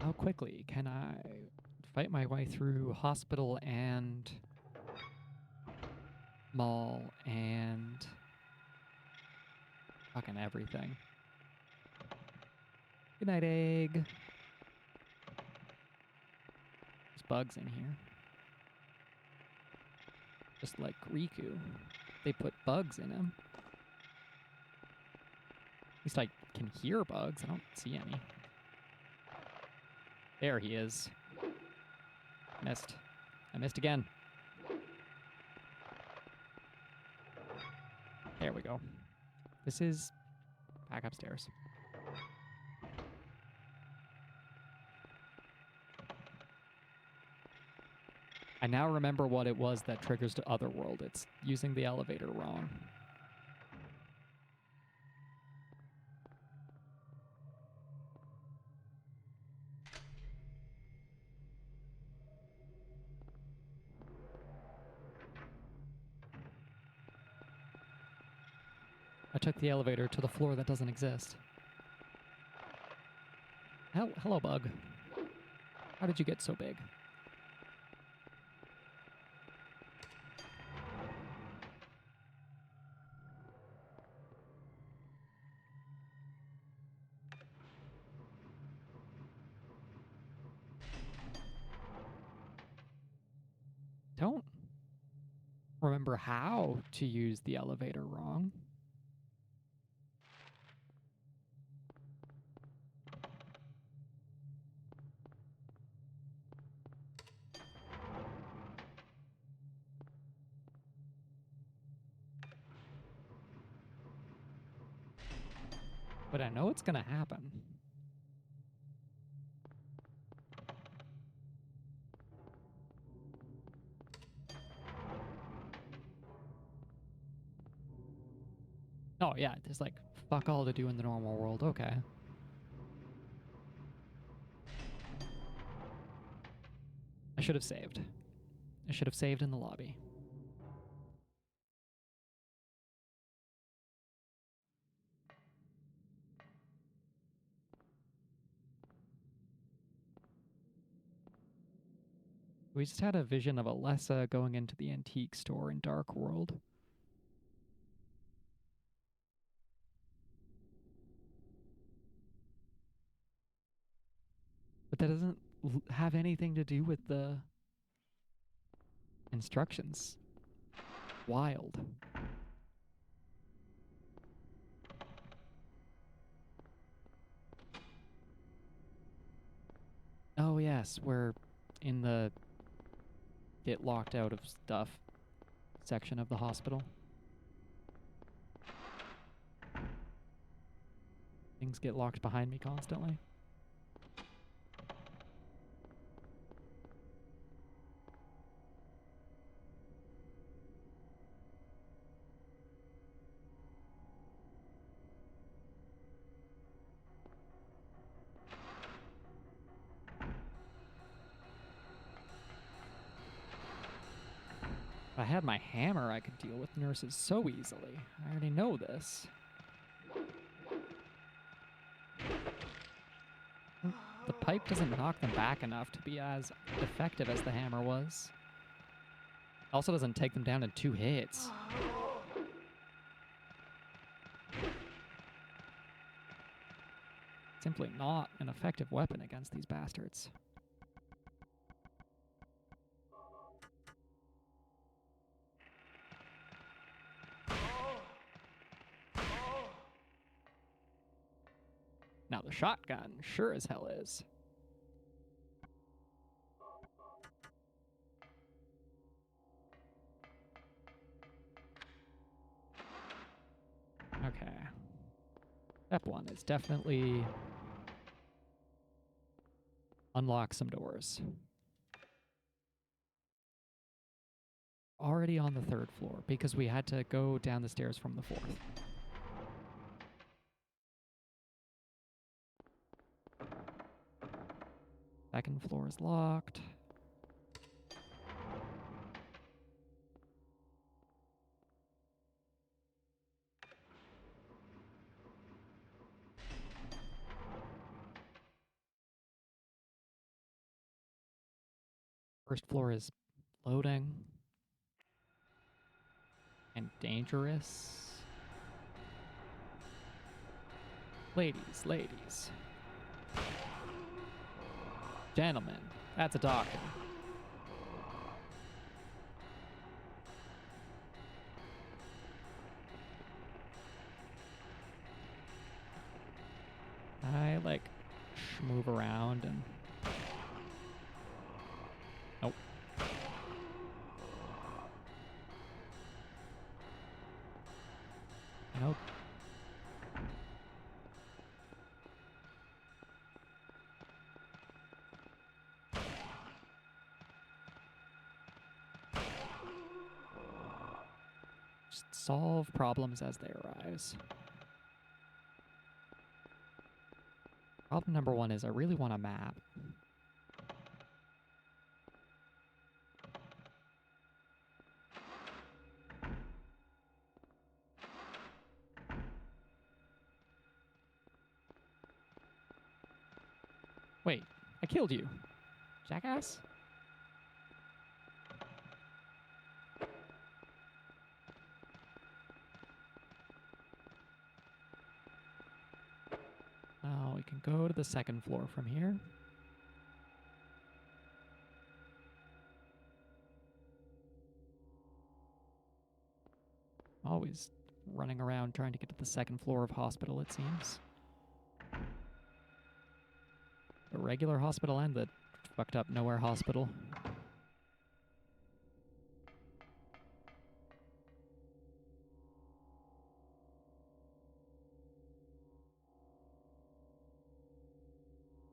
How quickly can I fight my way through hospital and mall and fucking everything? Good night, egg. There's bugs in here. Just like Riku. They put bugs in him. At least I can hear bugs. I don't see any. There he is. Missed. I missed again. There we go. This is back upstairs. I now remember what it was that triggers to Otherworld. It's using the elevator wrong. I took the elevator to the floor that doesn't exist. Hello, bug. How did you get so big? Don't remember how to use the elevator wrong. But I know it's gonna happen. Oh yeah, there's like fuck all to do in the normal world. Okay. I should have saved. I should have saved in the lobby. We just had a vision of Alessa going into the antique store in Dark World. But that doesn't have anything to do with the instructions. Wild. Oh yes, we're in the get locked out of stuff section of the hospital. Things get locked behind me constantly. I had my hammer, I could deal with nurses so easily. I already know this. The pipe doesn't knock them back enough to be as effective as the hammer was. It also doesn't take them down in 2 hits. Simply not an effective weapon against these bastards. Now the shotgun sure as hell is. Okay. Step 1 is definitely unlock some doors. Already on the 3rd floor because we had to go down the stairs from the 4th. Second floor is locked. First floor is loading. And dangerous. Ladies. Gentlemen, that's a doctor. I like move around and nope. Nope. Just solve problems as they arise. Problem number 1 is I really want a map. Wait, I killed you, jackass? Now we can go to the 2nd floor from here. Always running around trying to get to the 2nd floor of hospital, it seems. The regular hospital and the fucked up nowhere hospital.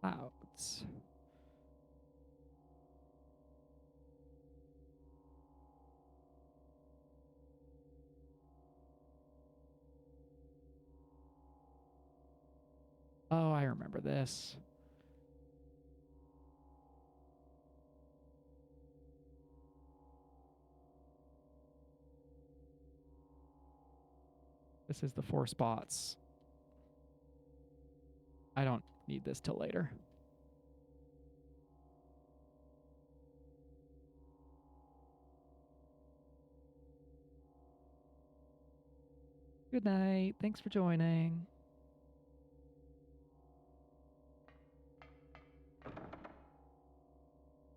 Clouds. Oh, I remember this. This is the 4 spots. I don't need this till later. Good night. Thanks for joining.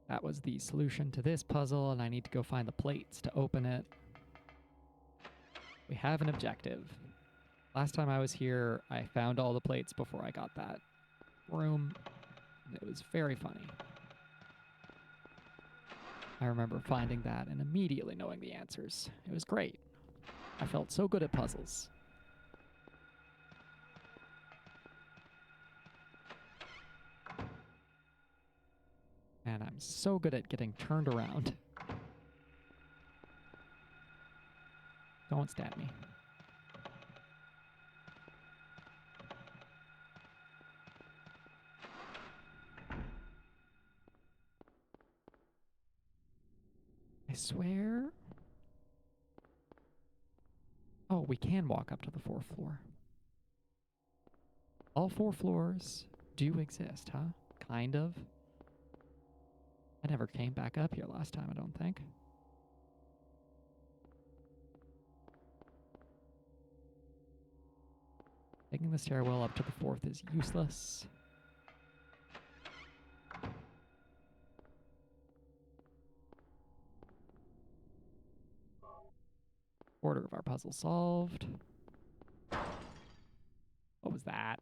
That was the solution to this puzzle, and I need to go find the plates to open it. We have an objective. Last time I was here, I found all the plates before I got that room. It was very funny. I remember finding that and immediately knowing the answers. It was great. I felt so good at puzzles. And I'm so good at getting turned around. Don't stab me. I swear we can walk up to the 4th floor. All 4 floors do exist, huh? Kind of. I never came back up here last time, I don't think. Taking the stairwell up to the 4th is useless. Order of our puzzle solved. What was that?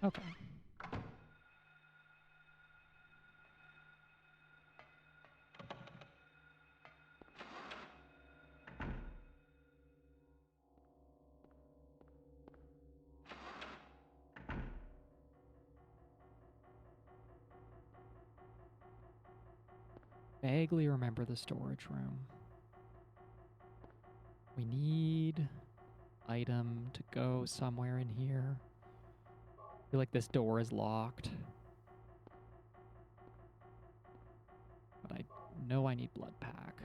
Okay. Vaguely remember the storage room. We need item to go somewhere in here. I feel like this door is locked. But I know I need blood pack.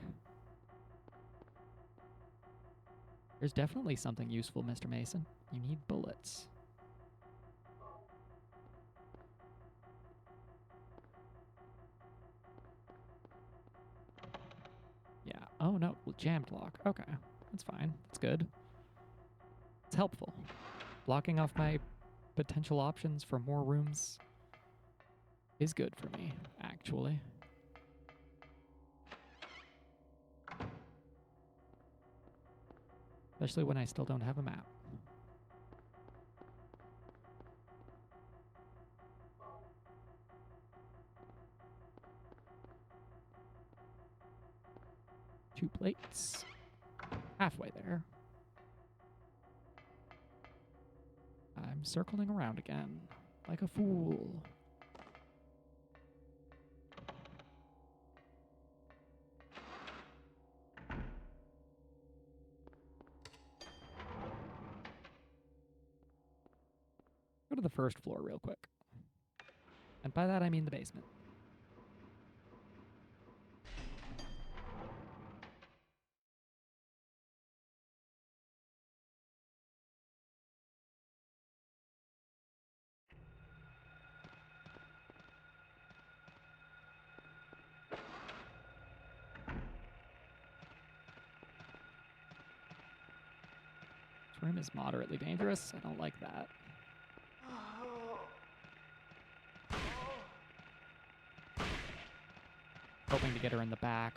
There's definitely something useful, Mr. Mason. You need bullets. Yeah. Oh, no. Jammed lock. Okay. That's fine. That's good. It's helpful. Blocking off my potential options for more rooms is good for me, actually. Especially when I still don't have a map. Two plates. Halfway there. I'm circling around again, like a fool. Go to the 1st floor real quick. And by that I mean the basement. This room is moderately dangerous. I don't like that. Hoping to get her in the back.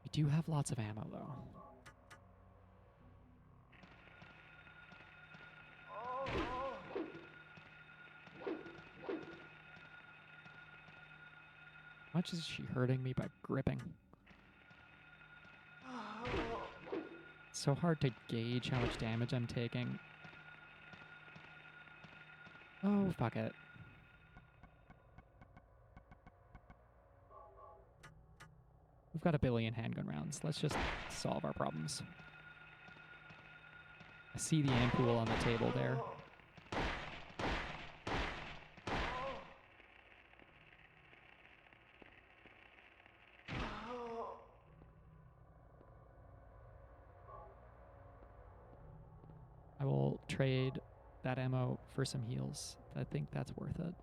We do have lots of ammo, though. How much is she hurting me by gripping? It's so hard to gauge how much damage I'm taking. Oh, fuck it. We've got a billion handgun rounds. Let's just solve our problems. I see the ampoule on the table there. I will trade that ammo for some heals. I think that's worth it.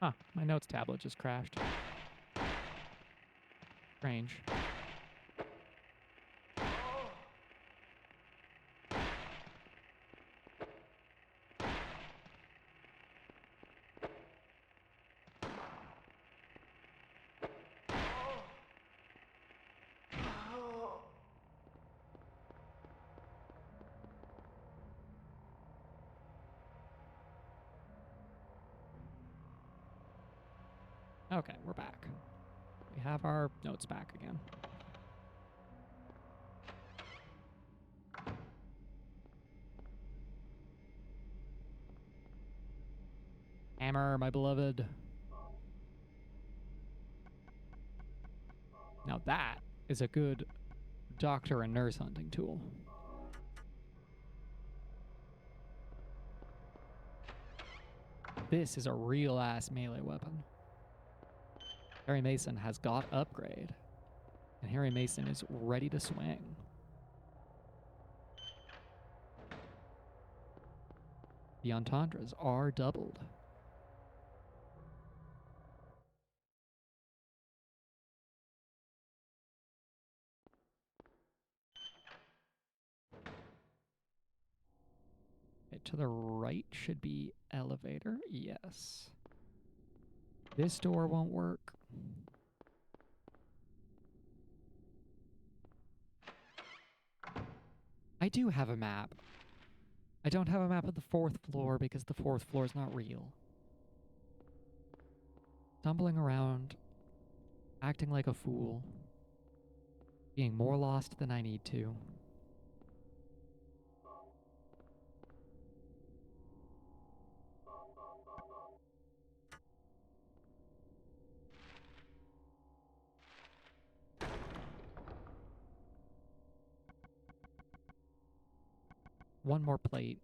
Huh, my notes tablet just crashed. Strange. Okay, we're back. We have our notes back again. Hammer, my beloved. Now that is a good doctor and nurse hunting tool. This is a real ass melee weapon. Harry Mason has got upgrade, and Harry Mason is ready to swing. The entendres are doubled. Okay, to the right should be elevator. Yes. This door won't work. I do have a map. I don't have a map of the 4th floor because the 4th floor is not real. Stumbling around, acting like a fool, being more lost than I need to. One more plate.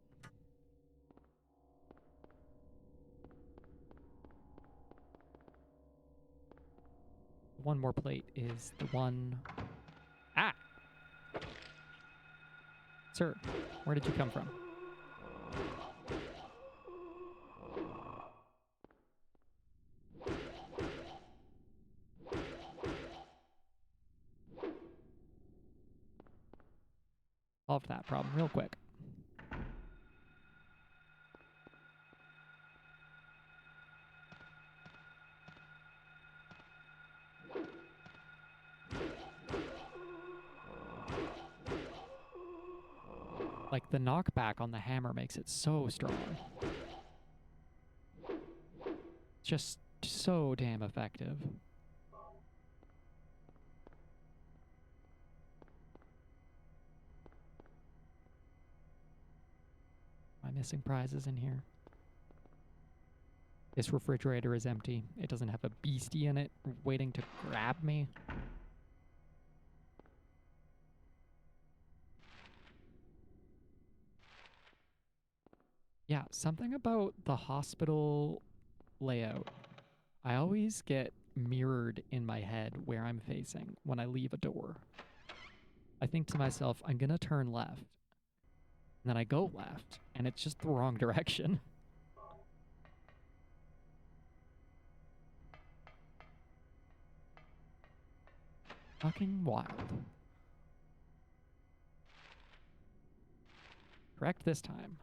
One more plate is the one... Ah! Sir, where did you come from? Solved that problem real quick. Like, the knockback on the hammer makes it so strong. It's just so damn effective. Am I missing prizes in here? This refrigerator is empty. It doesn't have a beastie in it waiting to grab me. Yeah, something about the hospital layout. I always get mirrored in my head where I'm facing when I leave a door. I think to myself, I'm gonna turn left. And then I go left, and it's just the wrong direction. Fucking wild. Correct this time.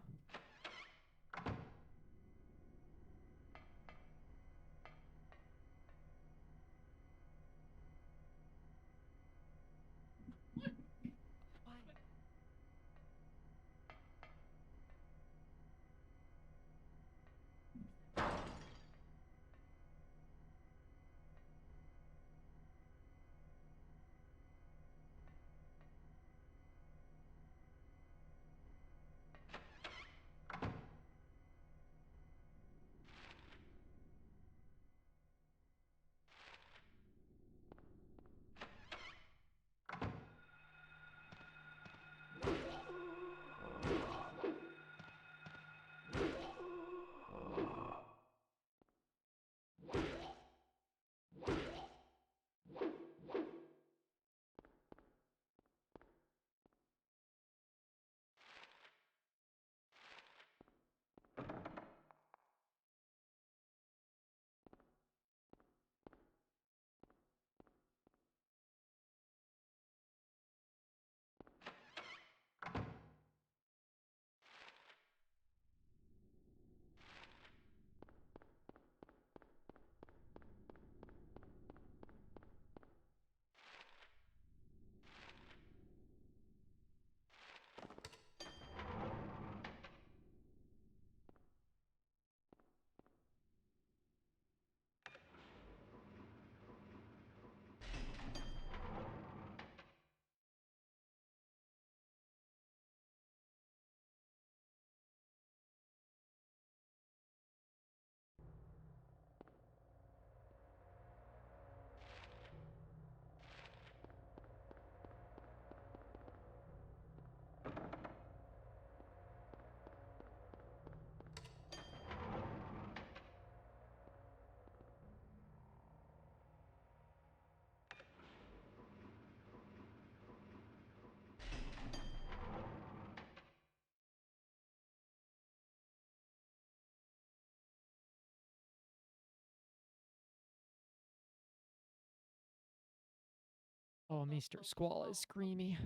Oh, Mr. Squall is screamy.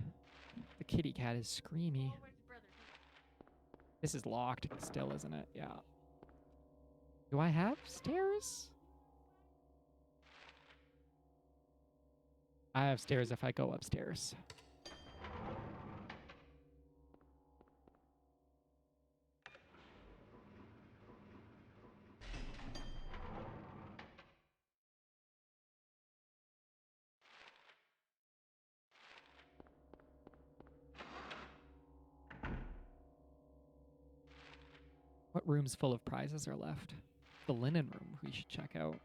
The kitty cat is screamy. This is locked still, isn't it? Yeah. Do I have stairs? I have stairs if I go upstairs. What rooms full of prizes are left? The linen room we should check out.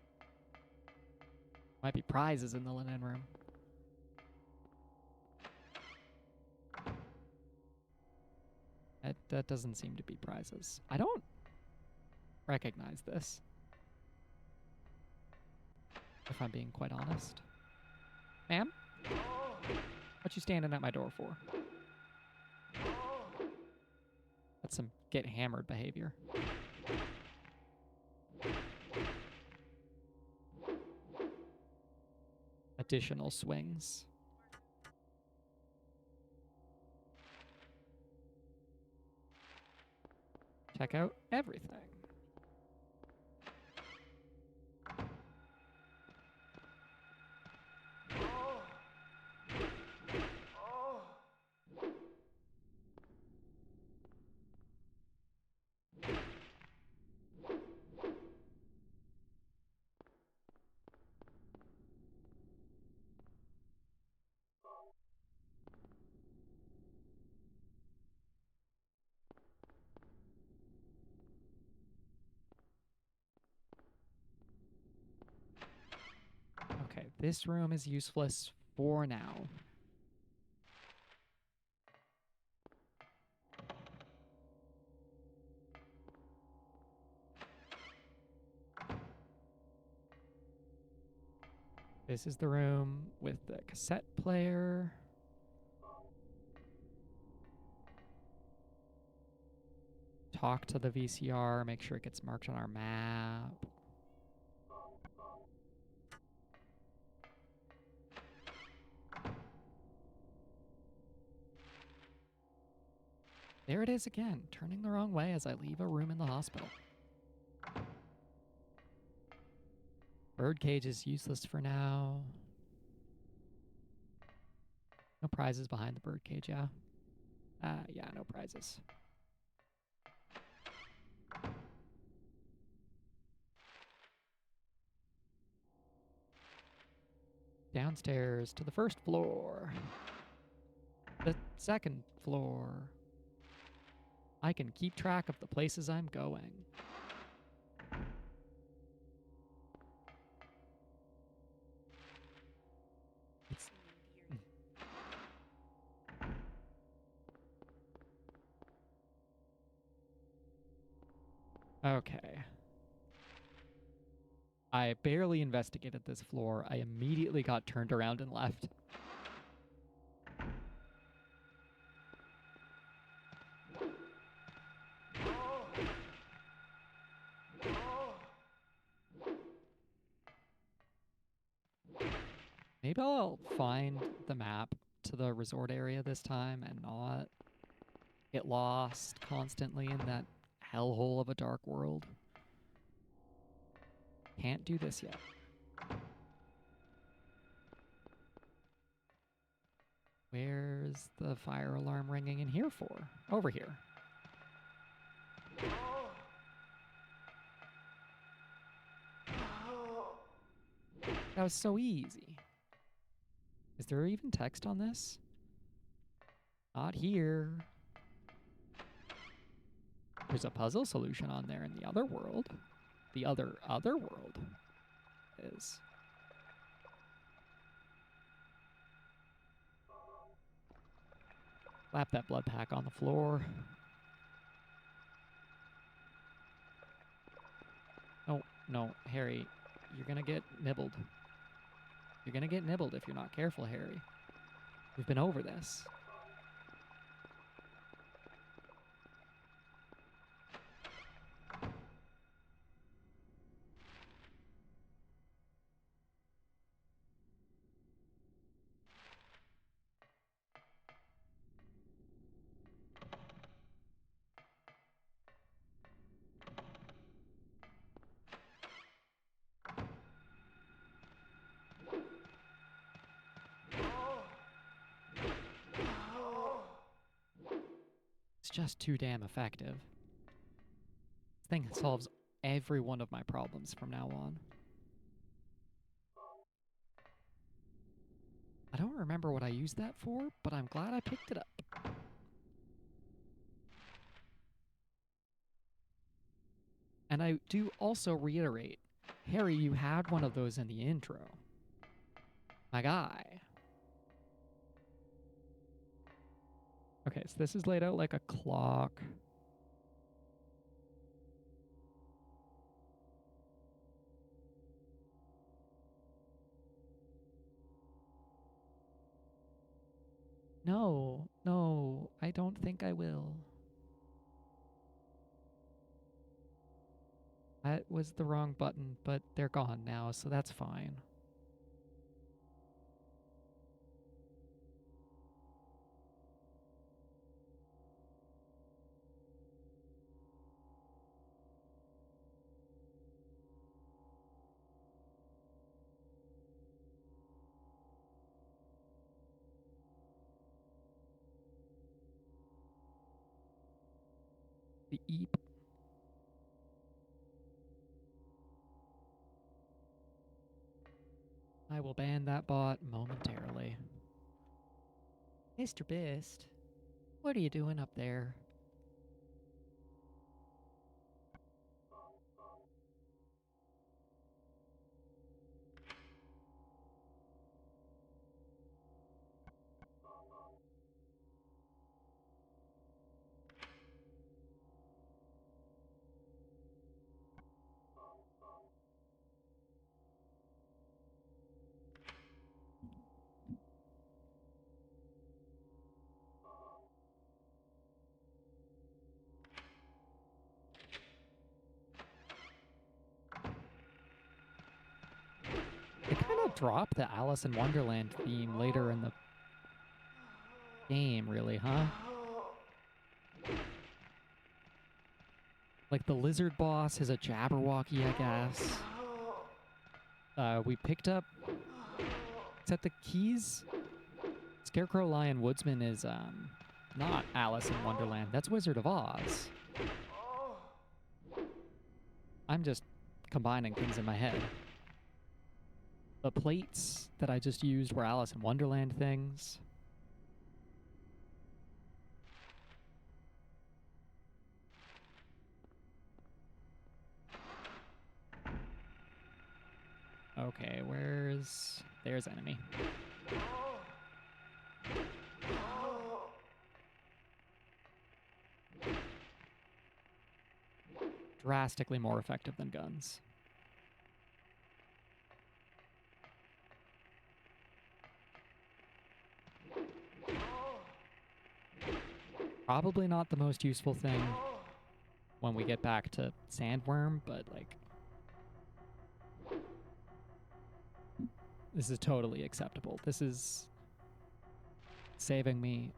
Might be prizes in the linen room. That doesn't seem to be prizes. I don't recognize this, if I'm being quite honest. Ma'am? What you standing at my door for? That's some get hammered behavior. Additional swings. Check out everything. Okay, this room is useless for now. This is the room with the cassette player. Talk to the VCR, make sure it gets marked on our map. There it is again, turning the wrong way as I leave a room in the hospital. Birdcage is useless for now. No prizes behind the birdcage, yeah? Yeah, no prizes. Downstairs to the first floor. The second floor. I can keep track of the places I'm going. Okay. I barely investigated this floor. I immediately got turned around and left. Maybe I'll find the map to the resort area this time and not get lost constantly in that hellhole of a dark world. Can't do this yet. Where's the fire alarm ringing in here for? Over here. That was so easy. Is there even text on this? Not here. There's a puzzle solution on there in the other world. The other world is. Slap that blood pack on the floor. No, no, Harry, you're gonna get nibbled. You're gonna get nibbled if you're not careful, Harry. We've been over this. just too damn effective. This thing solves every one of my problems from now on. I don't remember what I used that for, but I'm glad I picked it up. And I do also reiterate, Harry, you had one of those in the intro. My guy. Okay, so this is laid out like a clock. No, I don't think I will. That was the wrong button, but they're gone now, so that's fine. The eep. I will ban that bot momentarily. Mr. Beast, what are you doing up there? They kind of dropped the Alice in Wonderland theme later in the game, really, huh? Like the lizard boss is a Jabberwocky, I guess. We picked up... Is that the keys? Scarecrow Lion Woodsman is not Alice in Wonderland. That's Wizard of Oz. I'm just combining things in my head. The plates that I just used were Alice in Wonderland things. Okay, there's enemy. Drastically more effective than guns. Probably not the most useful thing when we get back to Sandworm, but like... This is totally acceptable. This is saving me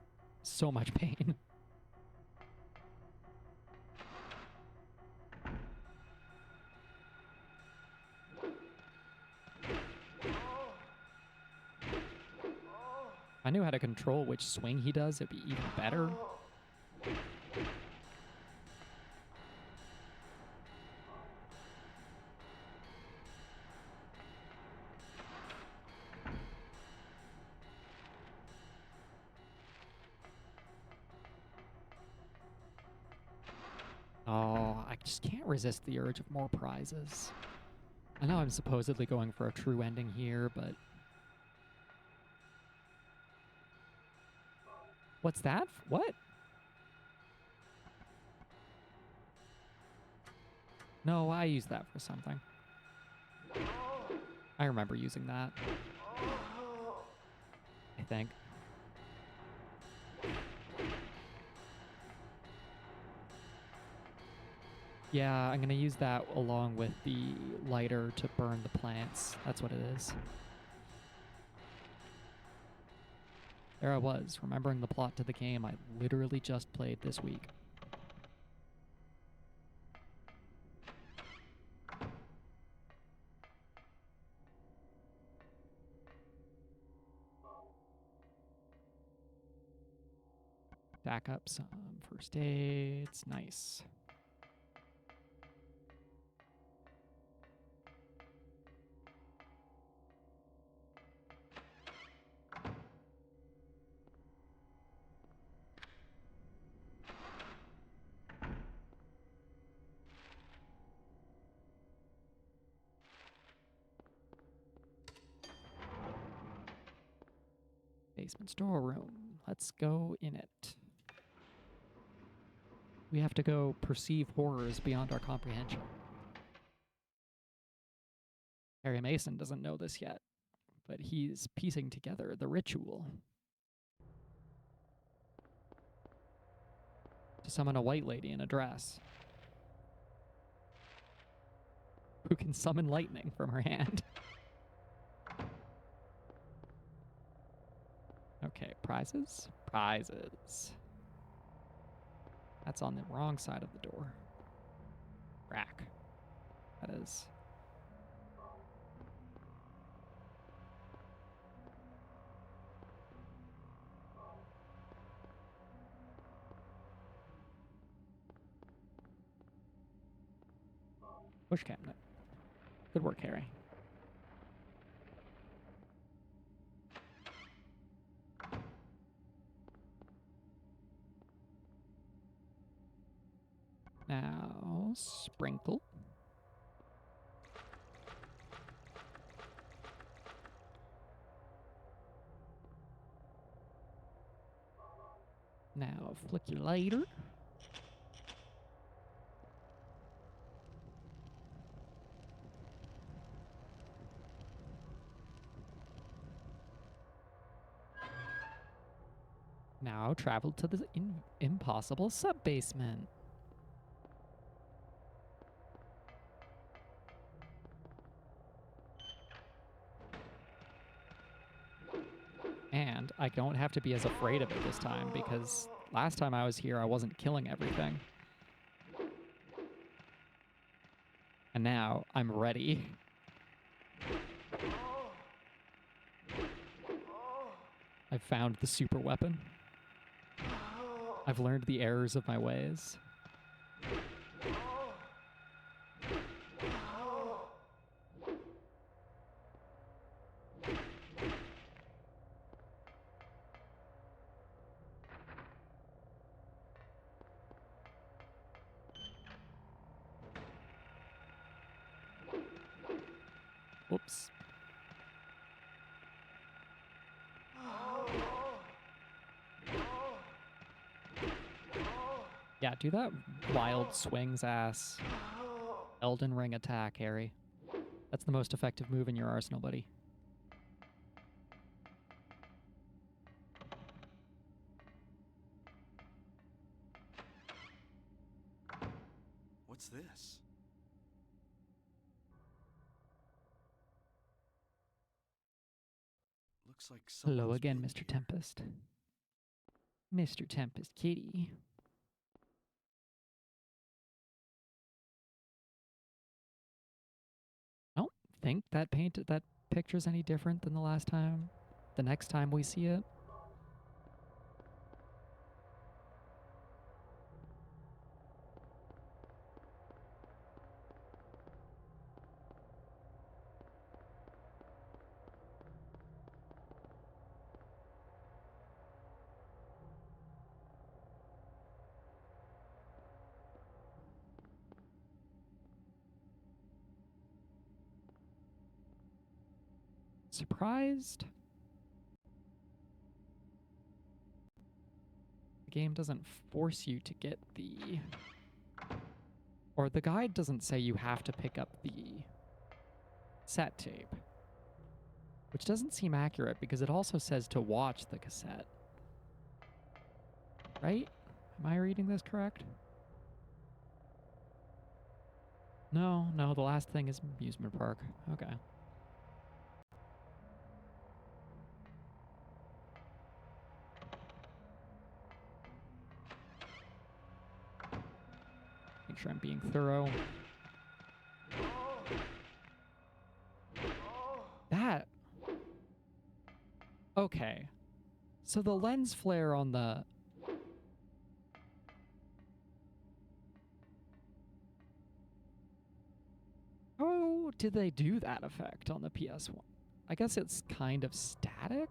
so much pain. If I knew how to control which swing he does, it'd be even better. Oh, I just can't resist the urge of more prizes. I know I'm supposedly going for a true ending here, but... What's that? What? No, I used that for something. I remember using that. I think. Yeah, I'm going to use that along with the lighter to burn the plants. That's what it is. There I was, remembering the plot to the game I literally just played this week. Stack up some first aids. Nice. Basement storeroom. Let's go in it. We have to go perceive horrors beyond our comprehension. Harry Mason doesn't know this yet, but he's piecing together the ritual to summon a white lady in a dress who can summon lightning from her hand. Okay, prizes? Prizes. That's on the wrong side of the door. Rack. That is. Push cabinet. Good work, Harry. Now, sprinkle. Now, flick your lighter. Now, travel to the impossible sub-basement. And I don't have to be as afraid of it this time, because last time I was here, I wasn't killing everything. And now, I'm ready. I've found the super weapon. I've learned the errors of my ways. Whoops. Yeah, do that wild swings ass Elden Ring attack, Harry. That's the most effective move in your arsenal, buddy. What's this? Looks like Hello someone's again, been Mr. here. Tempest. Mr. Tempest Kitty. I don't think that picture's any different than the next time we see it. Surprised? The game doesn't force you to get or the guide doesn't say you have to pick up the cassette tape, which doesn't seem accurate because it also says to watch the cassette. Right? Am I reading this correct? No, the last thing is amusement park. Okay. Make sure I'm being thorough. That. Okay. So the lens flare on the How did they do that effect on the PS1? I guess it's kind of static.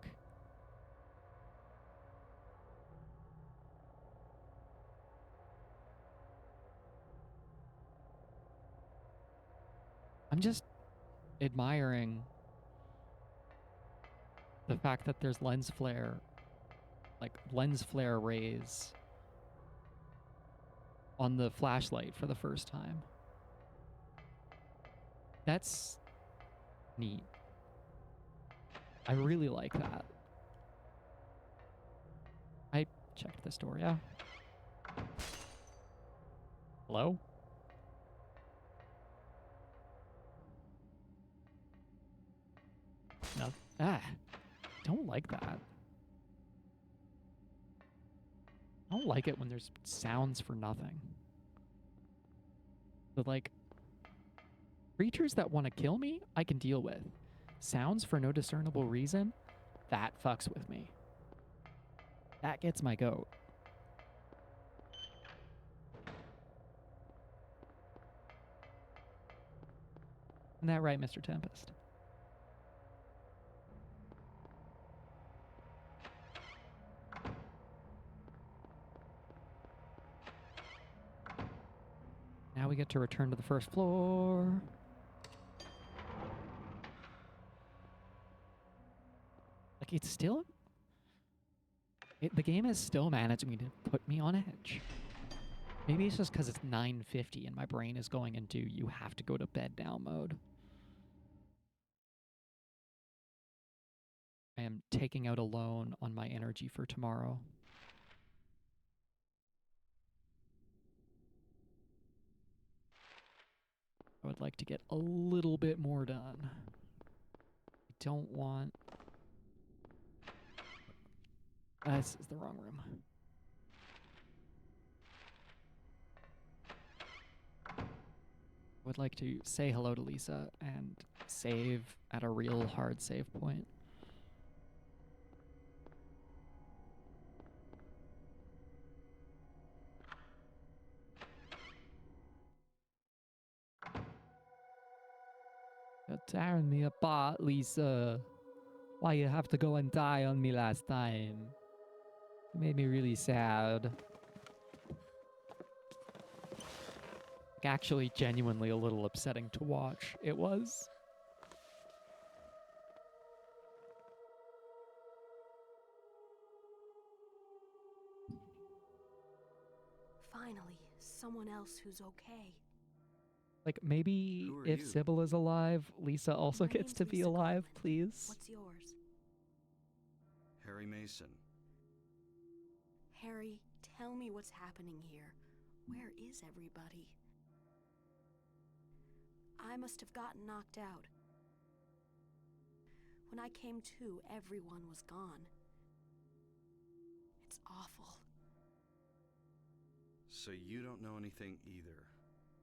I'm just admiring the fact that there's lens flare rays on the flashlight for the first time. That's neat. I really like that. I checked this door, yeah. Hello? No. Don't like that. I don't like it when there's sounds for nothing. But like, creatures that want to kill me, I can deal with. Sounds for no discernible reason, that fucks with me. That gets my goat. Isn't that right, Mr. Tempest? Now we get to return to the first floor. Like, it's still... the game is still managing to put me on edge. Maybe it's just because it's 9:50 and my brain is going into you have to go to bed now mode. I am taking out a loan on my energy for tomorrow. I would like to get a little bit more done. I don't want... this is the wrong room. I would like to say hello to Lisa and save at a real hard save point. You're tearing me apart, Lisa. Why you have to go and die on me last time? It made me really sad. Like, actually, genuinely a little upsetting to watch. It was. Finally, someone else who's okay. Like, maybe Who are if you? Sybil is alive, Lisa also My gets name's to be Lisa alive, Garland. please. What's yours? Harry Mason. Harry, tell me what's happening here. Where is everybody? I must have gotten knocked out. When I came to, everyone was gone. It's awful. So you don't know anything either.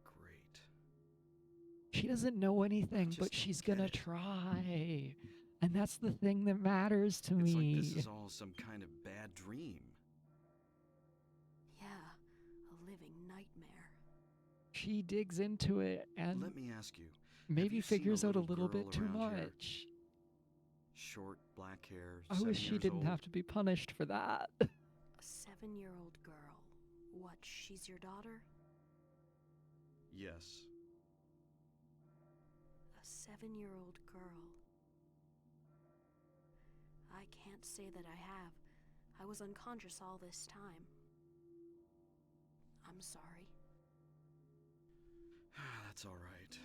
Great. She doesn't know anything, just but don't she's get gonna it. try. And that's the thing that matters to It's me. like this is all some kind of bad dream. Yeah, a living nightmare. She digs into it and Let me ask you. maybe you seen a figures out a little little girl bit too around here? much. Short, black hair, I 7 wish she years didn't old. have to be punished for that. A 7-year-old girl. What, she's your daughter? Yes. A 7-year-old girl. I can't say that I have. I was unconscious all this time. I'm sorry. That's all right.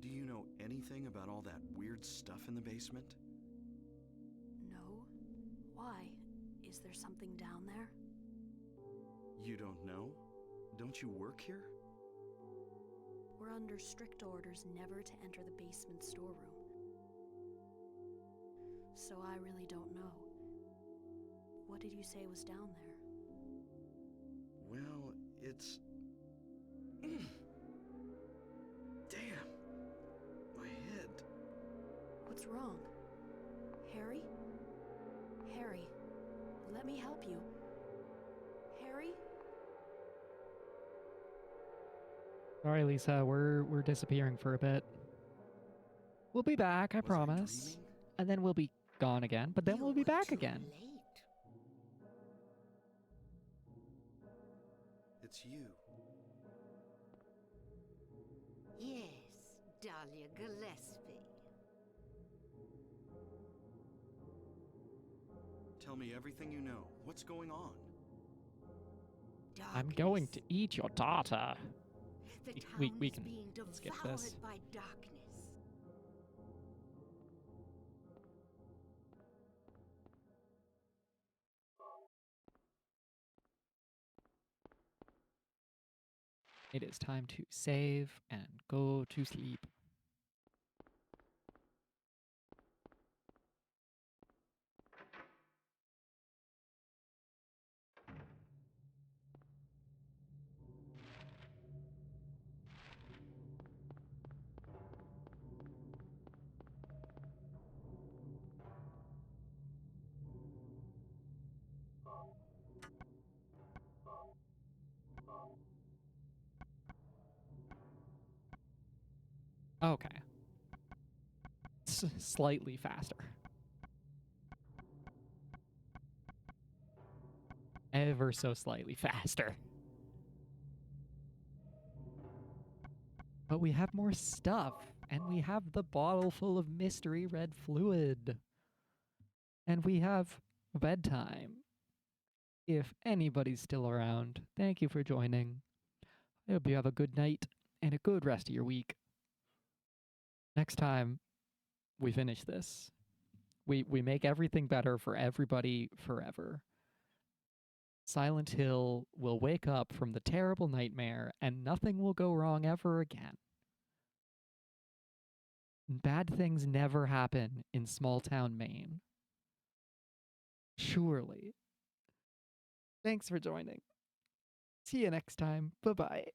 Do you know anything about all that weird stuff in the basement? No? Why? Is there something down there? You don't know? Don't you work here? We're under strict orders never to enter the basement storeroom. So I really don't know. What did you say was down there? Well, it's... Damn! My head. What's wrong? Harry? Harry, let me help you. Harry? Sorry, Lisa. We're disappearing for a bit. We'll be back, I Was promise. dreaming? And then we'll be gone again, but then You we'll be were back too again. late. It's you. Yes, Dahlia Gillespie. Tell me everything you know. What's going on? I'm going to Darkness. eat your daughter. The we town is can being skip devoured this. by darkness. It is time to save and go to sleep. Okay. Slightly faster. Ever so slightly faster. But we have more stuff, and we have the bottle full of mystery red fluid. And we have bedtime. If anybody's still around, thank you for joining. I hope you have a good night and a good rest of your week. Next time we finish this, we make everything better for everybody forever. Silent Hill will wake up from the terrible nightmare and nothing will go wrong ever again. Bad things never happen in small town Maine. Surely. Thanks for joining. See you next time. Bye-bye.